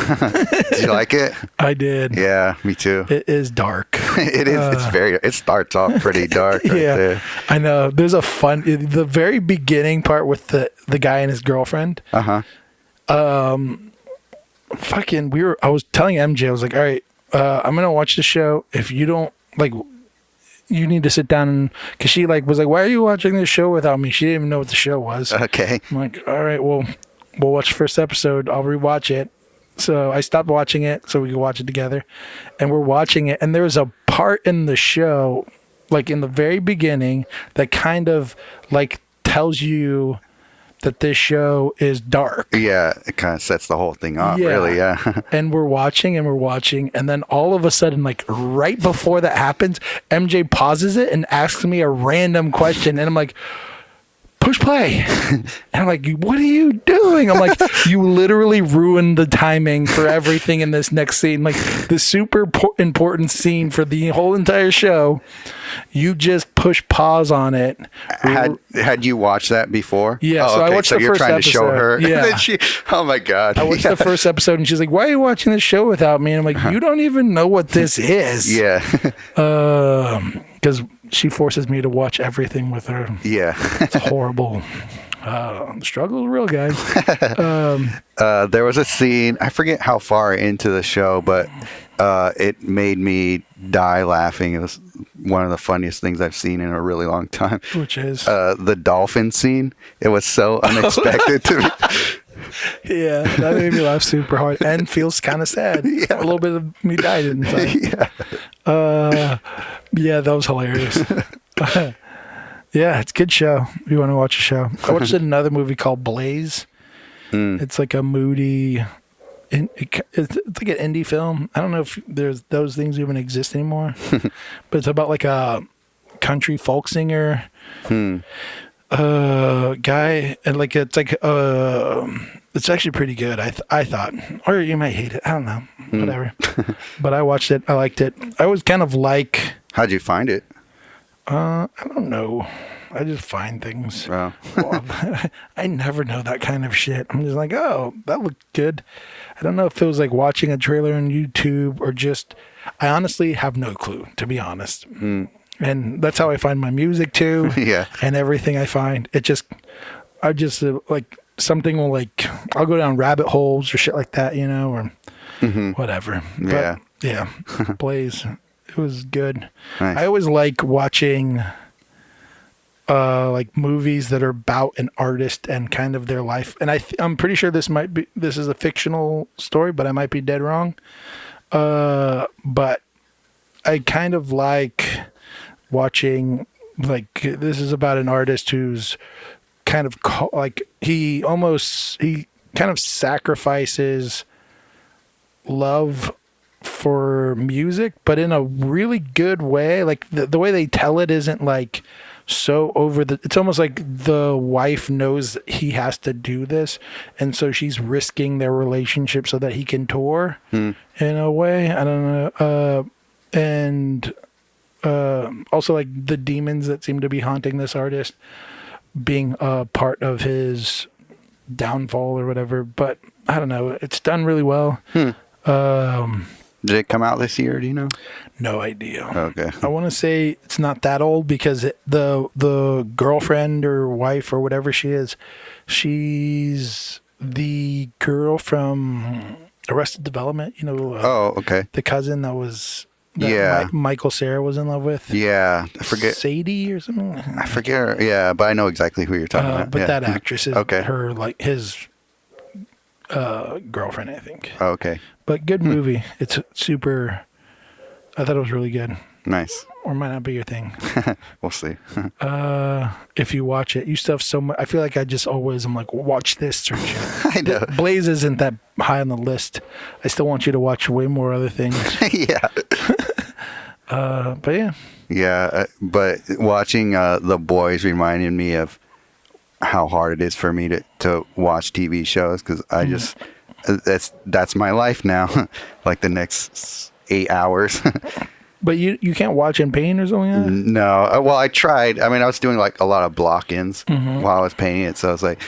[SPEAKER 1] Did you like it?
[SPEAKER 2] I did.
[SPEAKER 1] Yeah, me too.
[SPEAKER 2] It is dark.
[SPEAKER 1] It is. It starts off pretty dark. Right there.
[SPEAKER 2] I know. There's the very beginning part with the guy and his girlfriend. I was telling MJ, I was like, all right, I'm gonna watch the show. If you don't like, you need to sit down, and because she like was like, why are you watching this show without me? She didn't even know what the show was. Okay. I'm like, all right, well, we'll watch the first episode. I'll rewatch it. So I stopped watching it so we could watch it together, and we're watching it. And there was a part in the show, like in the very beginning, that kind of like tells you that this show is dark. Yeah,
[SPEAKER 1] it kind of sets the whole thing off, really,
[SPEAKER 2] And we're watching, and then all of a sudden, like right before that happens, MJ pauses it and asks me a random question, and I'm like, push play. And I'm like, what are you doing? I'm like, you literally ruined the timing for everything in this next scene. Like the super important scene for the whole entire show. You just push pause on it.
[SPEAKER 1] Had you watched that before?
[SPEAKER 2] Yeah. So I watched the first episode. So you're trying to show her. Yeah.
[SPEAKER 1] And then oh my God.
[SPEAKER 2] I watched the first episode, and she's like, why are you watching this show without me? And I'm like, you don't even know what this is.
[SPEAKER 1] Yeah.
[SPEAKER 2] Because she forces me to watch everything with her.
[SPEAKER 1] Yeah.
[SPEAKER 2] It's horrible. The struggle is real, guys.
[SPEAKER 1] There was a scene, I forget how far into the show, but it made me die laughing. It was one of the funniest things I've seen in a really long time.
[SPEAKER 2] Which is?
[SPEAKER 1] The dolphin scene. It was so unexpected to me.
[SPEAKER 2] Yeah, that made me laugh super hard and feels kind of sad. Yeah. A little bit of me died inside. Yeah, that was hilarious. Yeah, it's a good show. If you want to watch a show. I watched another movie called Blaze. It's like a moody... It's like an indie film. I don't know if there's those things even exist anymore. But it's about like a country folk singer guy. And like it's like... it's actually pretty good, I thought. Or you might hate it. I don't know. Whatever. But I watched it. I liked it. I was kind of like...
[SPEAKER 1] How'd you find it?
[SPEAKER 2] I don't know. I just find things.
[SPEAKER 1] Wow.
[SPEAKER 2] Well, I never know that kind of shit. I'm just like, oh, that looked good. I don't know if it was like watching a trailer on YouTube or just... I honestly have no clue, to be honest. And that's how I find my music too.
[SPEAKER 1] Yeah.
[SPEAKER 2] And everything I find. I just like... Something will like, I'll go down rabbit holes or shit like that, you know, or whatever.
[SPEAKER 1] Yeah.
[SPEAKER 2] But, yeah. Blaze. It was good.
[SPEAKER 1] Nice.
[SPEAKER 2] I always like watching like movies that are about an artist and kind of their life. And I'm pretty sure this is a fictional story, but I might be dead wrong. But I kind of like watching, like, this is about an artist who's kind of like he kind of sacrifices love for music, but in a really good way. Like the way they tell it isn't like so over the... It's almost like the wife knows he has to do this, and so she's risking their relationship so that he can tour in a way. I don't know. And also like the demons that seem to be haunting this artist being a part of his downfall or whatever. But I don't know. It's done really well.
[SPEAKER 1] Did it come out this year? Do you know?
[SPEAKER 2] No idea.
[SPEAKER 1] Okay.
[SPEAKER 2] I want to say it's not that old because the girlfriend or wife or whatever she is, she's the girl from Arrested Development. You know.
[SPEAKER 1] Oh, okay.
[SPEAKER 2] The cousin that Michael Cera was in love with.
[SPEAKER 1] Yeah, I forget.
[SPEAKER 2] Sadie or something.
[SPEAKER 1] I forget her. Yeah, but I know exactly who you're talking about.
[SPEAKER 2] But
[SPEAKER 1] yeah.
[SPEAKER 2] that actress is
[SPEAKER 1] okay.
[SPEAKER 2] her, like his girlfriend, I think.
[SPEAKER 1] Oh, okay.
[SPEAKER 2] But good movie. It's super. I thought it was really good.
[SPEAKER 1] Nice.
[SPEAKER 2] Or might not be your thing.
[SPEAKER 1] We'll see.
[SPEAKER 2] If you watch it, you still have so much. I feel like I'm like, watch this or shit.
[SPEAKER 1] I know.
[SPEAKER 2] Blaze isn't that high on the list. I still want you to watch way more other things.
[SPEAKER 1] Yeah.
[SPEAKER 2] But yeah.
[SPEAKER 1] Yeah, but watching The Boys reminded me of how hard it is for me to watch TV shows, because I just that's my life now. Like the next 8 hours.
[SPEAKER 2] But you can't watch in pain or something like that?
[SPEAKER 1] No. Well, I tried. I mean, I was doing like a lot of block-ins while I was painting it. So I was like,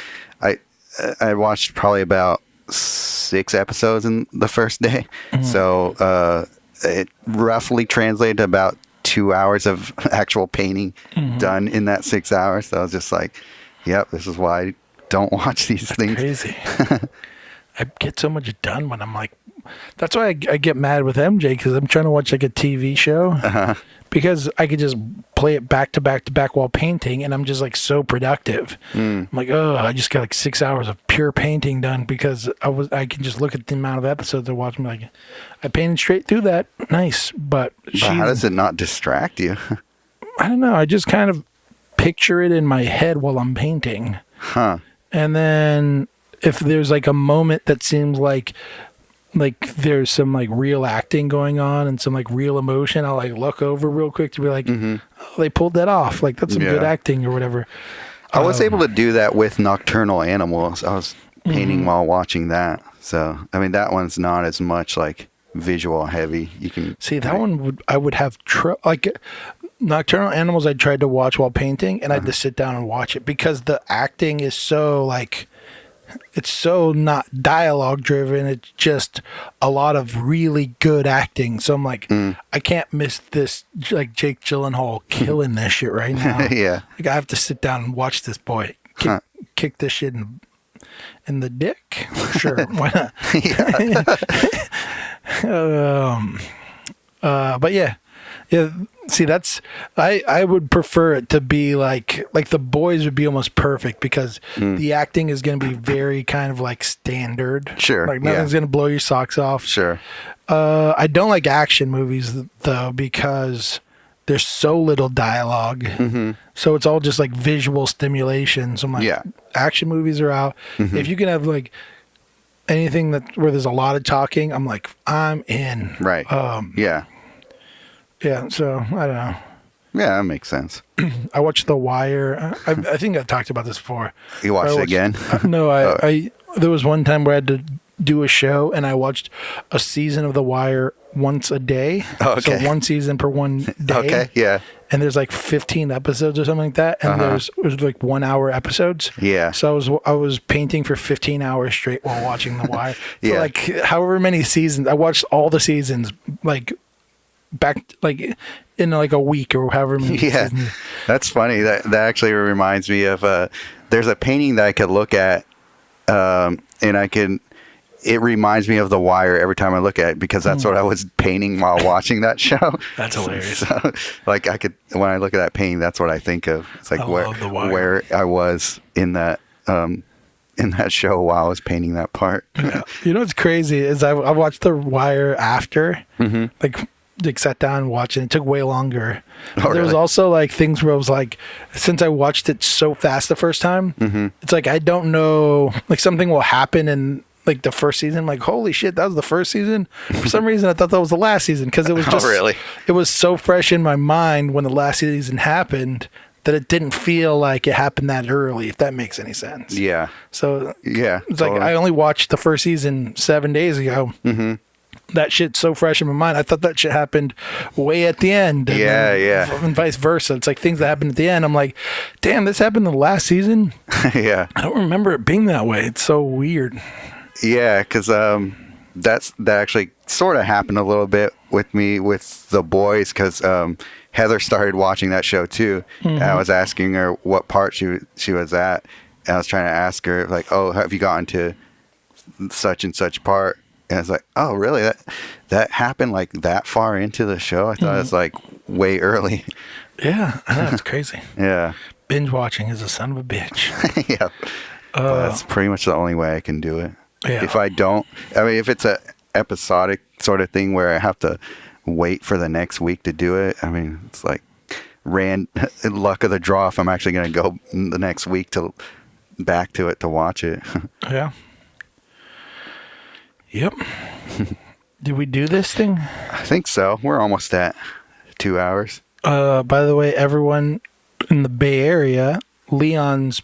[SPEAKER 1] I watched probably about 6 episodes in the first day. So it roughly translated to about 2 hours of actual painting done in that 6 hours. So I was just like, yep, this is why I don't watch these things.
[SPEAKER 2] Crazy. I get so much done when I'm like, that's why I get mad with MJ, because I'm trying to watch like a TV show because I could just play it back to back to back while painting, and I'm just like so productive. I'm like, oh, I just got like 6 hours of pure painting done because I can just look at the amount of episodes I watch. I'm like, I painted straight through that. Nice. But
[SPEAKER 1] how does it not distract you?
[SPEAKER 2] I don't know. I just kind of picture it in my head while I'm painting. And then if there's like a moment that seems like there's some like real acting going on and some like real emotion, I'll like look over real quick to be like, oh, they pulled that off. Like that's some good acting or whatever.
[SPEAKER 1] I was able to do that with Nocturnal Animals. I was painting while watching that. So, I mean, that one's not as much like visual heavy. You can
[SPEAKER 2] see that one I would have like Nocturnal Animals I tried to watch while painting, and I had to sit down and watch it because the acting is so like, it's so not dialogue driven. It's just a lot of really good acting. So I'm like, I can't miss this, like Jake Gyllenhaal killing this shit right now.
[SPEAKER 1] Yeah.
[SPEAKER 2] Like I have to sit down and watch this boy kick this shit in the dick. Sure, why not? But yeah. See, that's I would prefer it to be like The Boys would be almost perfect because the acting is going to be very kind of like standard.
[SPEAKER 1] Sure,
[SPEAKER 2] like nothing's going to blow your socks off.
[SPEAKER 1] Sure.
[SPEAKER 2] I don't like action movies though because there's so little dialogue. So it's all just like visual stimulation. So I'm like, action movies are out. If you can have like anything where there's a lot of talking, I'm like, I'm in.
[SPEAKER 1] Right.
[SPEAKER 2] Yeah, so I don't know.
[SPEAKER 1] Yeah, that makes sense.
[SPEAKER 2] I watched The Wire. I think I've talked about this before.
[SPEAKER 1] You watched it again?
[SPEAKER 2] No, I there was one time where I had to do a show, and I watched a season of The Wire once a day.
[SPEAKER 1] Oh, okay.
[SPEAKER 2] So one season per one day.
[SPEAKER 1] Okay, yeah.
[SPEAKER 2] And there's like 15 episodes or something like that, and there's like 1 hour episodes.
[SPEAKER 1] Yeah.
[SPEAKER 2] So I was painting for 15 hours straight while watching The Wire.
[SPEAKER 1] Yeah.
[SPEAKER 2] For like however many seasons. I watched all the seasons like back like in like a week or however many seasons.
[SPEAKER 1] That's funny. That actually reminds me of there's a painting that I could look at and it reminds me of The Wire every time I look at it because that's what I was painting while watching that show.
[SPEAKER 2] That's hilarious.
[SPEAKER 1] So, like when I look at that painting, that's what I think of. It's like where I was in that show while I was painting that part.
[SPEAKER 2] Yeah. You know what's crazy is I watched The Wire after like sat down and watched it. It took way longer. There was also like things where I was like, since I watched it so fast the first time, it's like I don't know, like something will happen in like the first season. I'm like, holy shit, that was the first season. For some reason, I thought that was the last season because it was just it was so fresh in my mind when the last season happened that it didn't feel like it happened that early. If that makes any sense.
[SPEAKER 1] Yeah.
[SPEAKER 2] So it's like I only watched the first season 7 days ago. That shit's so fresh in my mind. I thought that shit happened way at the end. And and vice versa. It's like things that happened at the end. I'm like, damn, this happened the last season?
[SPEAKER 1] Yeah.
[SPEAKER 2] I don't remember it being that way. It's so weird.
[SPEAKER 1] Yeah, because that actually sort of happened a little bit with me with The Boys because Heather started watching that show too. And I was asking her what part she was at. And I was trying to ask her, like, oh, have you gotten to such and such part? And I was like, oh, really? That happened like that far into the show? I thought it was like way early.
[SPEAKER 2] Yeah, I know. It's crazy.
[SPEAKER 1] Yeah.
[SPEAKER 2] Binge watching is a son of a bitch.
[SPEAKER 1] Yeah. But that's pretty much the only way I can do it.
[SPEAKER 2] Yeah.
[SPEAKER 1] If I don't, if it's a episodic sort of thing where I have to wait for the next week to do it, I mean, it's like luck of the draw if I'm actually going to go the next week back to it to watch it.
[SPEAKER 2] Yeah. Yep. Did we do this thing?
[SPEAKER 1] I think so. We're almost at 2 hours.
[SPEAKER 2] By the way, everyone in the Bay Area, Leon's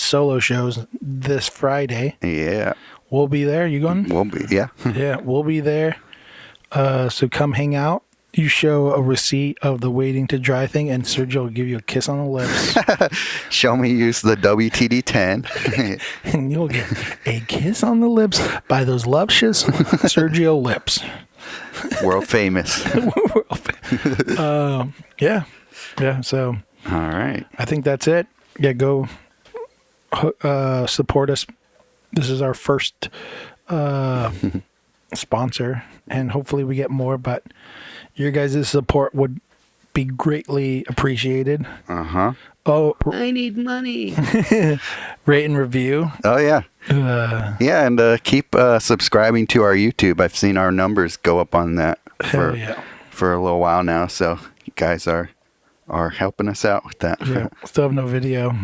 [SPEAKER 2] solo shows this Friday.
[SPEAKER 1] Yeah.
[SPEAKER 2] We'll be there. You going?
[SPEAKER 1] We'll be, yeah.
[SPEAKER 2] Yeah, we'll be there. So come hang out. You show a receipt of the waiting to dry thing, and Sergio will give you a kiss on the lips.
[SPEAKER 1] Show me use the WTD-10.
[SPEAKER 2] And you'll get a kiss on the lips by those luscious Sergio lips.
[SPEAKER 1] World famous.
[SPEAKER 2] Yeah. Yeah, so.
[SPEAKER 1] All right.
[SPEAKER 2] I think that's it. Yeah, go support us. This is our first sponsor, and hopefully we get more, but your guys' support would be greatly appreciated. Oh,
[SPEAKER 3] I need money.
[SPEAKER 2] Rate and review.
[SPEAKER 1] Oh, yeah. Yeah, and keep subscribing to our YouTube. I've seen our numbers go up on that for a little while now, so you guys are helping us out with that.
[SPEAKER 2] Yeah, still have no video.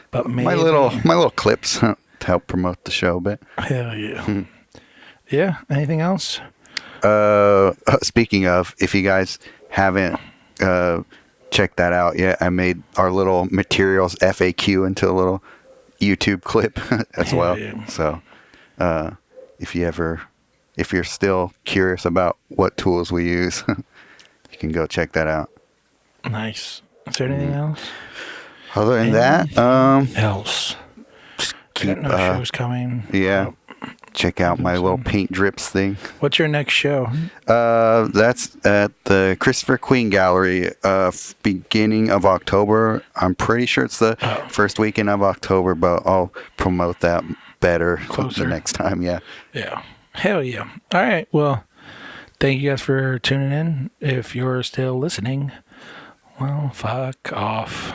[SPEAKER 2] But maybe.
[SPEAKER 1] My little clips to help promote the show a bit.
[SPEAKER 2] Hell yeah. Yeah, anything else?
[SPEAKER 1] Speaking of, if you guys haven't checked that out yet, I made our little materials FAQ into a little YouTube clip as well. Yeah. So if you're still curious about what tools we use, you can go check that out.
[SPEAKER 2] Nice. Is there anything else?
[SPEAKER 1] Other than that,
[SPEAKER 2] else?
[SPEAKER 1] Keep,
[SPEAKER 2] no shows coming.
[SPEAKER 1] Yeah. check out my little paint drips thing.
[SPEAKER 2] What's your next show?
[SPEAKER 1] That's at the Christopher Queen Gallery, beginning of October. I'm pretty sure it's the first weekend of October, but I'll promote that better the next time. Yeah.
[SPEAKER 2] Yeah. Hell yeah. All right. Well, thank you guys for tuning in. If you're still listening, well, fuck off.